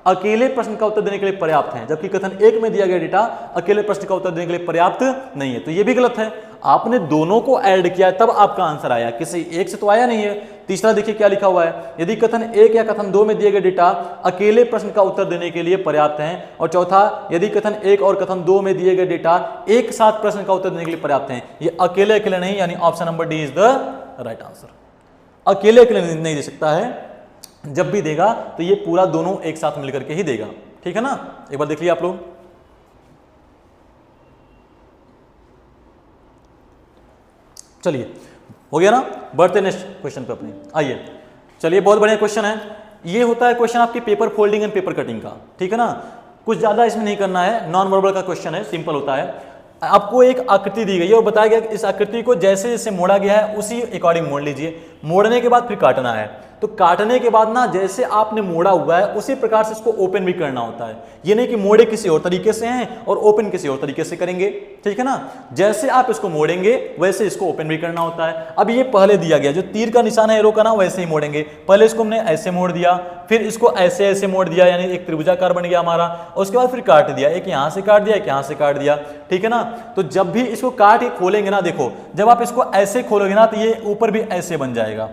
अकेले प्रश्न का उत्तर देने के लिए पर्याप्त है, जबकि कथन 1 में दिया गया डेटा अकेले प्रश्न का उत्तर देने के लिए पर्याप्त नहीं है, तो ये भी गलत है। आपने दोनों को ऐड किया तब आपका आंसर आया, किसी एक से तो आया नहीं है। तीसरा देखिए क्या लिखा हुआ है, यदि कथन 1 या कथन 2 में दिए गए डेटा अकेले प्रश्न का उत्तर देने के लिए पर्याप्त हैं, और चौथा यदि कथन 1 और कथन 2 में दिए गए डेटा एक साथ प्रश्न का उत्तर देने के लिए पर्याप्त हैं। ये अकेले अकेले नहीं, यानी option number D is the right answer. अकेले अकेले नहीं दे सकता है, जब भी देगा तो ये पूरा दोनों एक साथ मिलकर के ही देगा, ठीक है ना। एक बार देख लिया आप लोग। चलिए हो गया ना, बढ़ते नेक्स्ट क्वेश्चन पे अपने। आइए चलिए, बहुत बढ़िया क्वेश्चन है। ये होता है क्वेश्चन आपकी paper folding and paper cutting का, ठीक है ना। कुछ ज्यादा इसमें नहीं करना है, नॉन वर्बल का क्वेश्चन है, सिंपल होता है। आपको एक आकृति दी गई है और बताया गया कि इस आकृति को जैसे जैसे मोड़ा गया है उसी अकॉर्डिंग मोड़ लीजिए। मोड़ने के बाद फिर काटना है, तो काटने के बाद ना जैसे आपने मोड़ा हुआ है उसी प्रकार से इसको ओपन भी करना होता है। ये नहीं कि मोड़े किसी और तरीके से हैं और ओपन किसी और तरीके से करेंगे, ठीक है ना। जैसे आप इसको मोड़ेंगे वैसे इसको ओपन भी करना होता है। अब ये पहले दिया गया, जो तीर का निशान है एरो का ना, वैसे ही मोड़ेंगे। पहले इसको हमने ऐसे मोड़ दिया, फिर इसको ऐसे ऐसे मोड़ दिया, यानी एक त्रिभुजाकार बन गया हमारा, और उसके बाद फिर काट दिया, एक यहाँ से काट दिया, एक यहाँ से काट दिया, ठीक है ना। तो जब भी इसको काट के खोलेंगे ना, देखो जब आप इसको ऐसे खोलोगे ना तो ये ऊपर भी ऐसे बन जाएगा,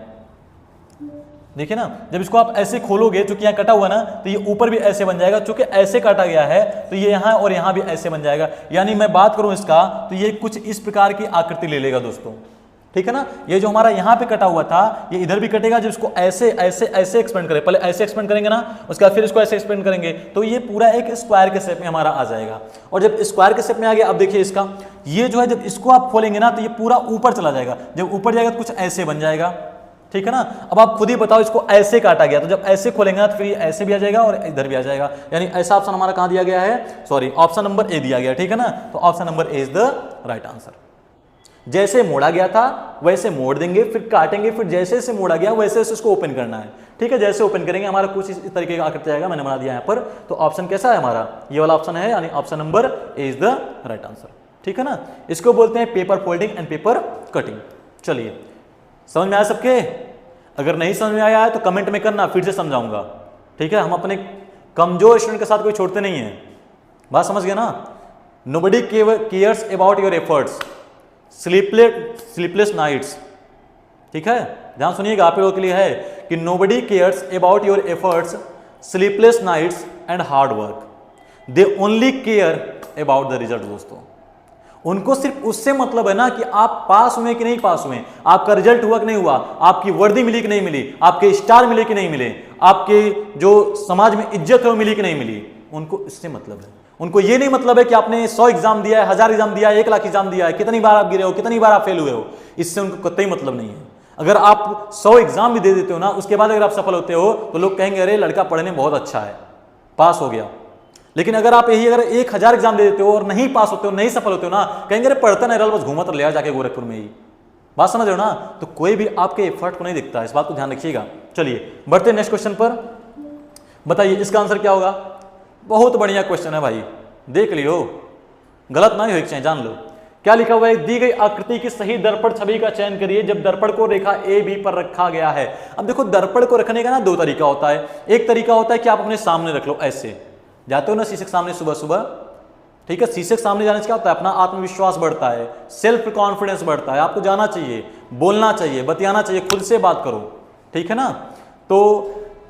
देखिए ना। जब इसको आप ऐसे खोलोगे, चूंकि यहाँ कटा हुआ ना, तो ये ऊपर भी ऐसे बन जाएगा। चूंकि ऐसे काटा गया है तो ये यहाँ और यहाँ भी ऐसे बन जाएगा। यानी मैं बात करूं इसका तो ये कुछ इस प्रकार की आकृति ले लेगा दोस्तों, ठीक है ना। ये जो हमारा यहाँ पे कटा हुआ था ये इधर भी कटेगा। जब इसको ऐसे ऐसे ऐसे एक्सपेंड करें, पहले ऐसे एक्सपेंड करेंगे ना, उसके बाद फिर इसको ऐसे एक्सपेंड करेंगे, तो ये पूरा एक स्क्वायर के शेप में हमारा आ जाएगा। और जब स्क्वायर के शेप में आ गया, अब देखिए इसका ये जो है, जब इसको आप खोलेंगे ना तो ये पूरा ऊपर चला जाएगा। जब ऊपर जाएगा तो कुछ ऐसे बन जाएगा, ठीक है ना। अब आप खुद ही बताओ, इसको ऐसे काटा गया तो जब ऐसे खोलेंगे ना तो फिर ऐसे भी आ जाएगा और इधर भी आ जाएगा। यानी ऐसा ऑप्शन हमारा कहां दिया गया है, सॉरी ऑप्शन नंबर ए दिया गया, ठीक है ना। तो option number A is the right answer. जैसे मोड़ा गया था वैसे मोड़ देंगे, फिर काटेंगे, फिर जैसे जैसे मोड़ा गया वैसे वैसे उसको ओपन करना है, ठीक है। जैसे ओपन करेंगे हमारा कुछ इस तरीके का आकृति आएगा, मैंने बना दिया यहाँ पर। तो ऑप्शन कैसा है हमारा, ये वाला ऑप्शन है, यानी option number A is the right answer, ठीक है ना। इसको बोलते हैं paper folding and paper cutting. चलिए समझ में आया सबके? अगर नहीं समझ में आया है तो कमेंट में करना, फिर से समझाऊंगा, ठीक है। हम अपने कमजोर स्टूडेंट के साथ कोई छोड़ते नहीं है, बात समझ गया ना। Nobody cares about your efforts, sleepless nights, ठीक है। ध्यान सुनिएगा, आप लोगों के लिए है कि nobody cares about your efforts, sleepless nights and hard work, they only care about the result. दोस्तों उनको सिर्फ उससे मतलब है ना कि आप पास हुए कि नहीं पास हुए, आपका रिजल्ट हुआ कि नहीं हुआ, आपकी वर्दी मिली कि नहीं मिली, आपके स्टार मिले कि नहीं मिले, आपके जो समाज में इज्जत है वो मिली कि नहीं मिली, उनको इससे मतलब है। उनको ये नहीं मतलब है कि आपने 100 एग्जाम दिया है, 1000 एग्जाम दिया है, 1 लाख एग्जाम दिया है, कितनी बार आप गिरे हो, कितनी बार आप फेल हुए हो, इससे उनको कतई मतलब नहीं है। अगर आप 100 एग्जाम भी दे देते हो ना, उसके बाद अगर आप सफल होते हो तो लोग कहेंगे अरे लड़का पढ़ने में बहुत अच्छा है, पास हो गया। लेकिन अगर आप यही अगर 1000 एग्जाम दे देते हो और नहीं पास होते हो, नहीं सफल होते हो ना, कहेंगे अरे पढ़ता नहीं रहा, बस घूमत ले जाके गोरखपुर में ही। बात समझ रहे हो ना। तो कोई भी आपके एफर्ट को नहीं दिखता, इस बात को ध्यान रखिएगा। चलिए बढ़ते हैं नेक्स्ट क्वेश्चन पर। बताइए इसका आंसर क्या होगा। बहुत बढ़िया क्वेश्चन है भाई, देख लियो, गलत ना हो चाहे जान लो। क्या लिखा हुआ है, दी गई आकृति की सही दर्पण छवि का चयन करिए जब दर्पण को रेखा ए बी पर रखा गया है। अब देखो दर्पण को रखने का ना 2 तरीका होता है। एक तरीका होता है कि आप अपने सामने रख लो, ऐसे जाते हो ना शीशे के सामने सुबह सुबह, ठीक है। शीशे के सामने जाने से क्या होता है, अपना आत्मविश्वास बढ़ता है, सेल्फ कॉन्फिडेंस बढ़ता है। आपको जाना चाहिए, बोलना चाहिए, बतियाना चाहिए, खुद से बात करो, ठीक है ना। तो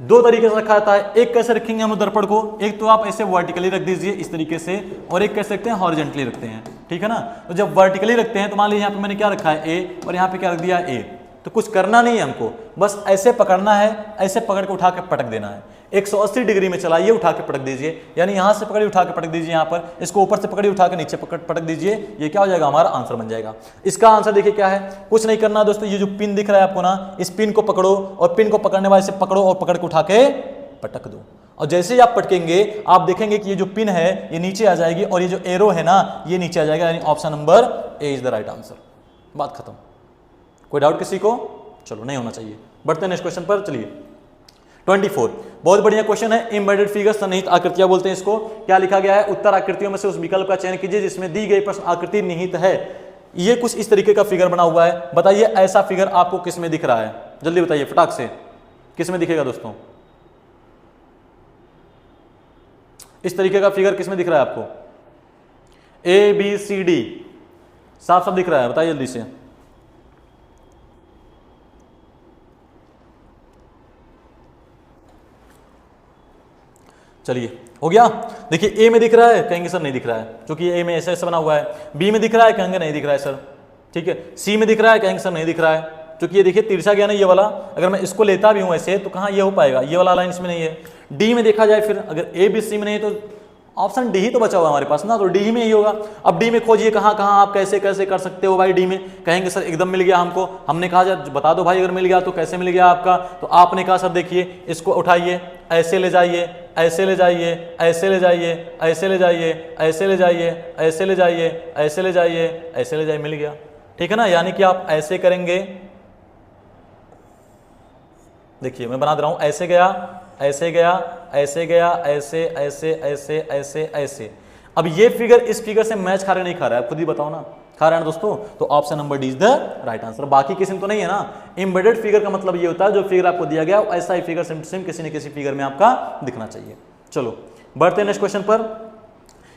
2 तरीके से रखा जाता है। एक कैसे रखेंगे हम दर्पण को, एक तो आप ऐसे वर्टिकली रख दीजिए इस तरीके से, और एक कैसे रखते हैं, हॉरिजॉन्टली रखते हैं, ठीक है ना। तो जब वर्टिकली रखते हैं तो मान लीजिए यहाँ पे मैंने क्या रखा है, ए, और यहाँ पे क्या रख दिया, ए। तो कुछ करना नहीं है हमको, बस ऐसे पकड़ना है, ऐसे पकड़ के उठा के पटक देना है। 180 डिग्री में चलाइए, उठा के पटक दीजिए, यानी यहाँ से पकड़िए उठा के पटक दीजिए, यहाँ पर इसको ऊपर से पकड़िए उठा के नीचे पटक दीजिए। ये क्या हो जाएगा, हमारा आंसर बन जाएगा। इसका आंसर देखिए क्या है, कुछ नहीं करना दोस्तों। ये जो पिन दिख रहा है आपको ना, इस पिन को पकड़ो और पिन को पकड़ने वाले से पकड़ो और पकड़ के उठा के पटक दो। और जैसे ही आप पटकेंगे आप देखेंगे कि ये जो पिन है ये नीचे आ जाएगी और ये जो एरो है ना ये नीचे आ जाएगा, यानी option number A is the right answer. बात खत्म। कोई डाउट किसी को? चलो नहीं होना चाहिए। बढ़ते हैं नेक्स्ट क्वेश्चन पर। चलिए 24 बहुत बढ़िया क्वेश्चन है। एम्बेडेड फिगर सन्निहित आकृतियां बोलते हैं इसको। क्या लिखा गया है, उत्तर आकृतियों में से उस विकल्प का चयन कीजिए जिसमें दी गई प्रश्न आकृति निहित है। ये कुछ इस तरीके का फिगर बना हुआ है, बताइए ऐसा फिगर आपको किस में दिख रहा है, जल्दी बताइए फटाक से, किस में दिखेगा दोस्तों? इस तरीके का फिगर किस में दिख रहा है आपको? ए बी सी डी, साफ साफ दिख रहा है, बताइए जल्दी से। चलिए हो गया। देखिए ए में दिख रहा है, कहेंगे सर नहीं दिख रहा है, क्योंकि ए में ऐसे ऐसे बना हुआ है। बी में दिख रहा है, कहेंगे नहीं दिख रहा है सर, ठीक है। सी में दिख रहा है, कहेंगे सर नहीं दिख रहा है, क्योंकि ये देखिए तिरछा गया ना ये वाला, अगर मैं इसको लेता भी हूं ऐसे तो कहाँ ये हो पाएगा, ये वाला लाइन इसमें नहीं है। डी में देखा जाए फिर, अगर ए बी सी में नहीं तो ऑप्शन डी ही तो बचा हुआ हमारे पास ना, तो डी में ही होगा। अब डी में खोजिए कहाँ कहाँ आप कैसे कैसे कर सकते हो भाई डी में, कहेंगे सर एकदम मिल गया हमको। हमने कहा जब बता दो भाई अगर मिल गया तो कैसे मिल गया आपका, तो आपने कहा सर देखिए इसको उठाइए, ऐसे ले जाइए, ऐसे ले जाइए, ऐसे ले जाइए, ऐसे ले जाइए, ऐसे ले जाइए, ऐसे ले जाइए, ऐसे ले जाइए, ऐसे ले जाइए, मिल गया, ठीक है ना। यानी कि आप ऐसे करेंगे, देखिए मैं बना दे रहा हूं, ऐसे गया, ऐसे गया, ऐसे गया, ऐसे ऐसे ऐसे ऐसे ऐसे। अब ये फिगर इस फिगर से मैच खा रहा है नहीं खा रहा है, खुद ही बताओ ना, खा रहा है ना दोस्तों, तो option number D is the right answer. बाकी किसी में तो नहीं है ना। एम्बेडेड फिगर का मतलब ये होता है जो फिगर आपको दिया गया ऐसा ही फिगर सेम टू सेम किसी न किसी फिगर में आपका दिखना चाहिए। चलो बढ़ते हैं नेक्स्ट क्वेश्चन पर।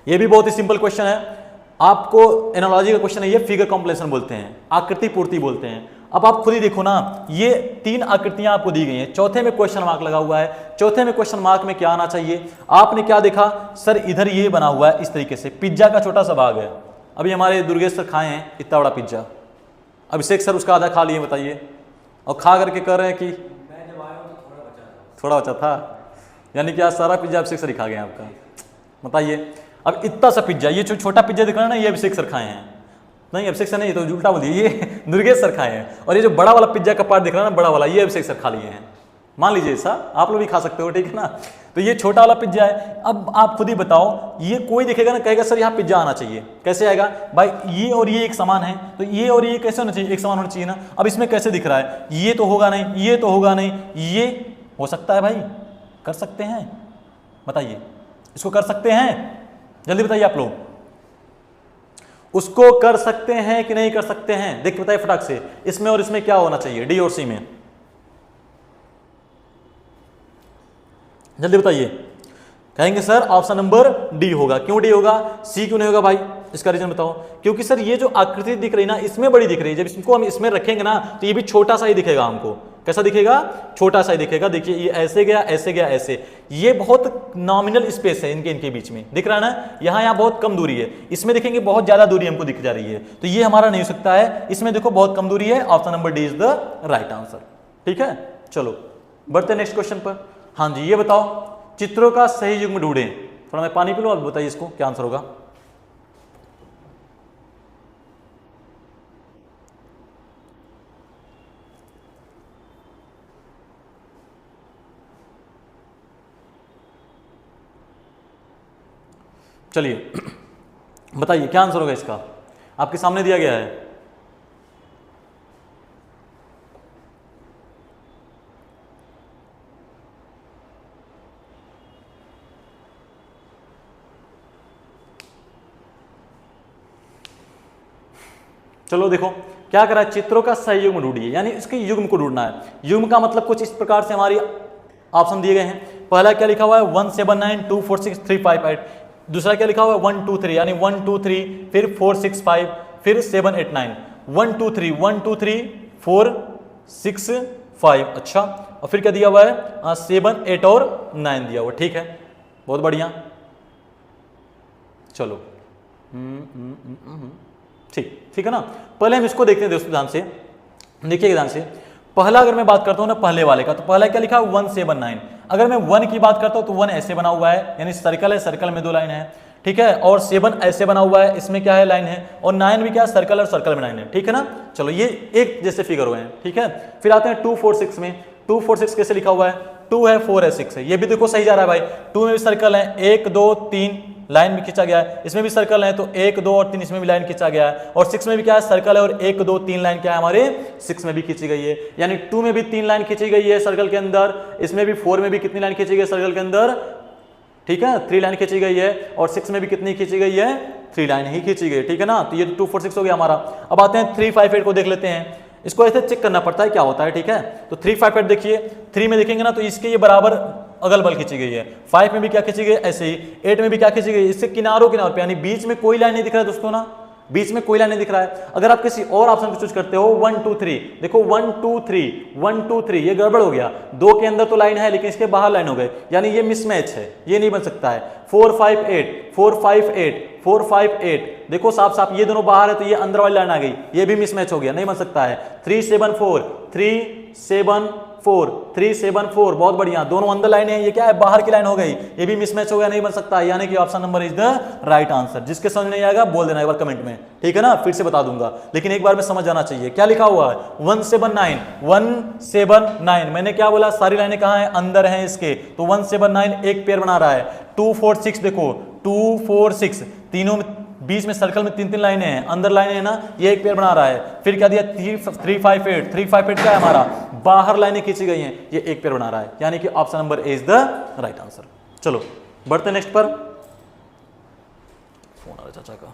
यह भी बहुत ही सिंपल क्वेश्चन है, आपको एनालॉजी का क्वेश्चन है, ये फिगर कॉम्प्लेक्शन बोलते हैं, आकृति पूर्ति बोलते हैं। अब आप खुद ही देखो ना, ये 3 आकृतियां आपको दी गई हैं, चौथे में क्वेश्चन मार्क लगा हुआ है। चौथे में क्वेश्चन मार्क में क्या आना चाहिए? आपने क्या देखा सर, इधर ये बना हुआ है इस तरीके से, पिज्जा का छोटा सा भाग है। अभी हमारे दुर्गेश सर खाए हैं इतना बड़ा पिज्जा, अभिषेक सर उसका आधा खा लिए, बताइए, और खा करके कह रहे हैं कि मैं जब आया हूं तो थोड़ा बचा था, यानी कि आज सारा पिज्जा अभिषेक सर ही खा गए आपका, बताइए। अब इतना सा पिज्जा, ये जो छोटा पिज्जा दिख रहा है ना, ये अभिषेक सर खाए हैं, नहीं अभिषेक सर नहीं, तो उल्टा बोल दिए, ये दुर्गेश सर खाए हैं। और ये जो बड़ा वाला पिज्जा का पार्ट दिख रहा है ना, बड़ा वाला, ये अभिषेक सर खा लिए हैं, मान लीजिए ऐसा, आप लोग भी खा सकते हो, ठीक है ना। तो ये छोटा वाला पिज्जा है। अब आप खुद ही बताओ, ये कोई दिखेगा ना कहेगा सर यहाँ पिज्जा आना चाहिए, कैसे आएगा भाई? ये और ये एक समान है, तो ये और ये कैसे होना चाहिए? एक समान होना चाहिए ना। अब इसमें कैसे दिख रहा है? ये तो होगा नहीं, ये तो होगा नहीं, ये हो सकता है भाई, कर सकते हैं, बताइए, इसको कर सकते हैं, जल्दी बताइए आप लोग, उसको कर सकते हैं कि नहीं कर सकते हैं? देख बताइए फटाक से, इसमें और इसमें क्या होना चाहिए, डी और सी में, जल्दी बताइए। कहेंगे सर ऑप्शन नंबर डी होगा। क्यों डी होगा, सी क्यों नहीं होगा भाई? इसका रीजन बताओ। क्योंकि सर ये जो आकृति दिख रही है ना, इसमें बड़ी दिख रही है, जब इसको हम इसमें रखेंगे ना तो ये भी छोटा सा ही दिखेगा हमको। कैसा दिखेगा? छोटा सा ही दिखेगा। देखिए ये ऐसे गया, ऐसे गया, ऐसे, ये बहुत नॉमिनल स्पेस है इनके बीच में, दिख रहा है ना, यहाँ बहुत कम दूरी है, इसमें देखेंगे बहुत ज्यादा दूरी हमको दिख जा रही है, तो ये हमारा नहीं हो सकता है, इसमें देखो बहुत कम दूरी है, option number D is the right answer, ठीक है। चलो बढ़ते नेक्स्ट क्वेश्चन पर। हाँ जी, ये बताओ, चित्रों का सही युग्म ढूंढें। थोड़ा मैं पानी पी लूं, आप बताइए इसको क्या आंसर होगा। चलिए बताइए क्या आंसर होगा इसका, आपके सामने दिया गया है। चलो देखो क्या करा है, चित्रों का सही युग्म ढूंढिए, यानी इसके युग्म को ढूंढना है। युग्म का मतलब कुछ इस प्रकार से हमारी ऑप्शन दिए गए हैं। पहला क्या लिखा हुआ है 179246358, दूसरा क्या लिखा हुआ है 1 2 3, यानी 1 2 3 फिर 4 6 5 फिर 7 8 9, 1 2 3 1 2 3 4 6 5, अच्छा, और फिर क्या दिया हुआ है 7 8 और 9 दिया हुआ, ठीक है, बहुत बढ़िया। चलो ठीक है ना। पहले हम इसको देखते हैं दोस्तों ध्यान से, देखिए ध्यान से। पहला अगर मैं बात करता हूं ना पहले वाले का, तो पहला क्या लिखा है 179। अगर मैं 1 की बात करता हूं तो 1 ऐसे बना हुआ है, यानी सर्कल है, सर्कल में 2 लाइन है, ठीक है, और 7 ऐसे बना हुआ है, इसमें क्या है लाइन है, और 9 भी क्या है, सर्कल और सर्कल में लाइन है, ठीक है ना। चलो ये एक जैसे फिगर हुए हैं, ठीक है। फिर आते हैं 2 4 6 में। 2 4 6 कैसे लिखा हुआ है, 2 है 4 है 6 है, ये भी देखो सही जा रहा है भाई। 2 में भी सर्कल है, 1 2 3 लाइन भी खींचा गया है, इसमें भी सर्कल है, तो 1 2 और 3 इसमें भी लाइन खींचा गया है, और 6 में भी क्या है, सर्कल है, और 1 2 3 लाइन क्या है हमारे 6 में भी खींची गई है। यानी 2 में भी 3 लाइन खींची गई है सर्कल के अंदर, इसमें भी 4 में भी कितनी लाइन खींची गई है सर्कल के अंदर, ठीक है, 3 लाइन खींची गई है, और 6 में भी कितनी खींची गई है, 3 लाइन ही खींची गई, ठीक है ना। तो ये 246 हो गया हमारा। अब आते हैं 358 को देख लेते हैं। इसको ऐसे चेक करना पड़ता है क्या होता है, ठीक है। तो 358 देखिए, 3 में देखेंगे ना तो इसके ये बराबर अगल बगल खींची गई है। 5 में भी क्या खींची गई, ऐसे ही। 8 में भी क्या खींची गई, इससे किनारों किनारों पे, यानी बीच में कोई लाइन नहीं दिख रहा है दोस्तों ना, बीच में कोई लाइन नहीं दिख रहा है। अगर आप किसी और ऑप्शन को चूज करते हो 1 2 3, देखो 1 2 3 1 2 3, ये गड़बड़ हो गया। 2 के अंदर तो लाइन है लेकिन इसके बाहर लाइन हो गए, यानी ये मिसमैच है, ये नहीं बन सकता है। 4 5 8 4 5 8 4 5 8, देखो साफ साफ ये दोनों बाहर है तो ये अंदर वाली लाइन आ गई, ये भी मिसमैच हो गया, नहीं बन सकता है। 3 7 4 3 7 4 3 7 4, बहुत बढ़िया, दोनों अंदर लाइन है, ये क्या है, बाहर की लाइन हो गई, ये भी मिसमैच हो गया, नहीं बन सकता। यानी कि option number is the right answer. जिसके समझ नहीं आएगा बोल देना एक बार कमेंट में, ठीक है ना, फिर से बता दूंगा, लेकिन एक बार में समझ जाना चाहिए। क्या लिखा हुआ है, 179 179, मैंने क्या बोला, सारी लाइनें कहां है, अंदर हैं इसके, तो 179 एक पेयर बना रहा है। 246 देखो 246, तीनों में बीच में सर्कल में 3 3 लाइनें हैं, अंदर लाइनें हैं ना, ये एक पेयर बना रहा है। फिर क्या दिया, 358 358 क्या है हमारा, बाहर लाइनें खींची गई हैं, ये एक पेयर बना रहा है, यानी कि option number A is the right answer. चलो बढ़ते नेक्स्ट पर। फोन आ रहा है चाचा का,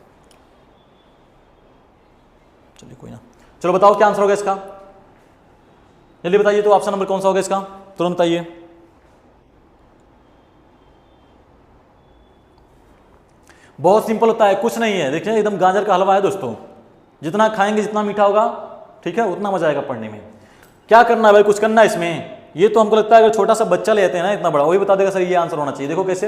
चलिए कोई ना। चलो बताओ क्या आंसर होगा इसका, जल्दी बताइए। तो ऑप्शन नंबर कौन सा होगा इसका, तुरंत बताइए। बहुत सिंपल होता है, कुछ नहीं है, देखिए एकदम गाजर का हलवा है दोस्तों, जितना खाएंगे जितना मीठा होगा, ठीक है, उतना मजा आएगा पढ़ने में। क्या करना है भाई, कुछ करना है इसमें। ये तो हमको लगता है अगर छोटा सा बच्चा ले आते हैं ना इतना बड़ा, वही बता देगा सर ये आंसर होना चाहिए। देखो कैसे,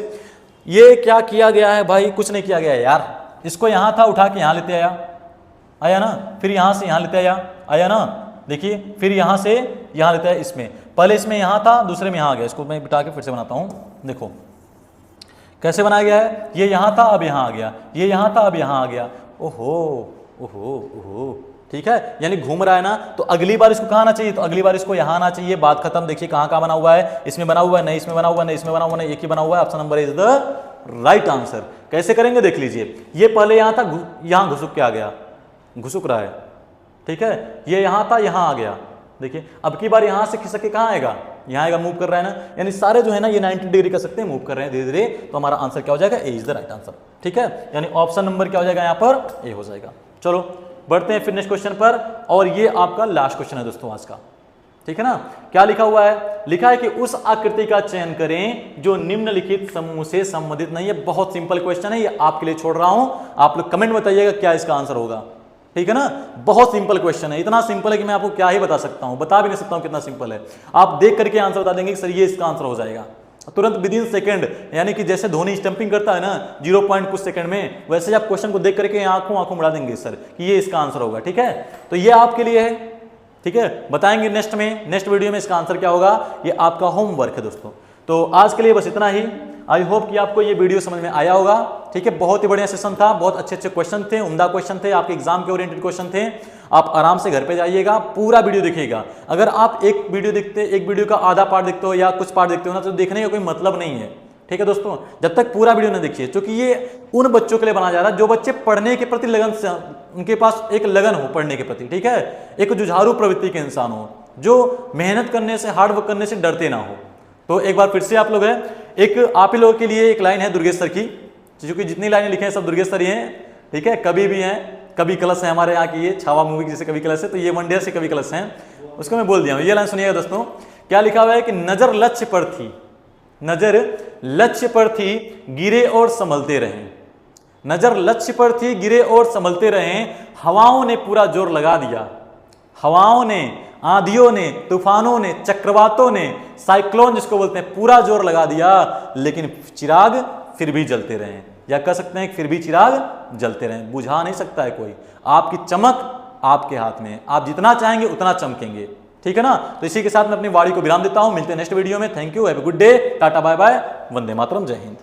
ये क्या किया गया है भाई, कुछ नहीं किया गया है यार। इसको यहां था उठा के यहां लेते आया, आया ना, फिर यहां से यहां लेते आया, आया ना, देखिए, फिर यहां से यहां लेते आया। इसमें पहले इसमें यहां था, दूसरे में यहां आ गया। इसको मैं बिठा के फिर से बनाता हूं, देखो कैसे बनाया गया है। ये यहां था अब यहां आ गया, ये यहां था अब यहां आ गया। ओहो ओहो ओहो, ठीक है, यानी घूम रहा है ना, तो अगली बार इसको कहां आना चाहिए, तो अगली बार इसको यहां आना चाहिए। बात खत्म। देखिए कहां कहां बना हुआ है, इसमें बना हुआ है नहीं, इसमें बना हुआ है नहीं, इसमें बना हुआ है नहीं, एक ही बना हुआ है। Option number is the right answer. कैसे करेंगे देख लीजिए, ये पहले यहां था, यहां घुसुक के आ गया, घुसुक रहा है, ठीक है, ये यहां था यहां आ गया। देखिए अब की बार यहां से खिसक के कहां आएगा, यहां आएगा, मूव कर रहा है ना, यानी सारे जो है ना ये 90 डिग्री कर सकते हैं, मूव कर रहे हैं धीरे धीरे। तो हमारा आंसर क्या हो जाएगा, ए इज द राइट आंसर, ठीक है, यानी ऑप्शन नंबर क्या हो जाएगा यहाँ पर, ए हो जाएगा। चलो बढ़ते हैं फिर नेक्स्ट क्वेश्चन पर, और ये आपका लास्ट क्वेश्चन है दोस्तों आज का, ठीक है ना। क्या लिखा हुआ है, लिखा है कि उस आकृति का चयन करें जो निम्नलिखित समूह से संबंधित नहीं है। बहुत सिंपल क्वेश्चन है, ये आपके लिए छोड़ रहा हूं, आप लोग कमेंट में बताइएगा क्या इसका आंसर होगा, ठीक है ना। बहुत सिंपल क्वेश्चन है, इतना सिंपल है कि मैं आपको क्या ही बता सकता हूं, बता भी नहीं सकता हूं कितना सिंपल है। आप देख करके आंसर बता देंगे कि सर ये इसका आंसर हो जाएगा तुरंत विद इन सेकंड, यानी कि जैसे धोनी स्टंपिंग करता है ना 0 पॉइंट कुछ सेकंड में, वैसे आप क्वेश्चन को देख करके आंखों आंखों बढ़ा देंगे सर कि ये इसका आंसर होगा, ठीक है। तो ये आपके लिए है, ठीक है, बताएंगे नेक्स्ट में, नेक्स्ट वीडियो में इसका आंसर क्या होगा, ये आपका होमवर्क है दोस्तों। तो आज के लिए बस इतना ही। आई होप कि आपको ये वीडियो समझ में आया होगा, ठीक है। बहुत ही बढ़िया सेशन था, बहुत अच्छे अच्छे क्वेश्चन थे, उम्दा क्वेश्चन थे, आपके एग्जाम के ओरिएंटेड क्वेश्चन थे। आप आराम से घर पे जाइएगा, पूरा वीडियो देखिएगा। अगर आप एक वीडियो का आधा पार्ट देखते हो या कुछ पार्ट देखते हो ना, तो देखने का कोई मतलब नहीं है, ठीक है दोस्तों, जब तक पूरा वीडियो ना देखिए, क्योंकि ये उन बच्चों के लिए बनाया जा रहा है जो बच्चे पढ़ने के प्रति लगन से, उनके पास एक लगन हो पढ़ने के प्रति, ठीक है, एक जुझारू प्रवृत्ति के इंसान हो, जो मेहनत करने से, हार्ड वर्क करने से डरते ना हो। तो एक बार फिर से आप लोग हैं, एक आप ही लोगों के लिए एक लाइन है दुर्गेश सर की, क्योंकि जितनी लाइनें लिखे हैं सब दुर्गेश सर ही हैं, ठीक है। कभी भी हैं, कवि कलश है हमारे यहाँ की, ये छावा मूवी की जैसे कवि कलश है, तो ये वनडे से कवि कलश हैं, उसको मैं बोल दिया हूँ। ये लाइन सुनिएगा दोस्तों, क्या लिखा हुआ है कि नजर लक्ष्य पर थी, नजर लक्ष्य पर थी, गिरे और संभलते रहे, नजर लक्ष्य पर थी, गिरे और संभलते रहे, हवाओं ने पूरा जोर लगा दिया, हवाओं ने, आंधियों ने, तूफानों ने, चक्रवातों ने, साइक्लोन जिसको बोलते हैं, पूरा जोर लगा दिया, लेकिन चिराग फिर भी जलते रहे, या कह सकते हैं फिर भी चिराग जलते रहे। बुझा नहीं सकता है कोई, आपकी चमक आपके हाथ में है, आप जितना चाहेंगे उतना चमकेंगे, ठीक है ना। तो इसी के साथ मैं अपनी वाणी को विराम देता हूं, मिलते हैं नेक्स्ट वीडियो में। Thank you, have a good day, tata bye bye, वंदे मातरम, जय हिंद।